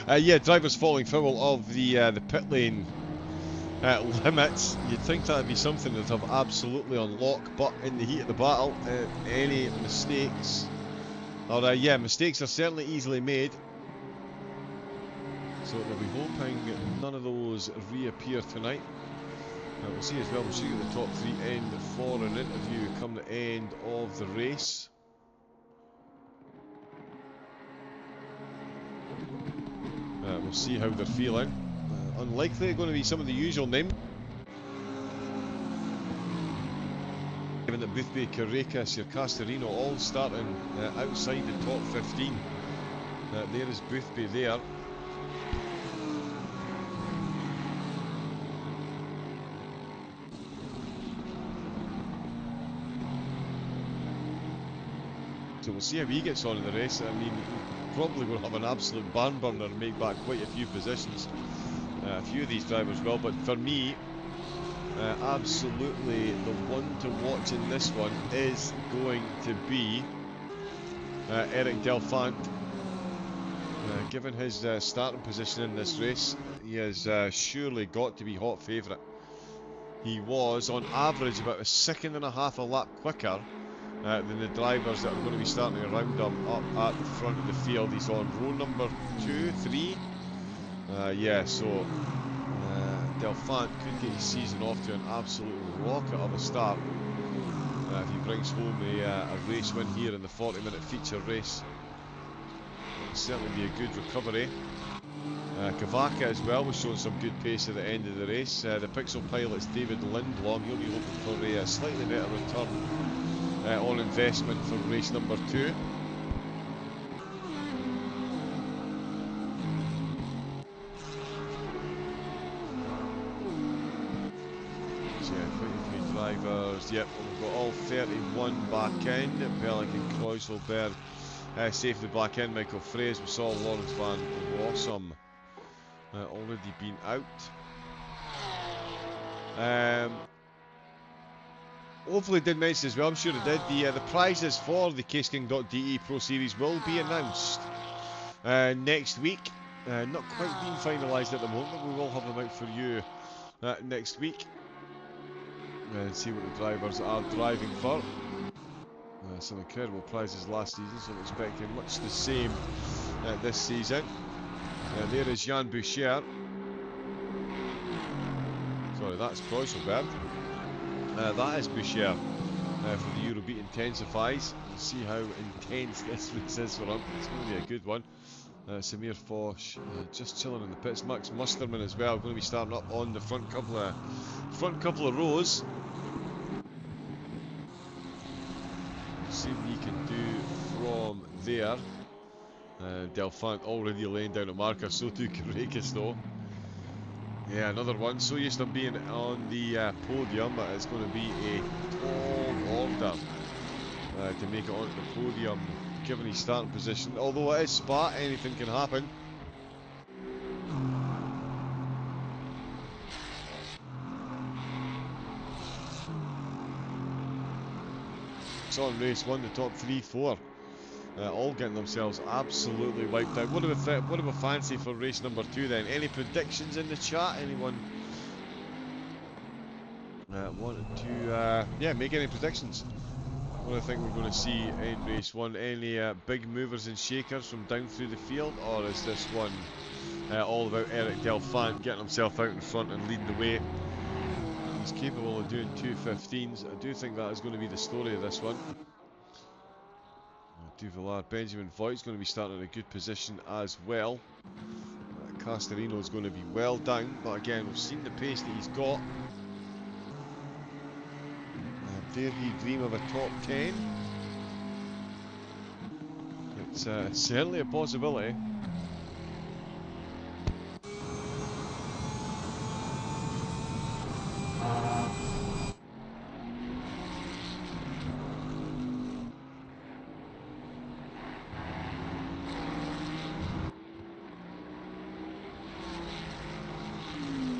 Yeah, drivers falling foul of the pit lane limits. You'd think that would be something that have absolutely on lock, but in the heat of the battle, any mistakes, or mistakes are certainly easily made. So we'll be hoping none of those reappear tonight. We'll see as well. We'll see the top 3 end for an interview come the end of the race. We'll see how they're feeling. Unlikely going to be some of the usual names. Given that Boothby, Carrera, Castorino all starting outside the top 15. There is Boothby there. So we'll see how he gets on in the race. I mean, probably will have an absolute barn burner and make back quite a few positions. A few of these drivers will, but for me, absolutely the one to watch in this one is going to be Eric Delphant. Given his starting position in this race, he has surely got to be hot favourite. He was on average about 1.5 seconds a lap quicker than the drivers that are going to be starting around him up at the front of the field. He's on row number 2, 3. So Delphant could get his season off to an absolute rocket of a start if he brings home a race win here in the 40-minute feature race. It'll certainly be a good recovery. Kavaka as well was showing some good pace at the end of the race. The Pixel pilot's David Lindblom. He'll be looking for a slightly better return on investment for race number 2. So yeah, quite a few drivers. Yep, we've got all 31 back in. Pelican, Kreuzelberg safely back in. Michael Fraser. We saw Lawrence Van Rossum already been out. Hopefully it did mention as well, I'm sure it did, the prizes for the CaseKing.de Pro Series will be announced next week. Not quite being finalised at the moment, but we will have them out for you next week. And see what the drivers are driving for. Some incredible prizes last season, so I'm expecting much the same this season. There is Jan Boucher. Sorry, that's Kreuzelberg. That is Boucher for the Eurobeat Intensifies. We'll see how intense this race is for him. It's going to be a good one. Samir Foch just chilling in the pits. Max Musterman as well, going to be starting up on the front couple of rows. See what he can do from there. Delphant already laying down a marker, so too Karakas though. Yeah, another one. So used to being on the podium, but it's going to be a tall order to make it onto the podium, given his starting position. Although it is Spa, anything can happen. It's on race 1, the top 3, 4. All getting themselves absolutely wiped out. What do we fancy for race number 2 then? Any predictions in the chat? Anyone wanted to make any predictions? What do I think we're going to see in race 1? Any big movers and shakers from down through the field, or is this one all about Eric Delphant getting himself out in front and leading the way? He's capable of doing 2:15s. I do think that is going to be the story of this one. Duvillard, Benjamin Voigt's going to be starting in a good position as well. Castorino's going to be well down, but again, we've seen the pace that he's got. Dare he dream of a top 10? It's certainly a possibility.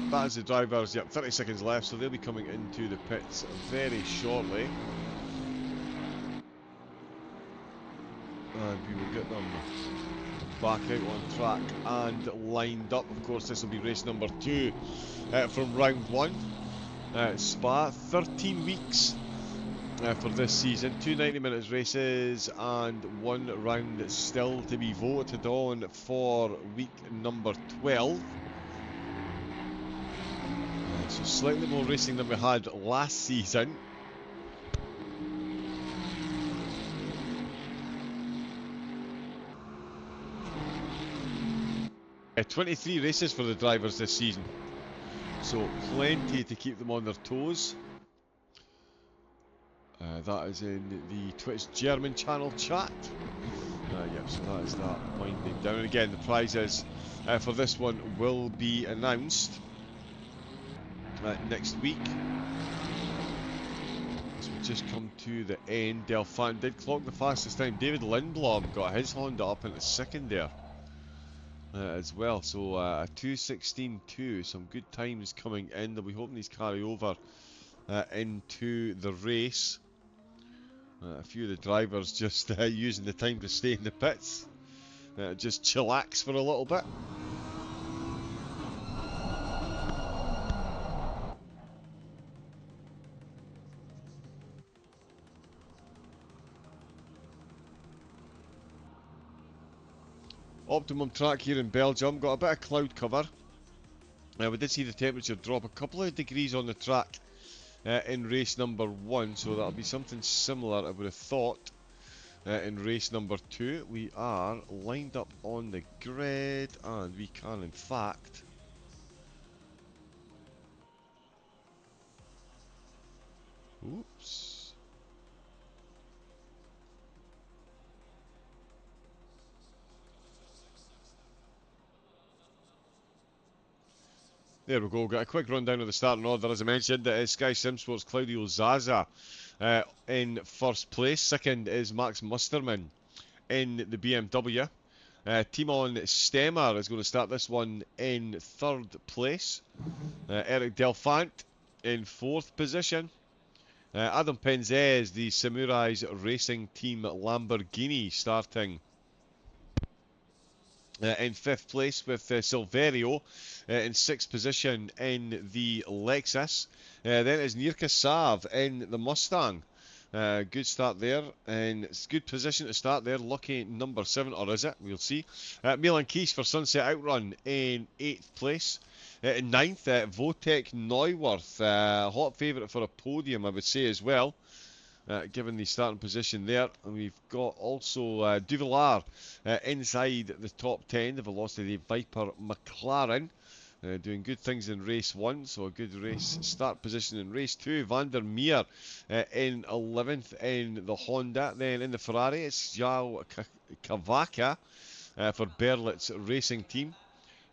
That is the drivers, yep, 30 seconds left, so they'll be coming into the pits very shortly. And we will get them back out on track and lined up. Of course, this will be race number 2 from round 1. Spa, 13 weeks for this season. 2 90-minute races and 1 round still to be voted on for week number 12. So slightly more racing than we had last season. 23 races for the drivers this season, so plenty to keep them on their toes. That is in the Twitch German channel chat. Yep, so that is that winding down. And again, the prizes for this one will be announced next week. So we just come to the end. Delphant did clock the fastest time. David Lindblom got his Honda up into second there as well. So a 2:16.2, some good times coming in. They'll be hoping these carry over into the race. A few of the drivers just using the time to stay in the pits, just chillax for a little bit. Optimum track here in Belgium, got a bit of cloud cover. We did see the temperature drop a couple of degrees on the track in race number 1, so that'll be something similar, I would have thought, in race number 2. We are lined up on the grid, and we can in fact oops. There we go, got a quick rundown of the starting order. As I mentioned, it is Sky Simsports Claudio Zaza in first place. Second is Max Mustermann in the BMW. Timon Stemmer is going to start this one in third place. Eric Delphant in fourth position. Adam Penzez, the Samurais Racing Team Lamborghini, starting in fifth place, with Silverio in sixth position in the Lexus. Then is Nirka Sav in the Mustang. Good start there, and it's good position to start there. Lucky number 7, or is it? We'll see. Milan Kish for Sunset Outrun in 8th place. In 9th, Votek Neuwirth, hot favourite for a podium, I would say, as well, given the starting position there. And we've got also Duvillard inside the top 10, the Velocity Viper McLaren. Doing good things in race 1, so a good race start position in race 2. Van der Meer in 11th in the Honda. Then in the Ferrari, it's João Cavaca for Berlitz Racing Team.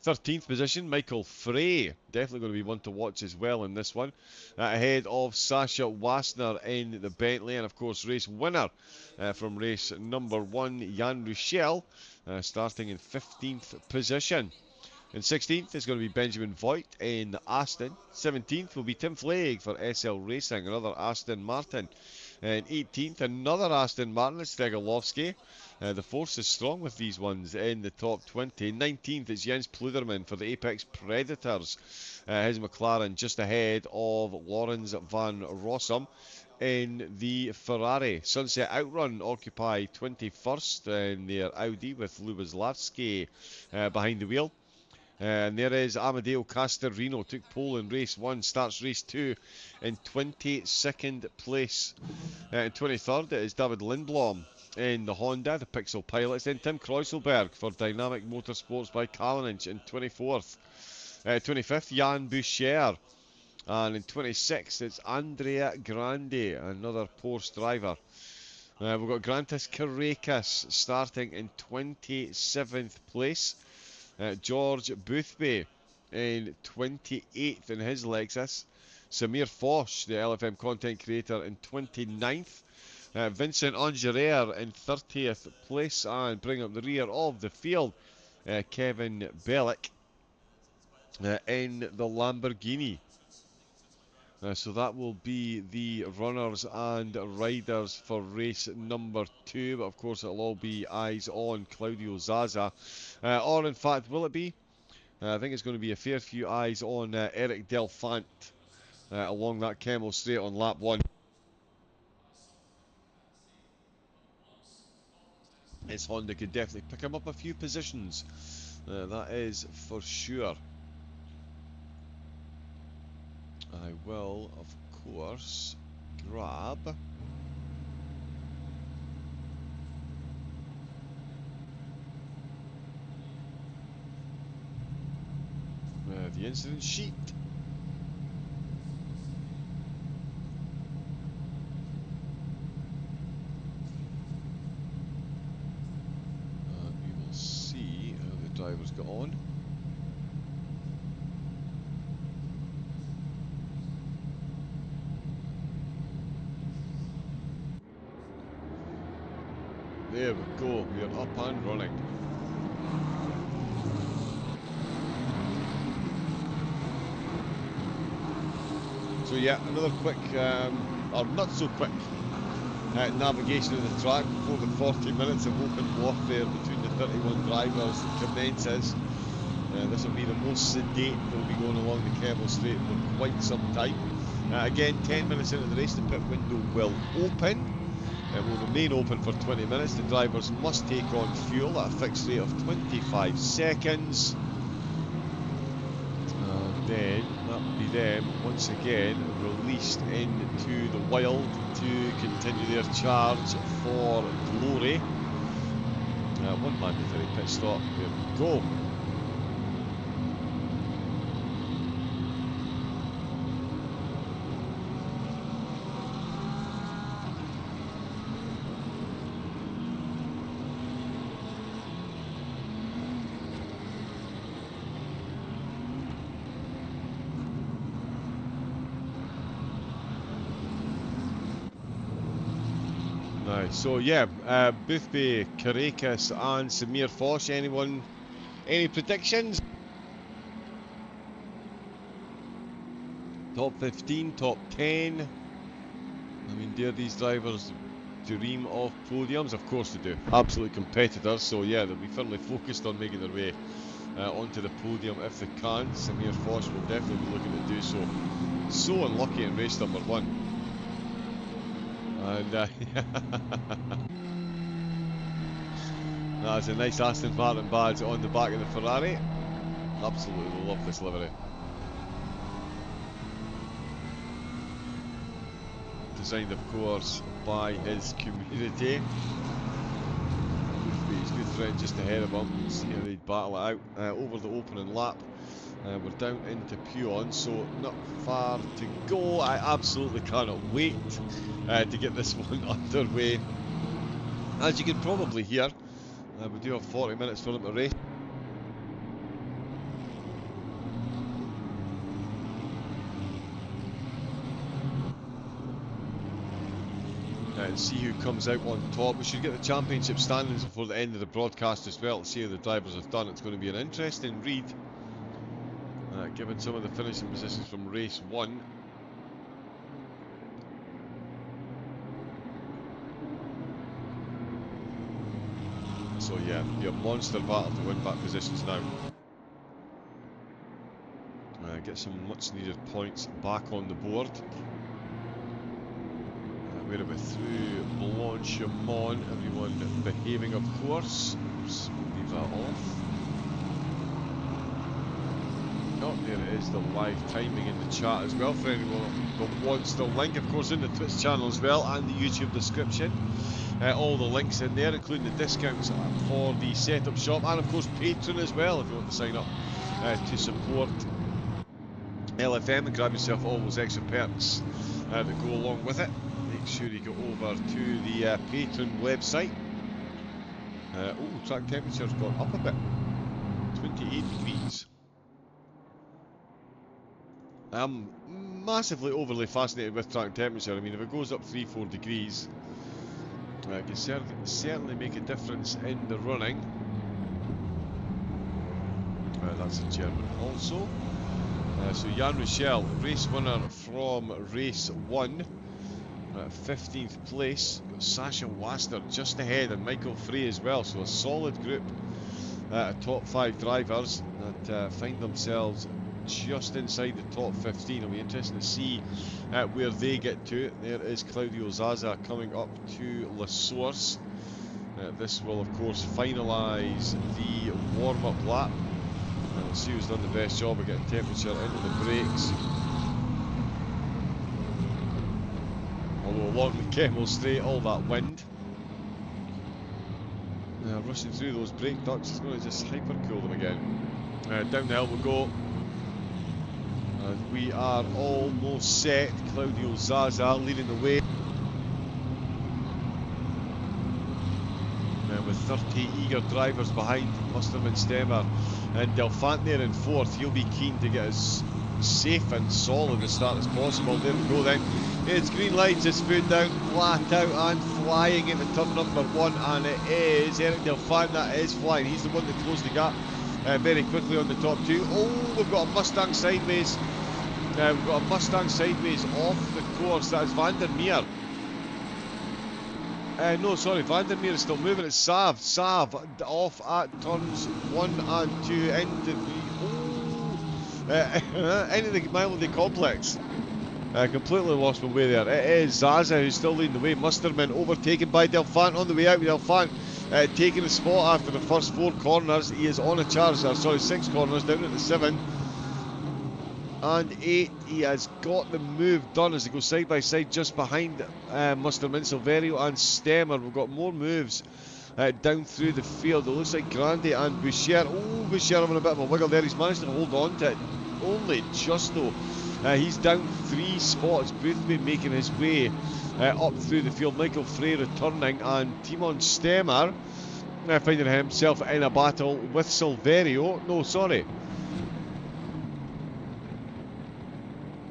13th position, Michael Frey, definitely going to be one to watch as well in this one. Ahead of Sasha Wassner in the Bentley, and of course race winner from race number 1, Jan Ruschel, starting in 15th position. In 16th is going to be Benjamin Voigt in Aston. 17th will be Tim Flake for SL Racing, another Aston Martin. And 18th, another Aston Martin, it's Stregalowski. The force is strong with these ones in the top 20. 19th is Jens Pluderman for the Apex Predators. His McLaren just ahead of Lawrence van Rossum. in the Ferrari. Sunset Outrun occupy 21st in their Audi with Lubaslavski behind the wheel. And there is Amadeo Castorino, took pole in race 1, starts race 2 in 22nd place. In 23rd it is David Lindblom in the Honda, the Pixel Pilots. Then Tim Kreuzelberg for Dynamic Motorsports by Kalinic in 24th. 25th, Jan Boucher. And in 26th, it's Andrea Grande, another Porsche driver. We've got Grantis Carracas starting in 27th place. George Boothby in 28th in his Lexus. Samir Foch, the LFM content creator, in 29th. Vincent Angerer in 30th place, and bring up the rear of the field, Kevin Bellick in the Lamborghini. So that will be the runners and riders for race number 2, but of course it'll all be eyes on Claudio Zaza. Or in fact, will it be? I think it's going to be a fair few eyes on Eric Delfant along that Camel Straight on lap 1. His Honda could definitely pick him up a few positions. That is for sure. I will, of course, grab the incident sheet. We will see how the drivers got on. There we go, we are up and running. So yeah, another quick, or not so quick, navigation of the track before the 40 minutes of open warfare between the 31 drivers commences. This will be the most sedate they'll be going along the Camel Straight for quite some time. Again, 10 minutes into the race, the pit window will open. It will remain open for 20 minutes. The drivers must take on fuel at a fixed rate of 25 seconds. And then that will be them once again released into the wild to continue their charge for glory. One mandatory pit stop. There we go. So yeah, Boothby, Carracas and Samir Foch, any predictions? Top 15, top 10? I mean, dare these drivers dream of podiums? Of course they do. Absolute competitors, so yeah, they'll be firmly focused on making their way onto the podium if they can. Samir Foch will definitely be looking to do so. So unlucky in race number 1. And that's a nice Aston Martin badge on the back of the Ferrari. Absolutely love this livery. Designed, of course, by his community. His good friend just ahead of him. See how they battle it out over the opening lap. We're down into Puon, so not far to go. I absolutely cannot wait to get this one underway. As you can probably hear, we do have 40 minutes for them to race. And see who comes out on top. We should get the championship standings before the end of the broadcast as well to see how the drivers have done. It's going to be an interesting read, given some of the finishing positions from race 1. So yeah, it'll be a monster battle to win back positions now. Get some much needed points back on the board. made it through Blanchimont. Everyone behaving, of course. Oops, we'll leave that off. Oh, there it is, the live timing in the chat as well for anyone that wants the link, of course, in the Twitch channel as well and the YouTube description. All the links in there, including the discounts for the setup shop and, of course, Patreon as well if you want to sign up to support LFM and grab yourself all those extra perks that go along with it. Make sure you go over to the Patreon website. Oh, track temperature's gone up a bit. 28 degrees. I'm massively overly fascinated with track temperature. I mean, if it goes up 3-4 degrees, it can certainly make a difference in the running. That's a German also. So Jan Rochelle, race winner from race 1, 15th place. Got Sasha Waster just ahead and Michael Frey as well. So a solid group of top 5 drivers that find themselves just inside the top 15. It'll be interesting to see where they get to. There is Claudio Zaza coming up to La Source. This will, of course, finalise the warm-up lap. Let's see who's done the best job of getting temperature into the brakes. Although along the Kemmel Straight, all that wind. Rushing through those brake ducts is going to just hyper-cool them again. Down the hill we go. We are almost set. Claudio Zaza leading the way. With 30 eager drivers behind Musterman, Stemmer and Delphant there in 4th. He'll be keen to get as safe and solid a start as possible. There we go then. It's green lights, it's foot down, flat out and flying into turn number 1, and it is Eric Delphant that is flying. He's the one that closed the gap very quickly on the top 2. Oh, we've got a Mustang sideways. We've got a Mustang sideways off the course. That is Van der Meer. No, sorry, Van der Meer is still moving. It's Sav off at turns 1 and 2 into the Melody Complex. Completely lost my way there. It is Zaza who's still leading the way. Musterman overtaken by Delphant on the way out. Delphant taking a spot after the first 4 corners. He is on a charge there. Sorry, 6 corners down at the 7. And 8, he has got the move done as they go side by side just behind Musterman, Silverio and Stemmer. We've got more moves down through the field. It looks like Grande and Boucher. Oh, Boucher having a bit of a wiggle there. He's managed to hold on to it only just though. He's down 3 spots. Boothby making his way up through the field. Michael Frey returning and Timon Stemmer finding himself in a battle with Silverio. No, sorry.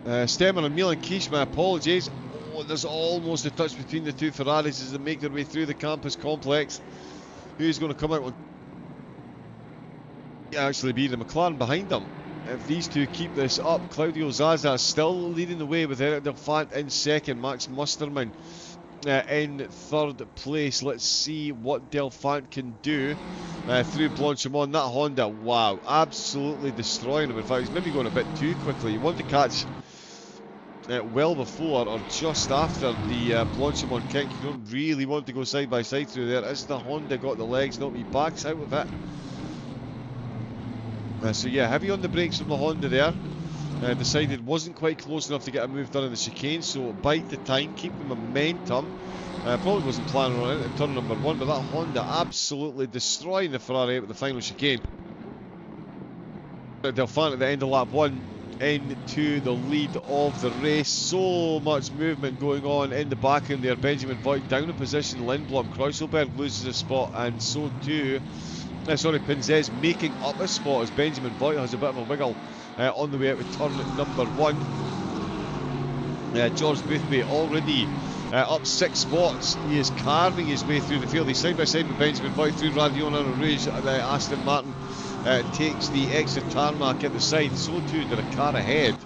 Stemmer and Milan Kish, my apologies. Oh, there's almost a touch between the 2 Ferraris as they make their way through the campus complex. Who's going to come out on? Actually be the McLaren behind them. If these 2 keep this up, Claudio Zaza still leading the way with Eric Delphant in 2nd, Max Musterman in 3rd place. Let's see what Delphant can do through Blanchimont. That Honda, wow, absolutely destroying him. In fact, he's maybe going a bit too quickly. You want to catch well before or just after the Blanchimont kink. You don't really want to go side by side through there. As the Honda got the legs, not he backs out of it. So yeah, heavy on the brakes from the Honda there. Decided wasn't quite close enough to get a move done in the chicane, so bite the time, keep the momentum. Probably wasn't planning on it in turn number 1, but that Honda absolutely destroying the Ferrari with the final chicane. Delphant at the end of lap 1 into the lead of the race. So much movement going on in the background there. Benjamin Voigt down a position. Lindblom, Kreuselberg loses a spot, and so too Pinzez making up a spot as Benjamin Voigt has a bit of a wiggle on the way out with turn number 1. George Boothby already up 6 spots. He is carving his way through the field. He's side by side with Benjamin Voigt through Radiona Rouge. Aston Martin takes the exit tarmac at the side. So too did a car ahead.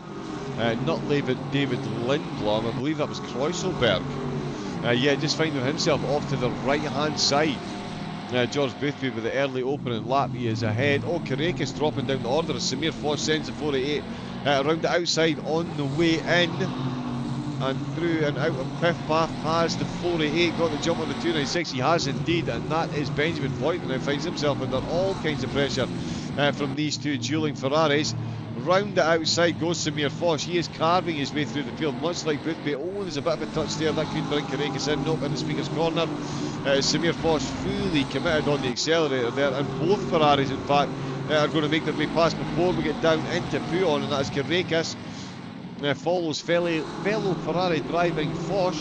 Not David Lindblom, I believe that was Kreuselberg. Just finding himself off to the right hand side. George Boothby with the early opening lap, he is ahead. Oh, Karekis dropping down the order as Samir Foss sends the 488 around the outside on the way in. and through and out of Piff Paff has the 488, got the jump on the 296, he has indeed, and that is Benjamin Voigt, and now finds himself under all kinds of pressure from these two dueling Ferraris. Round the outside goes Samir Foch. He is carving his way through the field, much like Boothby. Oh, there's a bit of a touch there. That could bring Carrera in. Nope, in the speaker's corner. Samir Foch fully committed on the accelerator there, and both Ferraris, in fact, are going to make their way past before we get down into Puon, and that is Carrera. Follows fellow Ferrari driving Foch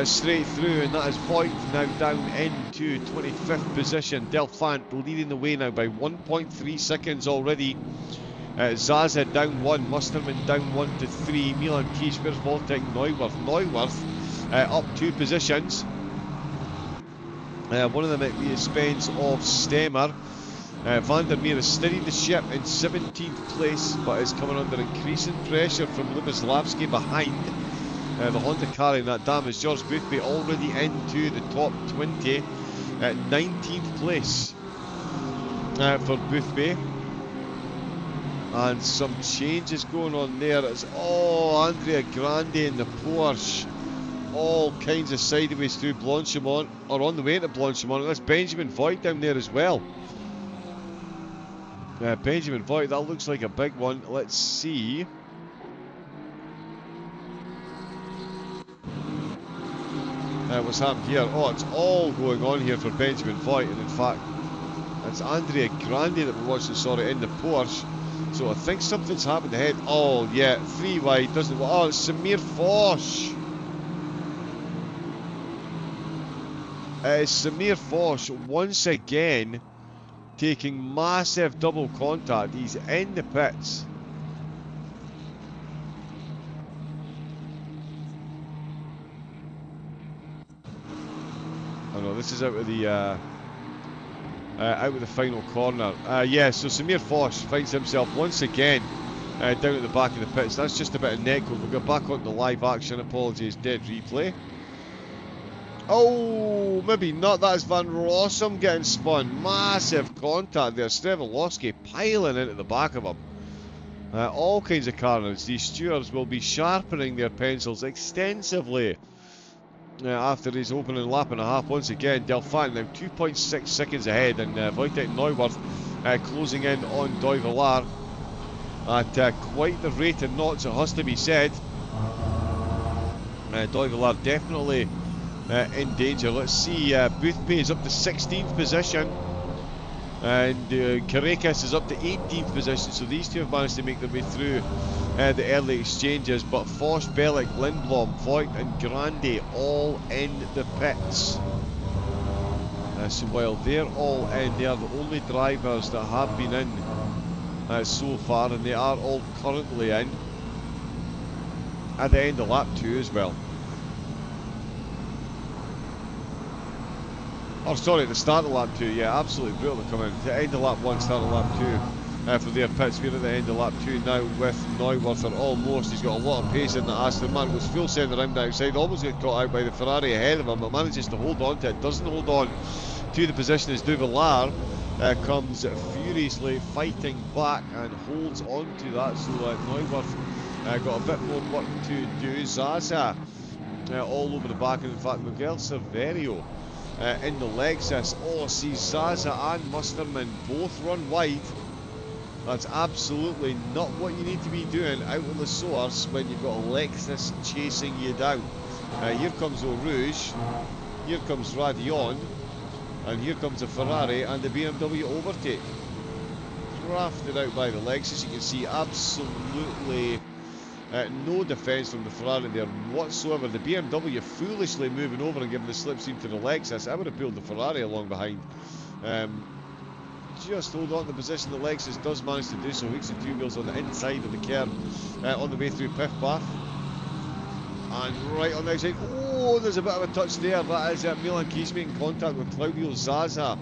straight through, and that is Voigt now down into 25th position. Delphant leading the way now by 1.3 seconds already. Zaza down 1, Musterman down 1 to 3, Milan Kish, where's Voltec, Neuwirth up 2 positions. One of them at the expense of Stemmer. Vandermeer has steadied the ship in 17th place, but is coming under increasing pressure from Luboslavski behind. The Honda carrying that damage. George Boothby already into the top 20 at 19th place for Boothby. And some changes going on there. It's Andrea Grande in the Porsche. All kinds of sideways through Blanchimont, or on the way to Blanchimont. That's Benjamin Voigt down there as well. Benjamin Voigt, that looks like a big one. Let's see. What's happened here? Oh, it's all going on here for Benjamin Voigt, and in fact, it's Andrea Grande that we're watching, sorry, in the Porsche. So I think something's happened ahead. Oh, yeah, 3 wide, doesn't it? Oh, it's Samir Foch. Samir Foch once again taking massive double contact. He's in the pits. Oh no, this is out of the final corner. Yeah, so Samir Foch finds himself once again down at the back of the pits. That's just a bit of neck. We'll go back onto the live action. Apologies, dead replay. Oh, maybe not. That's Van Rossum getting spun. Massive contact there. Strevelowski piling into the back of him. All kinds of carnage. These stewards will be sharpening their pencils extensively after his opening lap and a half. Once again, Delphant now 2.6 seconds ahead, and Wojtek Neuwirth closing in on Doivelar at quite the rate of knots, it has to be said. Doivelar definitely in danger. Let's see, Boothby is up to 16th position, and Caracas is up to 18th position, so these two have managed to make their way through the early exchanges, but Foch, Bellick, Lindblom, Voigt and Grande all in the pits. So while they're all in, they are the only drivers that have been in so far, and they are all currently in at the end of lap 2 as well. Oh, sorry, at the start of lap 2, yeah, absolutely brutal to come in. The end of lap 1, start of lap 2 for their pits. We're at the end of lap 2 now with Neuwirth, almost. He's got a lot of pace in the Aston Martin. Goes full send around the outside, almost got caught out by the Ferrari ahead of him, but manages to hold on to it. Doesn't hold on to the position as Duvillard comes furiously fighting back and holds on to that. So Neuwirth got a bit more work to do. Zaza all over the back, and in fact Miguel Cerverio in the Lexus. Oh, see, Zaza and Musterman both run wide. That's absolutely not what you need to be doing out of the source when you've got a Lexus chasing you down. Here comes Eau Rouge, here comes Radion, and here comes the Ferrari and the BMW overtake. Crafted out by the Lexus. You can see absolutely no defence from the Ferrari there whatsoever. The BMW foolishly moving over and giving the slipstream to the Lexus. I would have pulled the Ferrari along behind. Just hold on to the position the Lexus does manage to do so. Weeks and two wheels on the inside of the curb on the way through Piff Paff. And right on the outside, oh, there's a bit of a touch there. That is Milan Kies making contact with Claudio Zaza.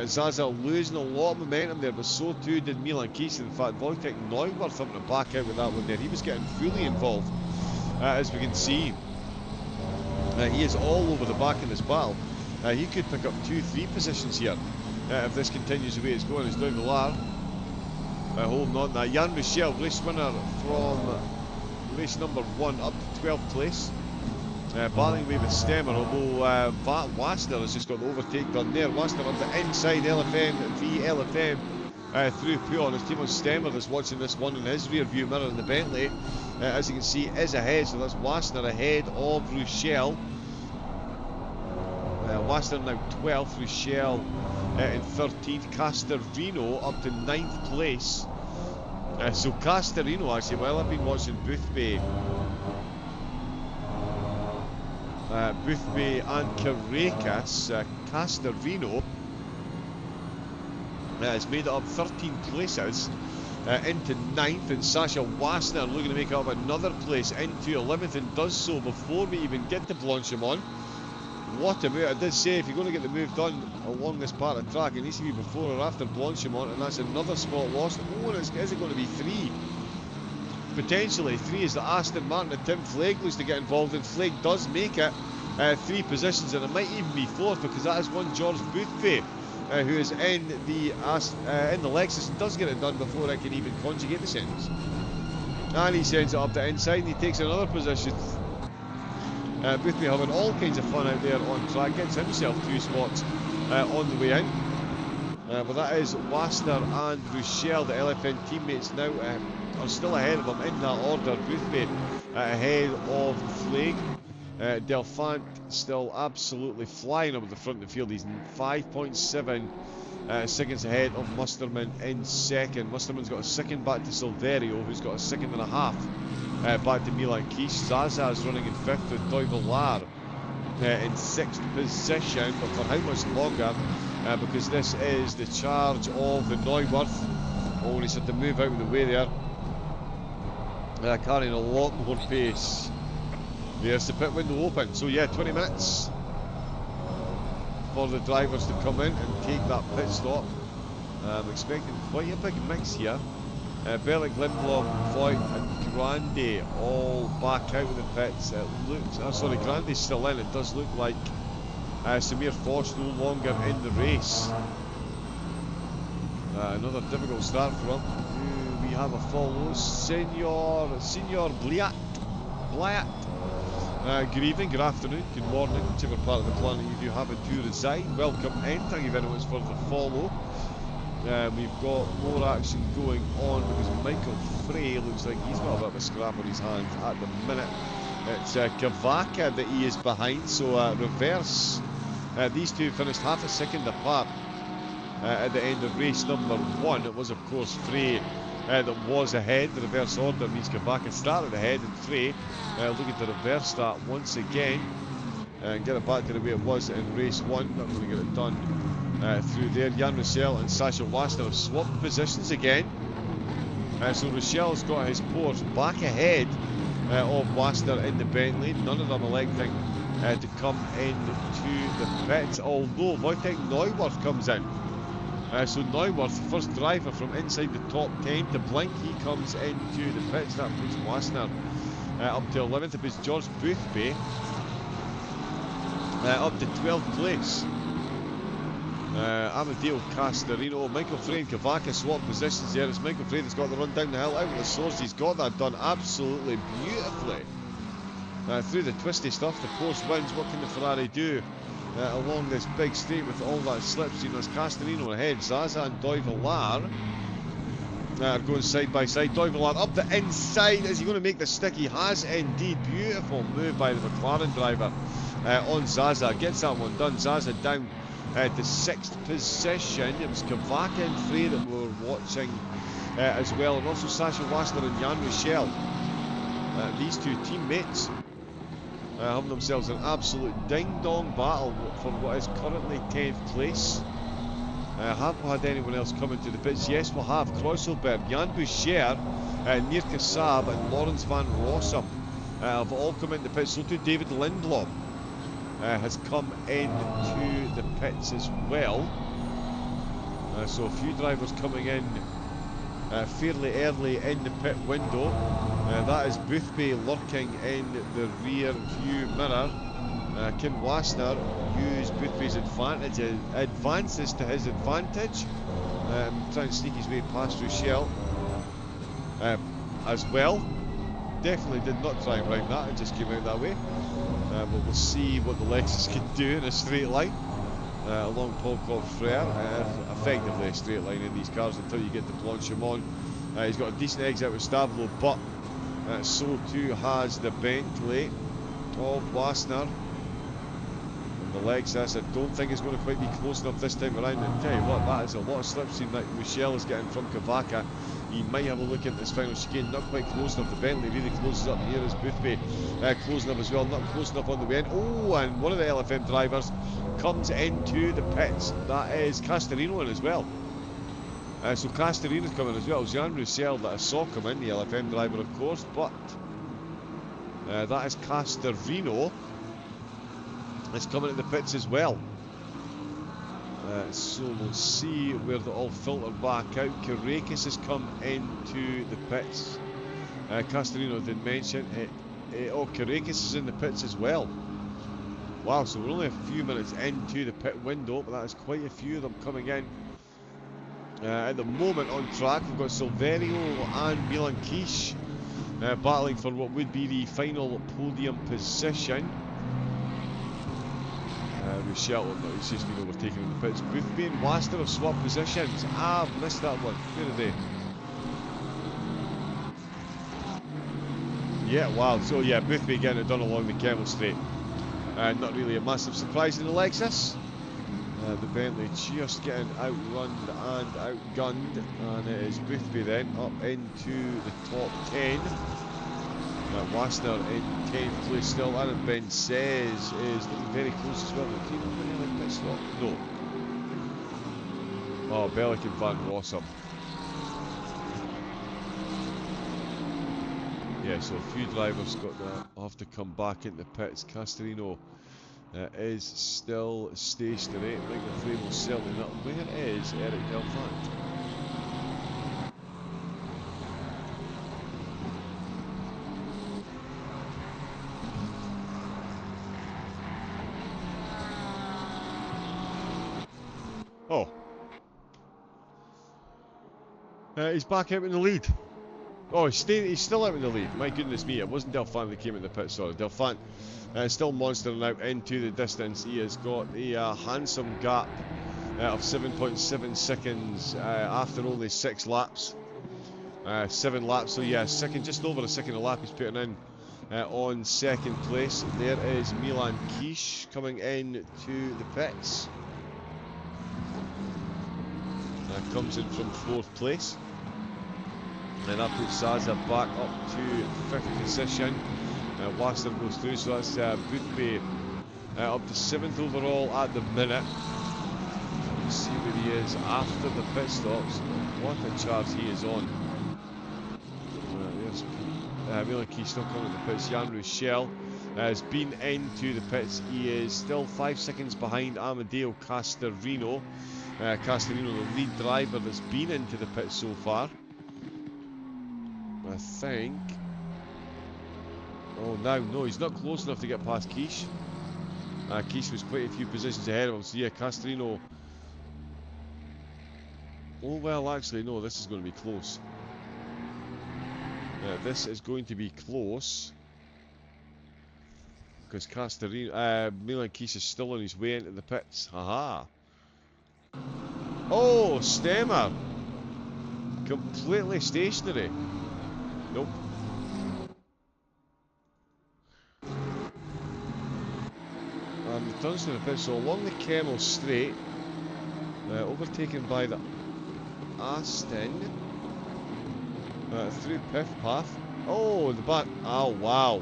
Zaza losing a lot of momentum there, but so too did Milan Kies. In fact, Wojtek Neuwirth having to back out with that one there. He was getting fully involved, as we can see. He is all over the back in this battle. He could pick up 2-3 positions here if this continues the way it's going. It's Doivelar holding on. Jan Michel, race winner from race number 1 up to 12th place. Battling away with Stemmer, although Wassner has just got the overtake done there. Wassner on the inside, LFM v LFM through Puon. His team on Stemmer is watching this one in his rear view mirror in the Bentley. As you can see, is ahead, so that's Wassner ahead of Rochelle. Wassner now 12th, Rochelle in 13th. Castorino up to 9th place. So Castorino actually, well, I've been watching Boothby and Caracas, Castorino has made it up 13 places into 9th, and Sasha Wassner looking to make up another place into 11th, and does so before we even get to Blanchimont. What a move. I did say if you're going to get the move done along this part of the track, it needs to be before or after Blanchimont, and that's another spot lost. Oh, is it going to be 3? Potentially 3 is the Aston Martin that Tim Flake looks to get involved in. Flake does make it 3 positions, and it might even be 4th, because that is one George Boothby who is in the Lexus and does get it done before it can even conjugate the sentence. And he sends it up the inside and he takes another position. Boothby having all kinds of fun out there on track, gets himself 2 spots on the way in. But that is Wassner and Rochelle, the LFN teammates now are still ahead of him in that order. Boothby ahead of Flake. Delphant still absolutely flying up at the front of the field. He's 5.7 seconds ahead of Musterman in second. Musterman's got a second back to Silverio, who's got a second and a half back to Milan Kish. Zaza's running in 5th with Doivelar in 6th position, but for how much longer? Because this is the charge of the Neuwirth. Oh, he's had to move out of the way there. Carrying a lot more pace. There's the pit window open. So yeah, 20 minutes for the drivers to come in and take that pit stop. I'm expecting quite a big mix here. Bellick, Lindblom, Voigt and Grande all back out of the pits. It looks, sorry, Grande's still in. It does look like Samir Foss no longer in the race. Another difficult start for him. We have a follow. Senor Bliat. Good evening, good afternoon, good morning, whichever part of the planet you do happen to reside. Welcome in, thank you very much for the follow. We've got more action going on because Michael Frey looks like he's got a bit of a scrap on his hands at the minute. It's Kavaka that he is behind, so reverse. These two finished half a second apart at the end of race number 1. It was of course Frey that was ahead. The reverse order means Kavaka started ahead, and Frey looking to reverse that once again and get it back to the way it was in race 1. Not going to get it done through there. Jan Rochelle and Sasha Wassner have swapped positions again. So Rochelle's got his Porsche back ahead of Wassner in the Bentley. None of them electing to come into the pits, although Wojtek Neuwirth comes in. So Neuwirth, first driver from inside the top 10 to blink, he comes into the pits. That puts Wassner up to 11th. It puts George Boothby up to 12th place. Amadeo Castorino, Michael Frey and Kavaka swap positions here. It's Michael Frey that's got the run down the hill out of the source. He's got that done absolutely beautifully. Through the twisty stuff, the Porsche wins. What can the Ferrari do along this big straight with all that slipstream? There's Castorino ahead. Zaza and Doivelar are going side by side. Doivelar up the inside. Is he going to make the stick? He has indeed. Beautiful move by the McLaren driver on Zaza. Gets that one done. Zaza down to 6th position. It was Kavaka and Frey that we were watching as well, and also Sasha Wassner and Jan Rochelle. These two teammates having themselves an absolute ding-dong battle for what is currently 10th place. Have we had anyone else come into the pits? Yes, we have. Kreuselberg, Jan Boucher, Nir Kassab and Lawrence van Rossum have all come into the pits. So too David Lindblom has come into the pits as well. So a few drivers coming in fairly early in the pit window. That is Boothby lurking in the rear view mirror. Kim Wassner used Boothby's advances to his advantage. Trying to sneak his way past Rochelle as well. definitely did not try and rhyme that, it just came out that way. But we'll see what the Lexus can do in a straight line. Along Paul Frere, effectively a straight line in these cars until you get to Blanchimont. He's got a decent exit with Stavlo, but so too has the Bentley of Wassenaar. And the Lexus, I don't think it's going to quite be close enough this time around. And tell you what, that is a lot of slipstream that Michelle is getting from Kavaka. He might have a look at this final chicane, not quite close enough. The Bentley really closes up here as Boothby closing up as well, not close enough on the way in. Oh, and one of the LFM drivers comes into the pits. That is Castorino in as well. So Castorino's coming as well. It was Jan Roussel that I saw come in, the LFM driver of course, but that is Castorino. It's coming at the pits as well. So we'll see where they all filter back out. Kourakis has come into the pits. Castorino did mention it. Oh, Kourakis is in the pits as well. Wow, so we're only a few minutes into the pit window, but that is quite a few of them coming in. At the moment on track, we've got Silverio and Milan Kish battling for what would be the final podium position. Michelle, no, he's just been overtaken in the pits. Boothby and Waster have swapped positions. Ah, I've missed that one. Where are they? Yeah, wow. So yeah, Boothby getting it done along the Kemmel Straight. Not really a massive surprise in the Lexus. The Bentley just getting outrun and outgunned, and it is Boothby then up into the top 10. Wassenaar in 10th place still, and Ben says is looking very close as well. Do you know when pit stop? No. Oh, Bellick and Van Rossum. Yeah, so a few drivers got that. I'll have to come back into the pits. Castorino is still stationary. I think the flame will certainly not. Where is Eric Delphant? Oh. He's back out in the lead. Oh, he's still out in the lead. My goodness me, it wasn't Delphant that came in the pit, sorry. Delphant still monstering out into the distance. He has got a handsome gap of 7.7 seconds after only 6 laps. 7 laps, so yeah, just over a second a lap he's putting in on second place. There is Milan Kish coming in to the pits. Comes in from 4th place. And that puts Zaza back up to 5th position. Waster goes through, so that's Boothby up to 7th overall at the minute. Let's see where he is after the pit stops. What a charge he is on. There's Milan Key still coming to the pits. Jan Roussel has been into the pits. He is still 5 seconds behind Amadeo Castorino. Castorino, the lead driver that's been into the pits so far. I think. Oh, no, he's not close enough to get past Quiche. Quiche was quite a few positions ahead of him, so yeah, Castorino. Oh, well, actually, no, this is going to be close. This is going to be close. Because Castorino, Milan Quiche is still on his way into the pits. Haha. Oh, Stemmer. Completely stationary. Nope. And returns to the pit, so along the Kemmel Straight, overtaken by the Aston, through Piff Path. Oh, the back, oh wow.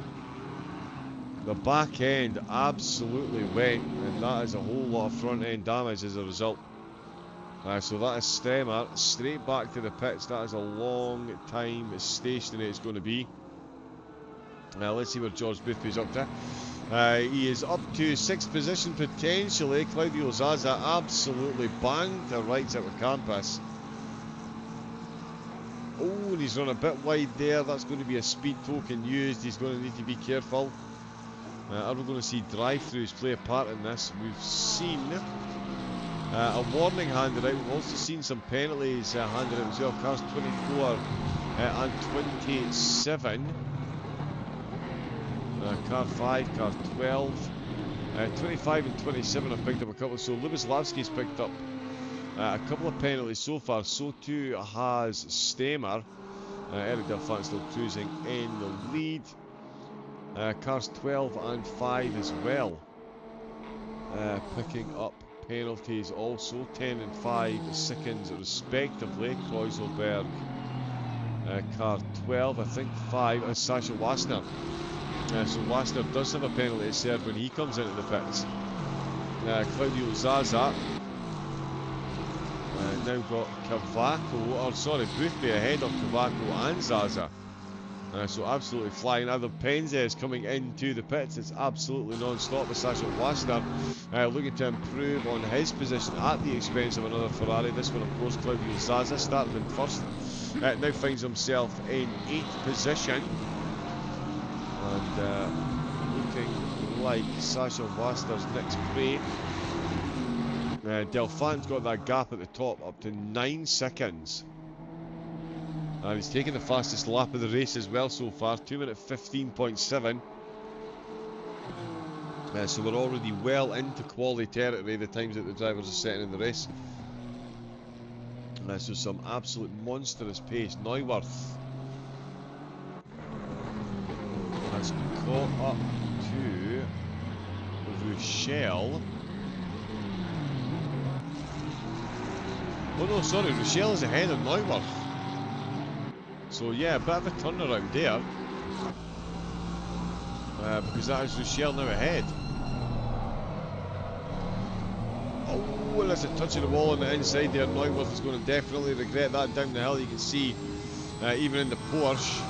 The back end absolutely went, and that is a whole lot of front end damage as a result. So that is Stemmer, straight back to the pits. That is a long time stationary it's going to be. Let's see where George Boothby's up to. He is up to 6th position potentially. Claudio Zaza absolutely banged the right out of Campus. Oh, and he's run a bit wide there. That's going to be a speed token used. He's going to need to be careful. Are we going to see drive-thrus play a part in this? We've seen a warning handed out. We've also seen some penalties handed out as well. Cars 24 and 27. Car 5, car 12. 25 and 27 have picked up a couple. So Luboslavski's picked up a couple of penalties so far. So too has Stamer. Eric Delphant still cruising in the lead. Cars 12 and 5 as well. Picking up penalties also. 10 and 5 seconds respectively. Kreuzelberg. Car 12, I think 5 is Sasha Wassner. So Wassner does have a penalty to serve when he comes into the pits. Claudio Zaza. Now got Boothby ahead of Cavaco and Zaza. So absolutely flying. Adam Penzes coming into the pits. It's absolutely non-stop with Sasha Wassner looking to improve on his position at the expense of another Ferrari. This one, of course, Claudio Zaza started in first. Now finds himself in 8th position. And looking like Sasha Wassner's next prey. Delphant's got that gap at the top up to 9 seconds. And he's taken the fastest lap of the race as well so far, 2 minute 15.7. So we're already well into quality territory, the times that the drivers are setting in the race. So some absolute monstrous pace. Neuwirth has caught up to Rochelle. Oh no, sorry, Rochelle is ahead of Neuwirth. So yeah, a bit of a turnaround there. Because that is Rochelle now ahead. Oh, and there's a touch of the wall on the inside there. Neuwirth is going to definitely regret that down the hill. You can see, even in the Porsche,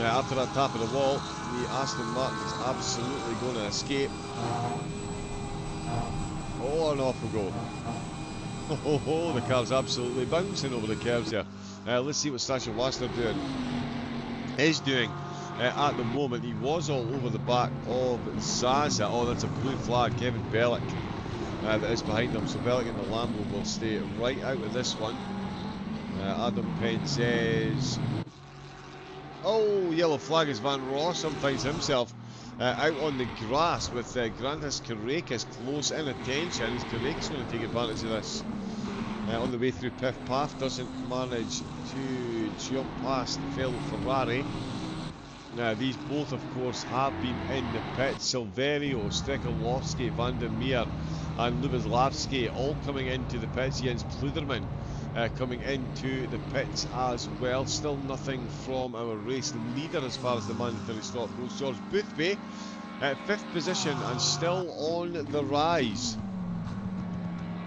after that tap of the wall, the Aston Martin is absolutely going to escape. Oh, and off we go. Oh, the car's absolutely bouncing over the curves here. Let's see what Sasha Wassner is doing at the moment. He was all over the back of Zaza. Oh, that's a blue flag. Kevin Bellick that is behind him. So Bellick and the Lambo will stay right out of this one. Adam Penzes. Oh, yellow flag is Van Rossum finds himself out on the grass with Grandes Carreras close in attention. Is Carreras going to take advantage of this? On the way through Piff Path, doesn't manage to jump past fellow Ferrari. These both, of course, have been in the pits. Silverio, Strekalowski, Van der Meer and Luboslavski all coming into the pits. Jens Pluderman coming into the pits as well. Still nothing from our race leader as far as the mandatory stop goes. George Boothby at 5th position and still on the rise.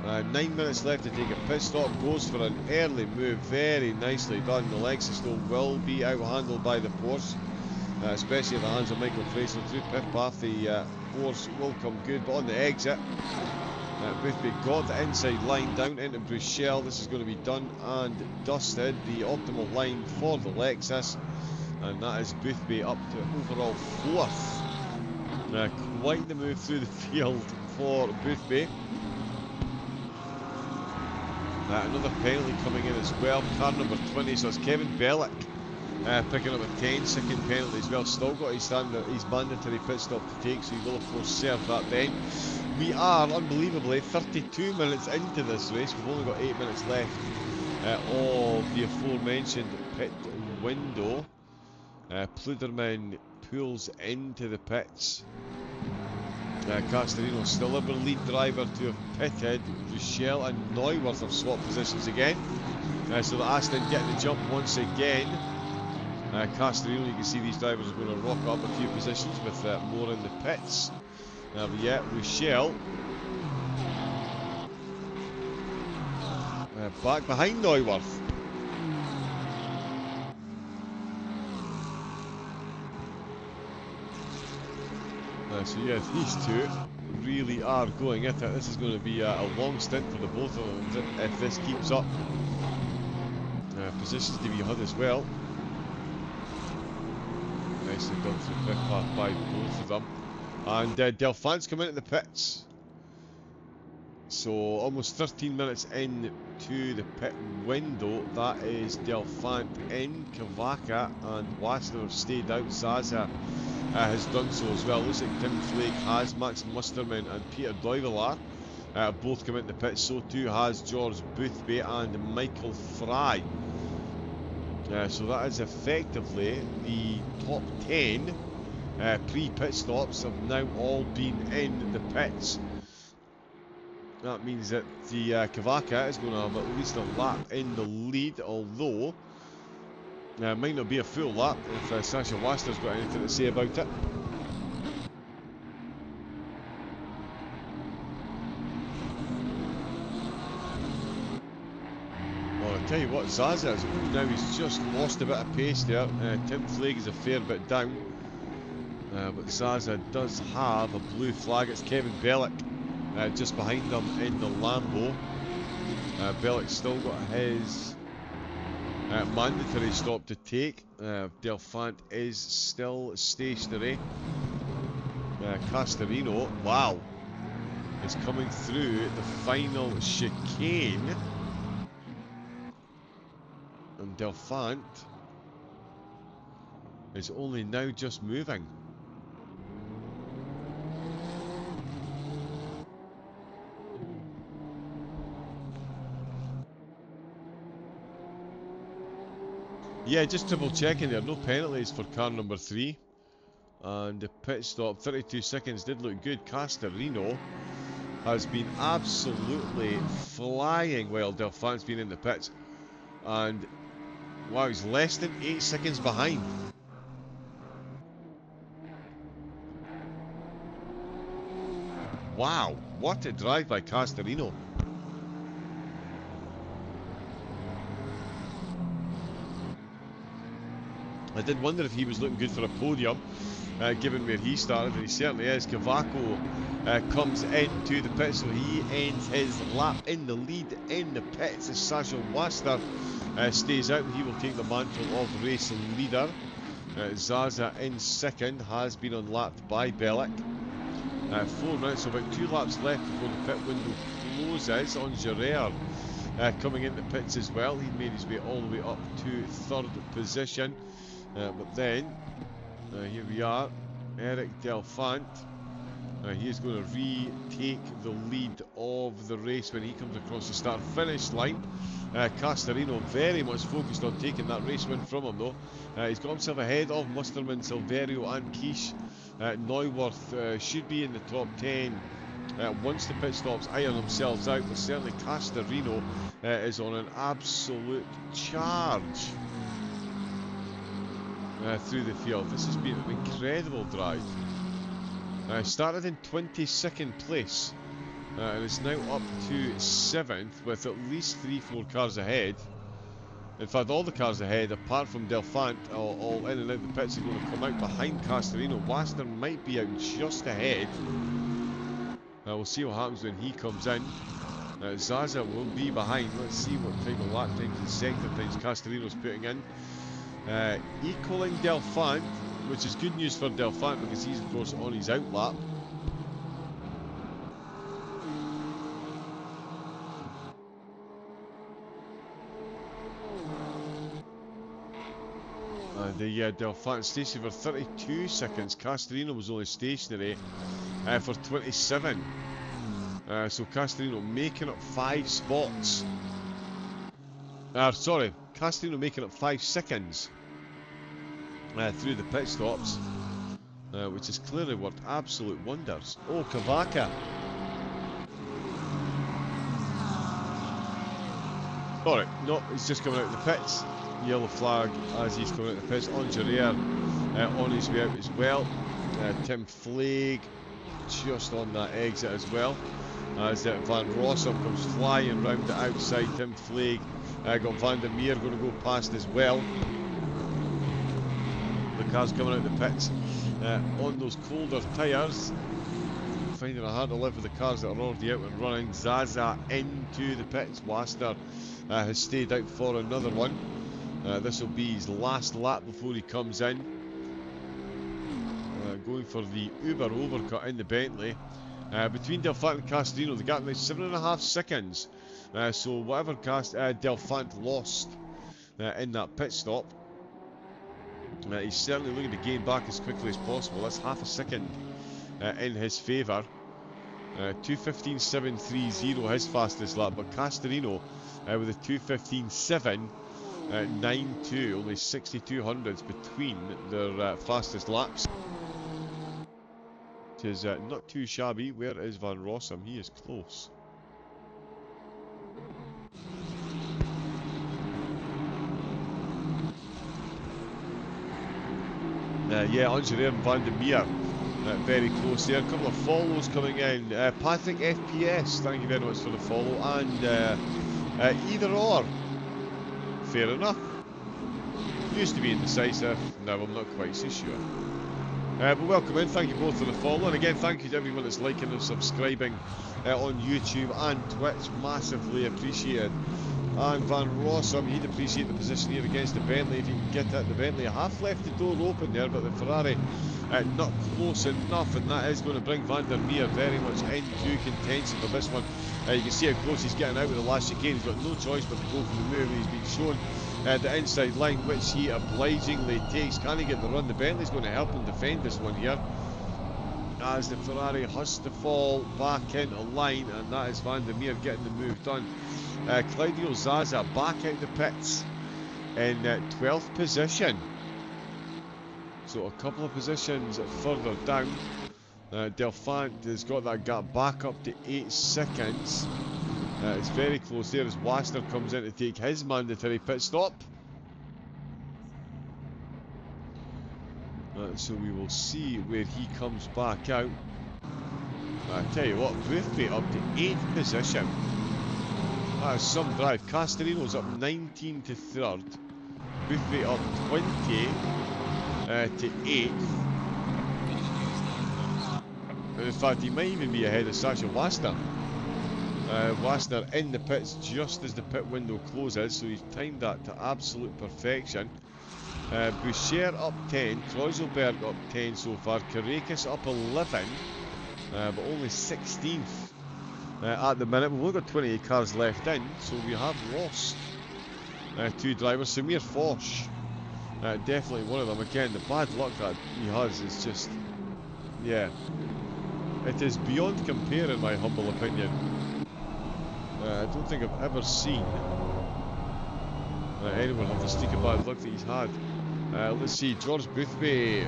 9 minutes left to take a pit stop. Goes for an early move. Very nicely done. The Lexus though will be outhandled by the Porsche, especially at the hands of Michael Fraser. Through pit path, the Porsche will come good, but on the exit, Boothby got the inside line down into Bruchelle. This is going to be done and dusted. The optimal line for the Lexus, and that is Boothby up to overall 4th. Quite the move through the field for Boothby. Another penalty coming in as well, car number 20, so it's Kevin Bellick picking up a 10-second penalty as well. Still got his mandatory pit stop to take, so he will of course serve that then. We are, unbelievably, 32 minutes into this race. We've only got 8 minutes left of the aforementioned pit window. Pluderman pulls into the pits. Castorino still our lead driver to have pitted. Rochelle and Neuwirth have swapped positions again. So the Aston getting the jump once again. Castorino, you can see these drivers are going to rock up a few positions with more in the pits. But yeah, Rochelle back behind Neuwirth. So yeah, these two really are going at it. This is going to be a long stint for the both of them if this keeps up. Positions to be had as well. Nicely done through pit path by both of them. And Delphant's come into the pits. So almost 13 minutes into the pit window. That is Delphant in. Cavaca and Wassner have stayed out. Zaza has done so as well. Looks like Tim Flake has Max Musterman and Peter Doivelar both come into the pits. So too has George Boothby and Michael Fry. So that is effectively the top 10 pre-pit stops have now all been in the pits. That means that the Kavaka is going to have at least a lap in the lead, although it might not be a full lap if Sasha Waster's got anything to say about it. Well, I'll tell you what, Zaza is, now he's just lost a bit of pace there. Tim Flake is a fair bit down, but Zaza does have a blue flag. It's Kevin Bellick just behind him in the Lambo. Bellick's still got his mandatory stop to take. Delphant is still stationary. Castorino, wow, is coming through the final chicane. And Delphant is only now just moving. Yeah, just double checking there, no penalties for car number 3. And the pit stop, 32 seconds, did look good. Castorino has been absolutely flying while Delphant's been in the pits. And wow, he's less than 8 seconds behind. Wow, what a drive by Castorino. I did wonder if he was looking good for a podium, given where he started, and he certainly is. Cavaco comes into the pits, so he ends his lap in the lead in the pits as Sasha Waster stays out, and he will take the mantle of race leader. Zaza in second, has been unlapped by Bellick. 4 minutes, so about 2 laps left before the pit window closes. On Carrera coming into the pits as well. He made his way all the way up to 3rd position. But then, here we are, Eric Delphant. He is going to retake the lead of the race when he comes across the start-finish line. Castorino very much focused on taking that race win from him though. He's got himself ahead of Musterman, Silverio and Quiche. Neuwirth should be in the top 10 once the pit stops iron themselves out, but certainly Castorino is on an absolute charge through the field. This has been an incredible drive. Started in 22nd place and is now up to 7th with at least 3-4 cars ahead. In fact, all the cars ahead apart from Delphant all in and out the pits are going to come out behind Castorino. Waster might be out just ahead. We'll see what happens when he comes in. Zaza will be behind. Let's see what type of lap times and sector times Castorino's putting in. Equaling Delphant, which is good news for Delphant because he's of course on his out lap. The Delphant stationary for 32 seconds. Castorino was only stationary for 27. So Castorino making up 5 spots. Sorry, Castorino making up 5 seconds through the pit stops, which has clearly worked absolute wonders. Oh, Kavaka. Alright, no, he's just coming out of the pits. Yellow flag as he's coming out of the pits. On Carrera on his way out as well. Tim Flake just on that exit as well. As Van Rossum comes flying round the outside. Tim Flake got Van der Meer going to go past as well. The car's coming out of the pits on those colder tyres. Finding it hard to live with the cars that are already out and running. Zaza into the pits. Waster has stayed out for another one. This will be his last lap before he comes in. Going for the Uber overcut in the Bentley. Between Delphant and Castorino, the gap now 7.5 seconds. So whatever Delphant lost in that pit stop, He's certainly looking to gain back as quickly as possible. That's half a second in his favour. 2:15.730 his fastest lap, but Castorino with a 2:15.792, only 62 hundredths between their fastest laps. Which is not too shabby. Where is Van Rossum? He is close. Yeah, Angelier and Van der Meer very close there. A couple of follows coming in. Patrick FPS, thank you very much for the follow. And either or. Fair enough. Used to be indecisive. Now I'm not quite so sure. But welcome in. Thank you both for the follow. And again, thank you to everyone that's liking and subscribing on YouTube and Twitch. Massively appreciated. And Van Rossum, he'd appreciate the position here against the Bentley if he can get it. The Bentley half left the door open there, but the Ferrari not close enough, and that is going to bring Van der Meer very much into contention for this one. You can see how close he's getting out with the last chicane. He's got no choice but to go for the move. He's been shown the inside line, which he obligingly takes. Can he get the run? The Bentley's going to help him defend this one here, as the Ferrari has to fall back into line, and that is Van der Meer getting the move done. Claudio Zaza back out the pits in 12th position. So a couple of positions further down. Delphant has got that gap back up to 8 seconds. It's very close there as Wassner comes in to take his mandatory pit stop. So we will see where he comes back out. I tell you what, Boothby up to 8th position. That is some drive. Castorino's up 19 to 3rd. Boothby up 20 to 8th. In fact, he might even be ahead of Sasha Wassner. Wassner in the pits just as the pit window closes, so he's timed that to absolute perfection. Boucher up 10, Kreuzelberg up 10 so far, Karakis up 11, but only 16th at the minute. We've only got 28 cars left in, so we have lost 2 drivers. Samir Foch, definitely one of them. Again, the bad luck that he has is just, yeah, it is beyond compare in my humble opinion. I don't think I've ever seen anyone have the streak of bad luck that he's had. Let's see, George Boothby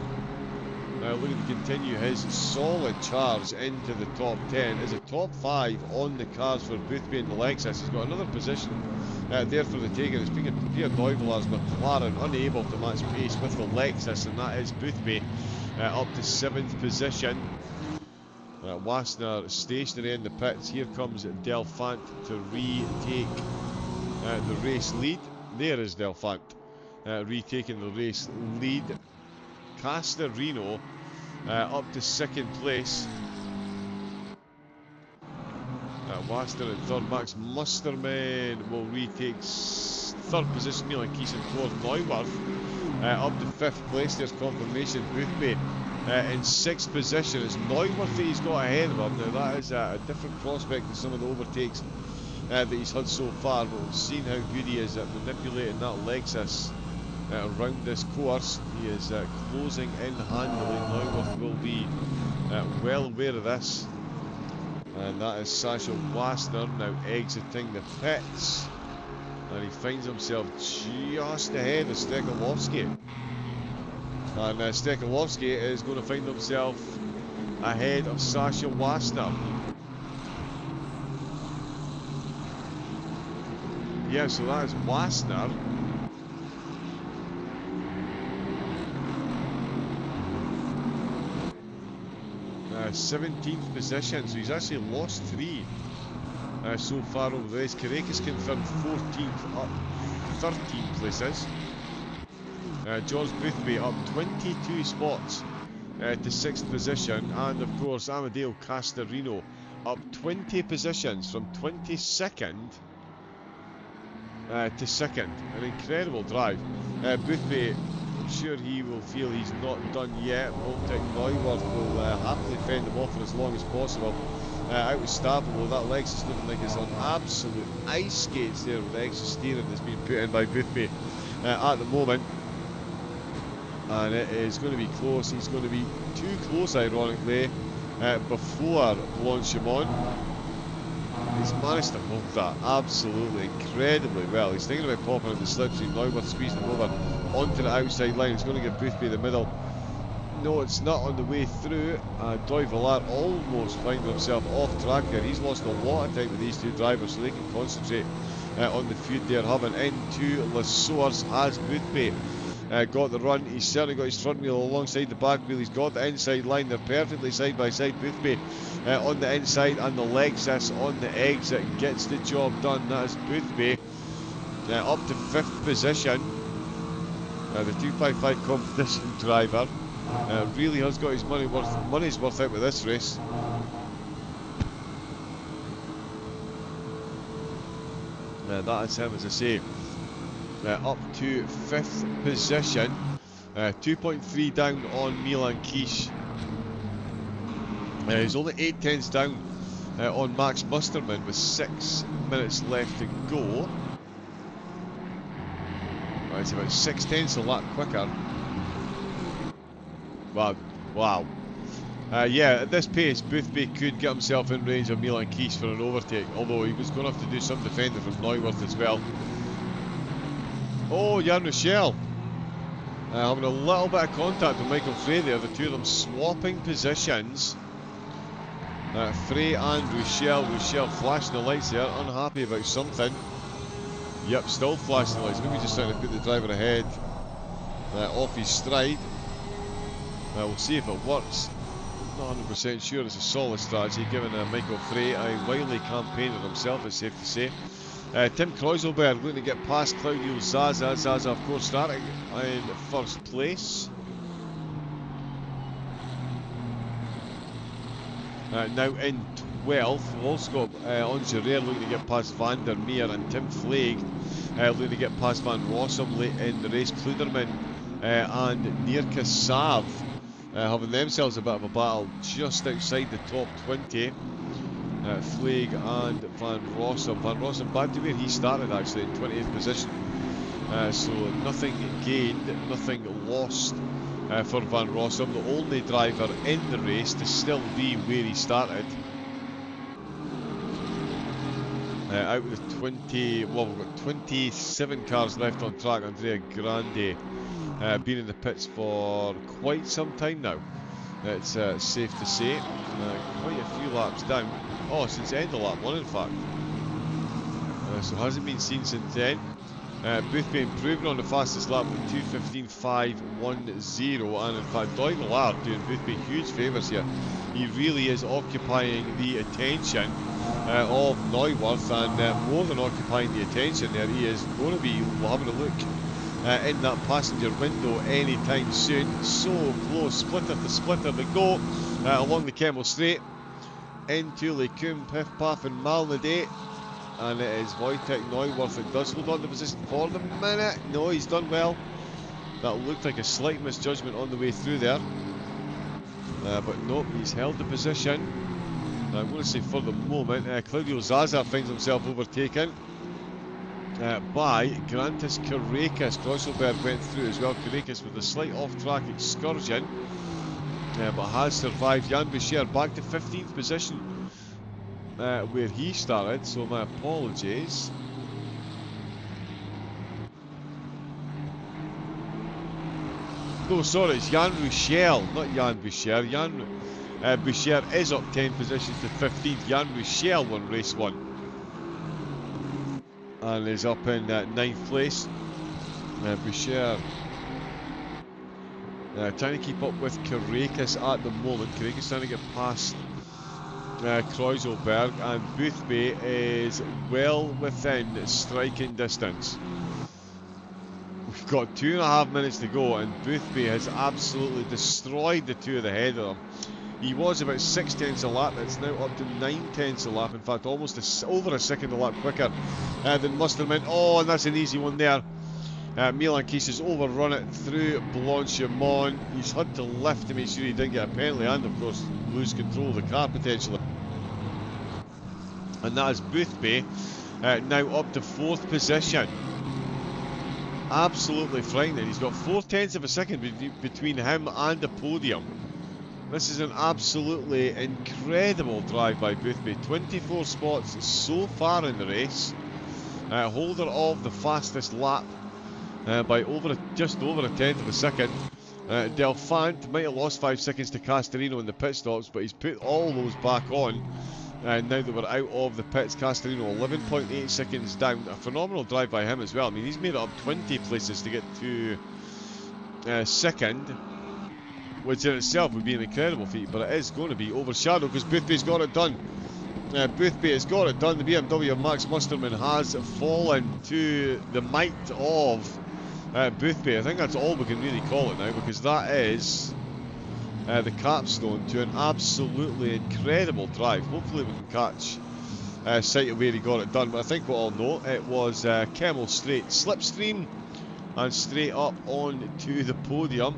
looking to continue his solid charge into the top 10. Is a top 5 on the cars for Boothby and the Lexus. He's got another position there for the taking. It's Pierre Neuvelar's McLaren unable to match pace with the Lexus, and that is Boothby up to 7th position. Wassner stationary in the pits. Here comes Delphant to retake the race lead. There is Delphant retaking the race lead. Castorino up to 2nd place. Wassner in 3rd. Max Musterman will retake 3rd position. Milan Kiesen towards Neuwerth up to 5th place. There's confirmation. Boothby in 6th position. It's Neuwerth that he's got ahead of him. Now that is a different prospect to some of the overtakes that he's had so far, but we've seen how good he is at manipulating that Lexus around this course. He is closing in handily. Neuwerth will be well aware of this, and that is Sasha Wassner now exiting the pits, and he finds himself just ahead of Stekelovski, and Stekelovski is going to find himself ahead of Sasha Wassner. Yeah, so that is Wassner. 17th position, so he's actually lost 3 so far over the race. Karakis confirmed 14th, up 13 places. George Boothby up 22 spots to 6th position, and of course Amadeo Castorino up 20 positions from 22nd to 2nd. An incredible drive. Boothby, I'm sure he will feel he's not done yet. Baltic Neuwerth will happily fend him off for as long as possible. Out with Stavel, that Lexus looking like it's on absolute ice skates there with the extra steering that's being put in by Boothby at the moment. And it is going to be close. He's going to be too close, ironically, before Blanchimont. He's managed to hold that absolutely incredibly well. He's thinking about popping on the slipstream now, with squeezing him over onto the outside line. He's going to give Boothby the middle. No, it's not on the way through. Doy Villar almost finding himself off track there. He's lost a lot of time with these two drivers, so they can concentrate on the feud they're having. Into La Source has Boothby got the run. He's certainly got his front wheel alongside the back wheel. He's got the inside line. They're perfectly side by side. Boothby on the inside, and the Lexus on the exit gets the job done. That is Boothby up to 5th position. The 255 competition driver really has got his money's worth out with this race. That is him, as I say, up to 5th position, 2.3 down on Milan Kish. He's only 8 tenths down on Max Musterman with 6 minutes left to go. It's about 6 tenths a lap quicker. Wow. Yeah, at this pace, Boothby could get himself in range of Milan Kish for an overtake, although he was going to have to do some defending from Neuwirth as well. Oh, Jan Rochelle having a little bit of contact with Michael Frey there, the two of them swapping positions. Frey and Rochelle flashing the lights there, unhappy about something. Yep, still flashing the lights, maybe just trying to put the driver ahead off his stride. We'll see if it works. Not 100% sure it's a solid strategy, given Michael Frey a wily campaigner himself, it's safe to say. Tim Kreuzelberg looking to get past Claudio Zaza. Zaza, of course, starting in 1st place. Now in 12th, we've also got Ongerer looking to get past Van der Meer, and Tim Fleig looking to get past Van Rossum late in the race. Kluderman and Nierke Sav having themselves a bit of a battle just outside the top 20. Fleig and Van Rossum. Van Rossum back to where he started, actually, in 20th position. So nothing gained, nothing lost for Van Rossum, the only driver in the race to still be where he started. Out of the 20, well, we've got 27 cars left on track. Andrea Grande been in the pits for quite some time now, it's safe to say. Quite a few laps down. Oh, since the end of lap 1, in fact. So hasn't been seen since then. Boothby improving on the fastest lap with 2:15.510, and in fact Doy Villard doing Boothby huge favours here. He really is occupying the attention of Neuwirth, and more than occupying the attention there, he is going to be having a look in that passenger window anytime soon. So close, splitter to splitter they go along the Kemmel Straight into Lecum, Piff Paff and Malnaday. And it is Wojtek Neuwirth that does hold on to position for the minute. No, he's done well. That looked like a slight misjudgment on the way through there. But nope, he's held the position. I'm going to say for the moment, Claudio Zaza finds himself overtaken by Grantis Karekis. Kreuzelberg went through as well. Karekis with a slight off-track excursion, but has survived. Jan Boucher back to 15th position. Where he started, so my apologies. No, sorry, it's Jan Rochelle, not Jan Boucher. Jan Boucher is up 10 positions to 15th. Jan Rochelle won race 1 and is up in 9th place. Boucher trying to keep up with Karekis at the moment. Karekis trying to get past Kreuzelberg, and Boothby is well within striking distance. We've got 2.5 minutes to go, and Boothby has absolutely destroyed the two of the head of them. He was about 6 tenths a lap, it's now up to 9 tenths a lap, in fact almost over a second a lap quicker than Musterman. Oh, and that's an easy one there. Milan Kish has overrun it through Blanchimont. He's had to lift to make sure he didn't get a penalty, and of course lose control of the car potentially. And that is Boothby now up to 4th position. Absolutely frightening. He's got 4/10 of a second between him and the podium. This is an absolutely incredible drive by Boothby. 24 spots so far in the race. Holder of the fastest lap by just over a tenth of a second. Delphant might have lost 5 seconds to Castorino in the pit stops, but he's put all those back on. Now that we're out of the pits, Castorino 11.8 seconds down. A phenomenal drive by him as well. I mean, he's made it up 20 places to get to second, which in itself would be an incredible feat, but it is going to be overshadowed because Boothby's got it done. Boothby has got it done. The BMW of Max Musterman has fallen to the might of Boothby. I think that's all we can really call it now, because that is the capstone to an absolutely incredible drive. Hopefully we can catch sight of where he got it done, but I think we'll all know it was Kemmel straight slipstream and straight up on to the podium.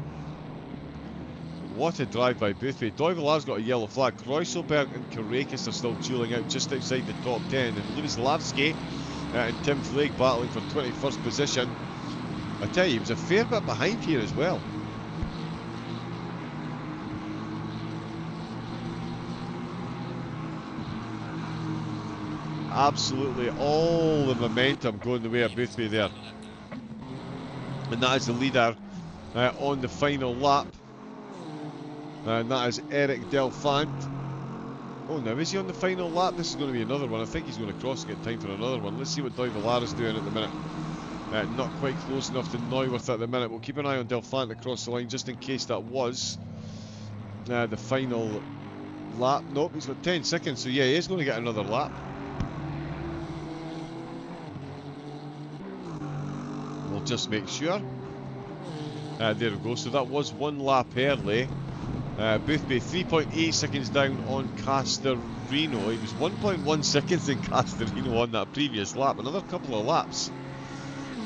What a drive by Boothby. Doivelar's got a yellow flag. Kreuselberg and Carrera are still dueling out just outside the top 10. And Lewis Lavsky and Tim Flake battling for 21st position. I tell you, he was a fair bit behind here as well. Absolutely all the momentum going the way of Boothby there. And that is the leader on the final lap. And that is Eric Delphant. Oh, now is he on the final lap? This is going to be another one. I think he's going to cross and get time for another one. Let's see what Doivelar is doing at the minute. Not quite close enough to Neuwirth at the minute. We'll keep an eye on Delphant across the line just in case that was the final lap. Nope, he's got 10 seconds, so yeah, he is going to get another lap. We'll just make sure. There we go, so that was one lap early. Boothby 3.8 seconds down on Castorino. He was 1.1 seconds in Castorino on that previous lap. Another couple of laps.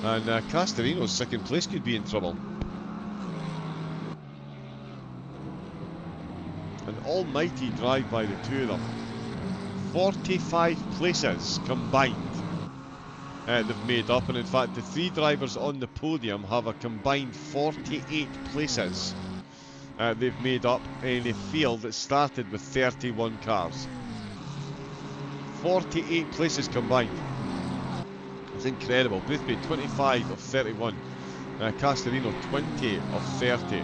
And Castorino's second place could be in trouble. An almighty drive by the two of them. 45 places combined they've made up. And in fact, the three drivers on the podium have a combined 48 places. They've made up in a field that started with 31 cars. 48 places combined. It's incredible. Boothby 25 of 31. Castorino 20 of 30.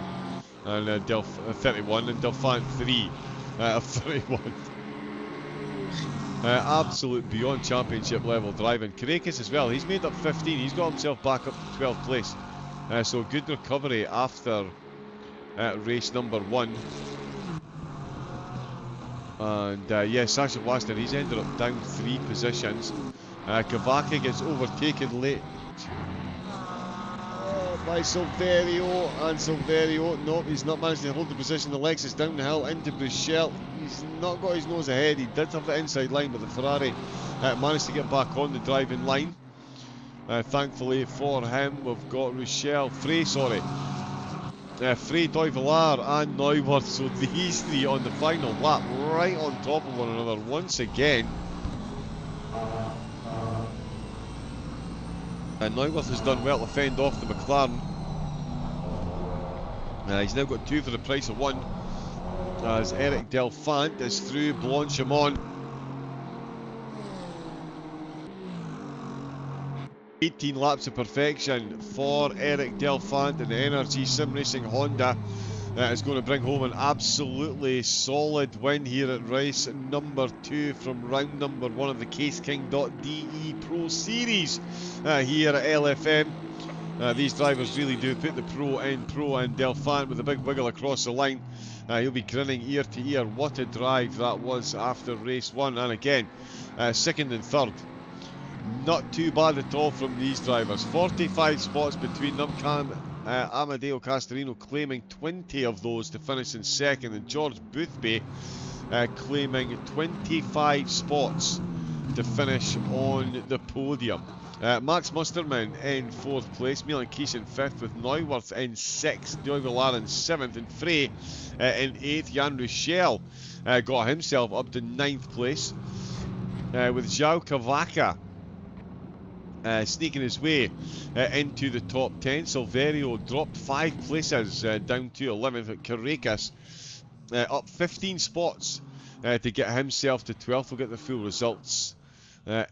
And 31. And Delphant 3 of 31. Absolute beyond championship level driving. Karekis as well. He's made up 15. He's got himself back up to 12th place. So good recovery after race number 1. And yeah, Sasha Blaster, he's ended up down 3 positions. Cavacca gets overtaken late by Silverio, and Silverio, no, he's not managed to hold the position. The Lexus down the hill into Bruchel. He's not got his nose ahead. He did have the inside line, but the Ferrari managed to get back on the driving line. Thankfully for him, we've got Frey, Doivelar and Neuwirth, so these three on the final lap, right on top of one another once again. And Neuwirth has done well to fend off the McLaren. He's now got 2 for the price of 1, as Eric Delphant is through Blanchimont. 18 laps of perfection for Eric Delphant, and the NRG Sim Racing Honda is going to bring home an absolutely solid win here at race number 2 from round number 1 of the CaseKing.de Pro Series here at LFM. These drivers really do put the pro in pro, and Delphant with a big wiggle across the line. He'll be grinning ear to ear. What a drive that was after race 1, and again, second and third. Not too bad at all from these drivers. 45 spots between them. Amadeo Castorino claiming 20 of those to finish in second, and George Boothby claiming 25 spots to finish on the podium. Max Musterman in 4th place, Milan Kies in 5th, with Neuwirth in 6th, Doivelar in 7th, and Frey in 8th. Jan Ruchel got himself up to 9th place, with João Cavaca Sneaking his way into the top 10. Silverio dropped 5 places down to 11th at Carrera, up 15 spots to get himself to 12th. We'll get the full results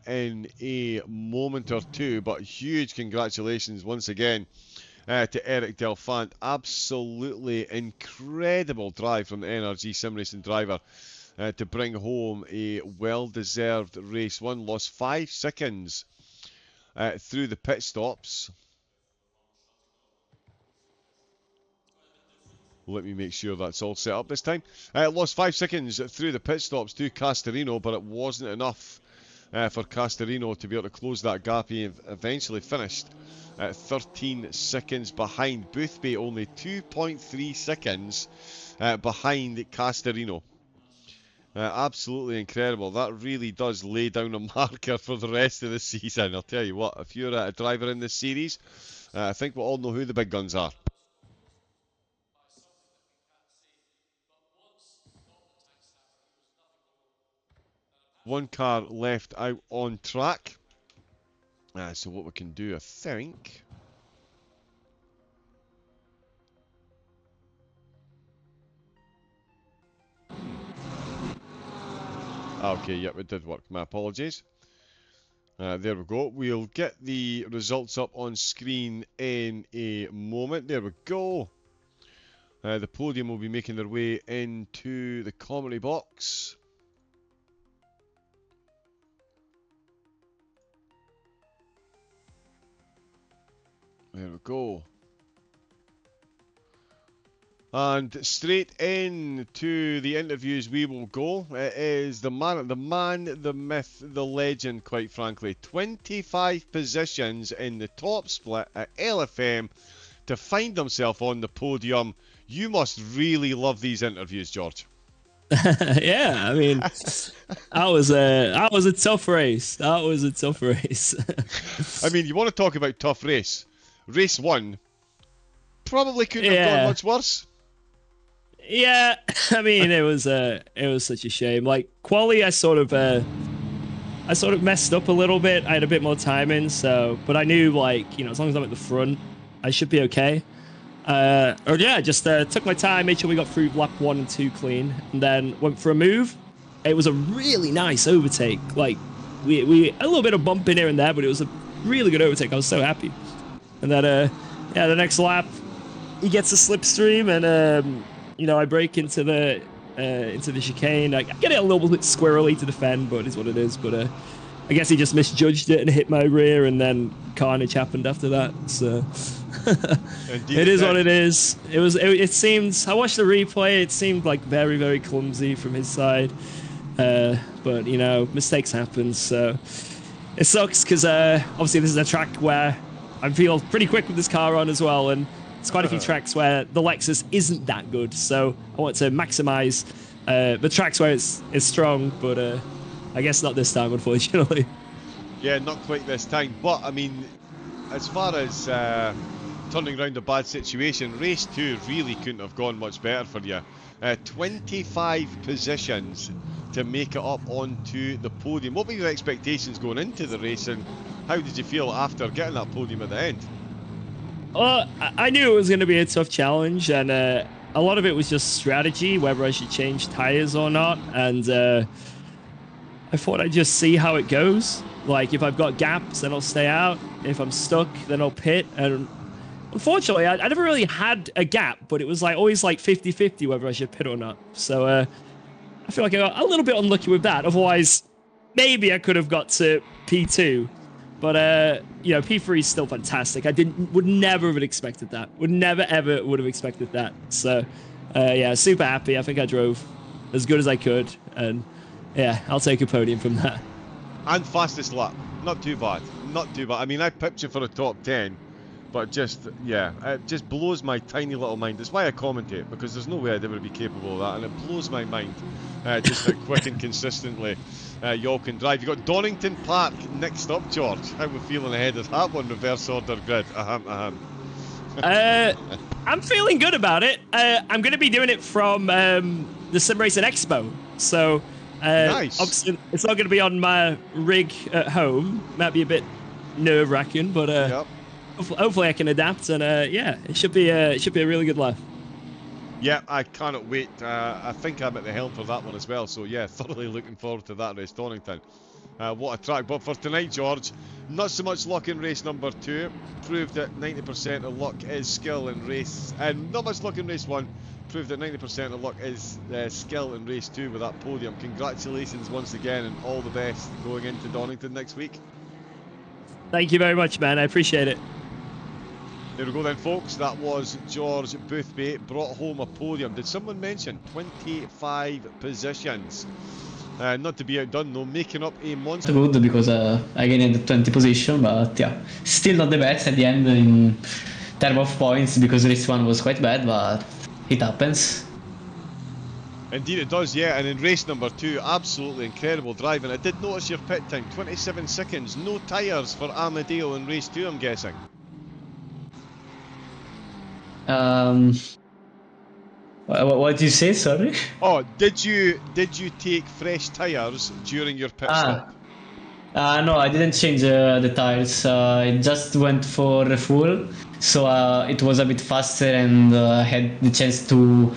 in a moment or two, but huge congratulations once again to Eric Delfant. Absolutely incredible drive from the NRG Sim Racing driver to bring home a well-deserved race one. Lost 5 seconds through the pit stops. Let me make sure that's all set up this time. Lost 5 seconds through the pit stops to Castorino, but it wasn't enough for Castorino to be able to close that gap. He eventually finished at 13 seconds behind. Boothby only 2.3 seconds behind Castorino. Absolutely incredible. That really does lay down a marker for the rest of the season. I'll tell you what, if you're a driver in this series, I think we all know who the big guns are. One car left out on track. So what we can do, I think... Okay, yep, it did work. My apologies. There we go. We'll get the results up on screen in a moment. There we go. The podium will be making their way into the commentary box. There we go. And straight into the interviews we will go. It is the man, the myth, the legend, quite frankly. 25 positions in the top split at LFM to find himself on the podium. You must really love these interviews, George. Yeah, I mean, that was a tough race. That was a tough race. I mean, you want to talk about tough race? Race 1 probably couldn't have gone much worse. Yeah, I mean, it was such a shame. Like quali, I sort of messed up a little bit. I had a bit more time in, but I knew, like, as long as I'm at the front, I should be okay. Just took my time, made sure we got through lap 1 and 2 clean, and then went for a move. It was a really nice overtake. Like we a little bit of bumping here and there, but it was a really good overtake. I was so happy. And then the next lap, he gets a slipstream, and I break into the chicane. I get it a little bit squirrely to defend, but it is what it is. But I guess he just misjudged it and hit my rear, and then carnage happened after that. So it is what it is. It seemed. I watched the replay. It seemed like very, very clumsy from his side. But mistakes happen. So it sucks because obviously this is a track where I feel pretty quick with this car on as well, and it's quite a few tracks where the Lexus isn't that good, so I want to maximize the tracks where it's strong, but I guess not this time, unfortunately. Yeah, not quite this time, but I mean, as far as turning around a bad situation, race 2 really couldn't have gone much better for you. 25 positions to make it up onto the podium. What were your expectations going into the race, and how did you feel after getting that podium at the end? Well, I knew it was going to be a tough challenge, and a lot of it was just strategy, whether I should change tires or not. And I thought I'd just see how it goes. Like, if I've got gaps, then I'll stay out. If I'm stuck, then I'll pit. And unfortunately, I never really had a gap, but it was always 50-50 whether I should pit or not. So I feel like I got a little bit unlucky with that. Otherwise, maybe I could have got to P2. But P3 is still fantastic. Would never have expected that. Would never ever would have expected that. So super happy. I think I drove as good as I could, and yeah, I'll take a podium from that. And fastest lap, not too bad. I mean, I pipped you for a top 10, but it just blows my tiny little mind. That's why I commentate, because there's no way I'd ever be capable of that, and it blows my mind just how quick and consistently y'all can drive. You got Donington Park next up, George. How we feeling ahead of that one? Reverse order grid. I'm feeling good about it. I'm going to be doing it from the Sim Racing Expo, so nice. Obviously it's not going to be on my rig at home. Might be a bit nerve-wracking, but Yep. hopefully I can adapt, and yeah, it should be a really good laugh. Yeah, I cannot wait. I think I'm at the helm for that one as well. So yeah, thoroughly looking forward to that race, Donington. What a track. But for tonight, George, not so much luck in race number 2. Proved that 90% of luck is skill in race, and not much luck in race 1. Proved that 90% of luck is skill in race 2 with that podium. Congratulations once again, and all the best going into Donington next week. Thank you very much, man. I appreciate it. There we go then, folks. That was George Boothby, brought home a podium. Did someone mention 25 positions? Not to be outdone though, making up a monster. Good because I gained the 20 position, but yeah, still not the best at the end in terms of points because race 1 was quite bad, but it happens. Indeed it does, yeah, and in race number 2, absolutely incredible driving. I did notice your pit time, 27 seconds, no tyres for Amadeo in race 2, I'm guessing. What did you say? Sorry. Oh, did you take fresh tyres during your pit stop? No, I didn't change the tires. I just went for refuel, so it was a bit faster and had the chance to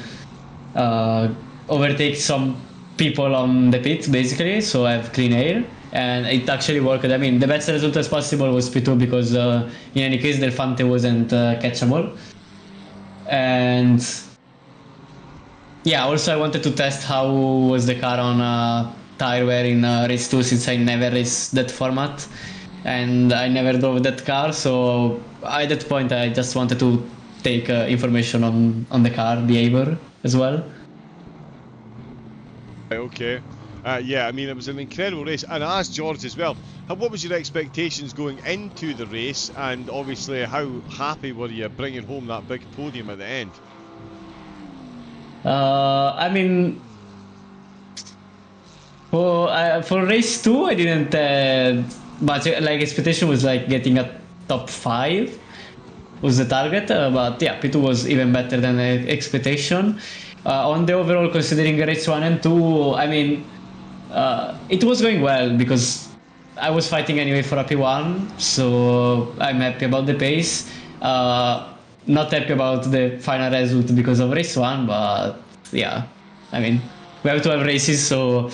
overtake some people on the pit, basically. So I have clean air, and it actually worked. I mean, the best result as possible was P2 because in any case, Del Fante wasn't catchable. And yeah, also I wanted to test how was the car on tire wear in race 2 since I never raced that format and I never drove that car, so at that point I just wanted to take information on the car behavior as well. Okay. Yeah, I mean, it was an incredible race, and I asked George as well, what was your expectations going into the race, and obviously how happy were you bringing home that big podium at the end? I mean, for race 2 I didn't much, like expectation was like getting a top 5 was the target, but yeah, P2 was even better than expectation. On the overall, considering race 1 and 2, I mean, it was going well because I was fighting anyway for a P1, so I'm happy about the pace. Not happy about the final result because of race 1, but yeah, I mean, we have to have races, so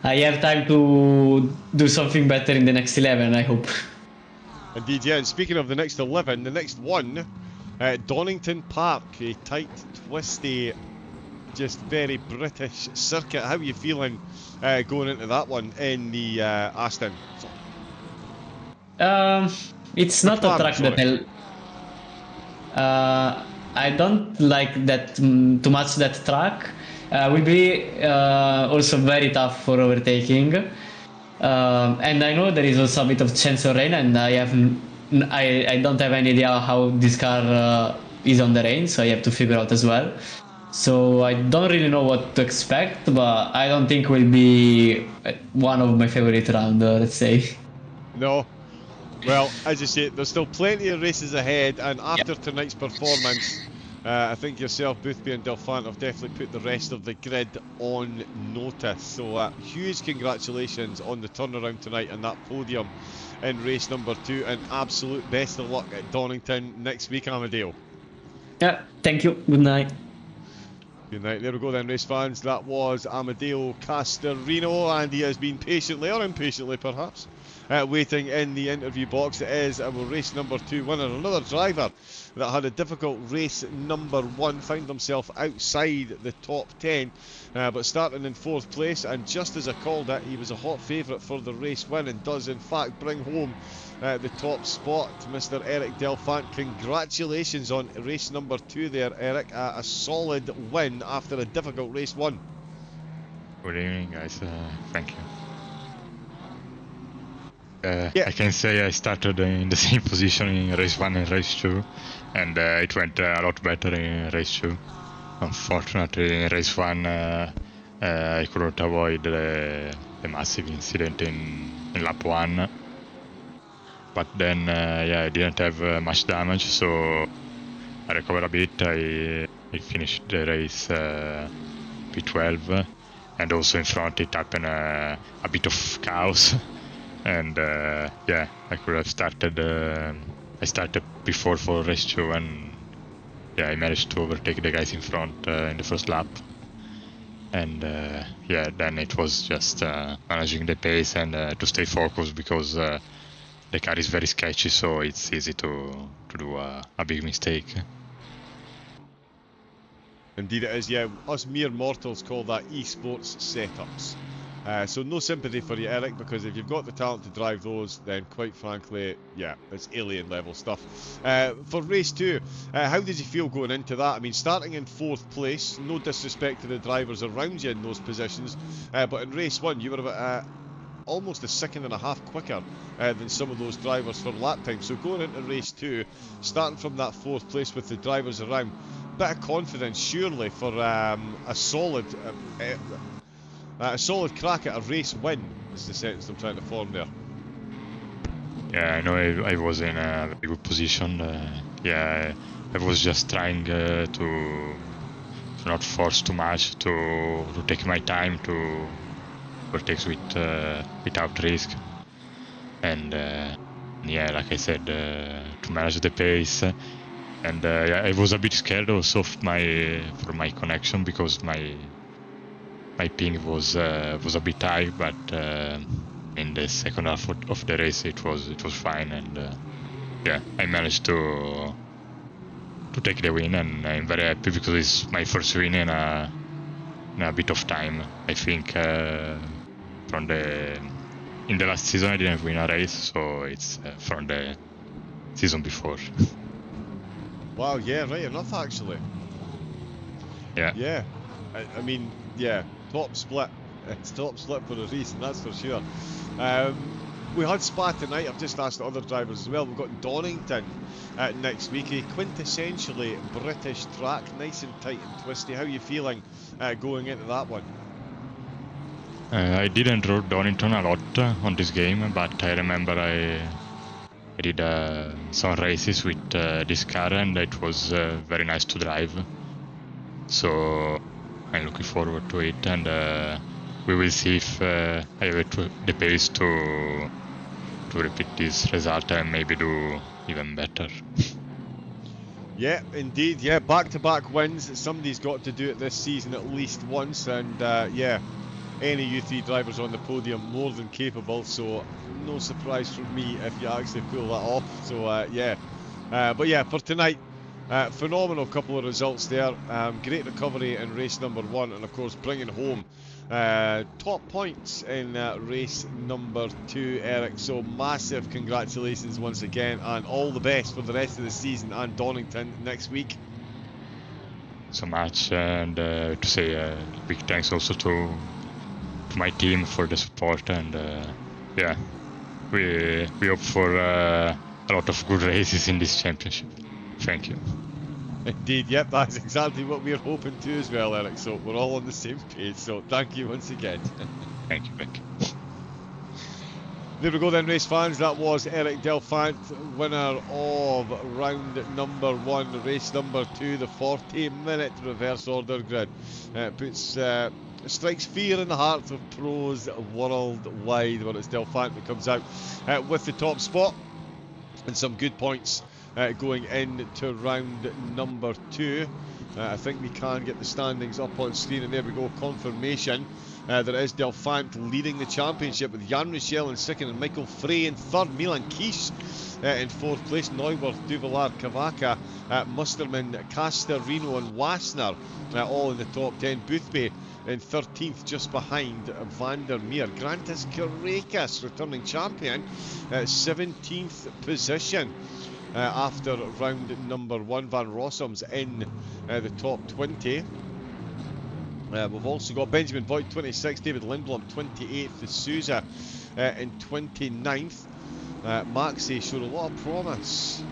I have time to do something better in the next 11, I hope. Indeed, yeah, and speaking of the next 11, the next one, Donington Park, a tight, twisty, just very British circuit. How are you feeling going into that one in the Aston? It's not a track that I don't like that too much. That track will be also very tough for overtaking, and I know there is also a bit of chance of rain, and I don't have any idea how this car is on the rain, so I have to figure out as well. So I don't really know what to expect, but I don't think it will be one of my favorite rounds, let's say. No. Well, as you say, there's still plenty of races ahead, and after tonight's performance, I think yourself, Boothby and Del Fante have definitely put the rest of the grid on notice. So huge congratulations on the turnaround tonight and that podium in race number 2, and absolute best of luck at Donington next week, Amadeo. Yeah, thank you. Good night. Good night. There we go then, race fans. That was Amadeo Castorino, and he has been patiently, or impatiently perhaps, waiting in the interview box. It is our race number 2 winner, another driver that had a difficult race number 1, found himself outside the top 10, but starting in 4th place, and just as I called it, he was a hot favourite for the race win and does in fact bring home the top spot. Mr. Eric Del Fante, congratulations on race number 2 there, Eric. A solid win after a difficult race 1. Good evening, guys. Thank you. I can say I started in the same position in race 1 and race 2, and it went a lot better in race 2. Unfortunately, in race 1 I couldn't avoid the massive incident in lap 1. But then, yeah, I didn't have much damage, so I recovered a bit. I finished the race P12, and also in front it happened a bit of chaos. and yeah, I could have started. I started before for race 2, and yeah, I managed to overtake the guys in front in the first lap. And yeah, then it was just managing the pace and to stay focused, because the car is very sketchy, so it's easy to do a big mistake. Indeed it is, yeah. Us mere mortals call that esports setups. So no sympathy for you, Eric, because if you've got the talent to drive those, then quite frankly, yeah, it's alien level stuff. For race 2, how did you feel going into that? I mean, starting in 4th place, no disrespect to the drivers around you in those positions, but in race 1 you were about almost a second and a half quicker than some of those drivers for lap time. So going into race 2, starting from that 4th place with the drivers around, bit of confidence surely for a solid crack at a race win is the sentence I'm trying to form there. Yeah, I know I was in a very good position. Yeah, I was just trying to not force too much, to take my time, to overtake without risk. And yeah, like I said, to manage the pace. And yeah, I was a bit scared also for my connection, because my ping was a bit high, but in the second half of the race it was fine, and yeah, I managed to take the win, and I'm very happy because it's my first win in a bit of time. I think in the last season I didn't win a race, so it's from the season before. Wow, yeah, right enough actually. Yeah. Yeah, I mean, yeah, top split. It's top split for a reason, that's for sure. We had Spa tonight. I've just asked the other drivers as well. We've got Donington next week, a quintessentially British track, nice and tight and twisty. How are you feeling going into that one? I didn't ride Donington a lot on this game, but I remember I did some races with this car, and it was very nice to drive. So I'm looking forward to it, and we will see if I have the pace to repeat this result and maybe do even better. Yeah, indeed. Yeah, back-to-back wins. Somebody's got to do it this season at least once, and yeah, any U3 drivers on the podium more than capable. So no surprise from me if you actually pull that off. So yeah, but yeah, for tonight, phenomenal couple of results there. Great recovery in race number 1, and of course bringing home top points in race number 2, Eric. So massive congratulations once again, and all the best for the rest of the season and Donington next week. So much, and to say a big thanks also to my team for the support, and yeah, we hope for a lot of good races in this championship. Thank you. Indeed, yep, that's exactly what we're hoping to as well, Eric. So we're all on the same page. So thank you once again. Thank you, Vic. There we go then, race fans. That was Eric Delphant, winner of round number 1, race number 2, the 40-minute reverse order grid. Strikes fear in the hearts of pros worldwide when it's Delphant that comes out with the top spot and some good points going into round number 2. I think we can get the standings up on screen, and there we go, confirmation that it is Delphant leading the championship, with Jan Michel in 2nd and Michael Frey in 3rd, Milan Kies in 4th place, Neuwirth, Duvallard, Cavaca, Musterman, Castorino and Wassner all in the top 10. Boothby in 13th, just behind Vandermeer. Grantis Karekas, returning champion, 17th position. After round number 1, Van Rossum's in the top 20. We've also got Benjamin Voigt 26th, David Lindblom 28th, De Souza in 29th. Maxi showed a lot of promise,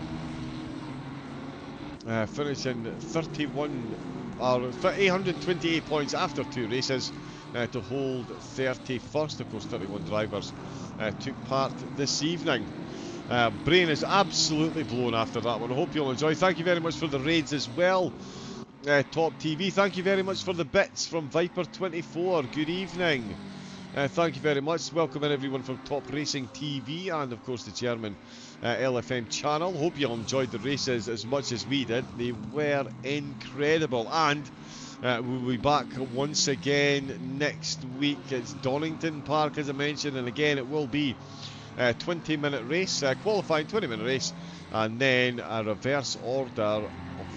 finishing 828 points after 2 races to hold 31st. Of course, 31 drivers took part this evening. Brain is absolutely blown after that one. I hope you'll enjoy. Thank you very much for the raids as well. Top TV, thank you very much for the bits from Viper24. Good evening. Thank you very much. Welcome in everyone from Top Racing TV and of course the German LFM channel. Hope you all enjoyed the races as much as we did. They were incredible, and we'll be back once again next week. It's Donington Park, as I mentioned, and again it will be a 20-minute race, qualifying 20-minute race, and then a reverse order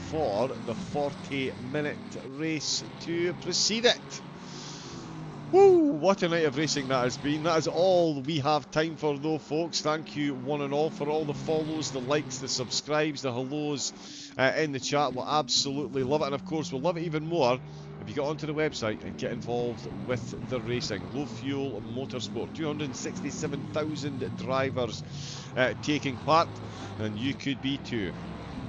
for the 40-minute race to precede it. Woo! What a night of racing that has been. That is all we have time for though, folks. Thank you one and all for all the follows, the likes, the subscribes, the hellos in the chat. We'll absolutely love it, and of course we'll love it even more if you get onto the website and get involved with the racing. Low Fuel Motorsport, 267,000 drivers taking part, and you could be too.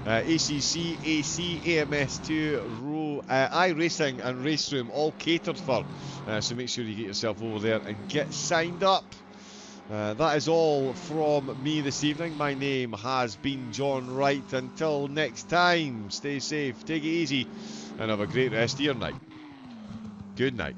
ACC, AC, AMS2, iRacing and Race Room, all catered for. So make sure you get yourself over there and get signed up. That is all from me this evening. My name has been John Wright. Until next time, stay safe, take it easy, and have a great rest of your night. Good night.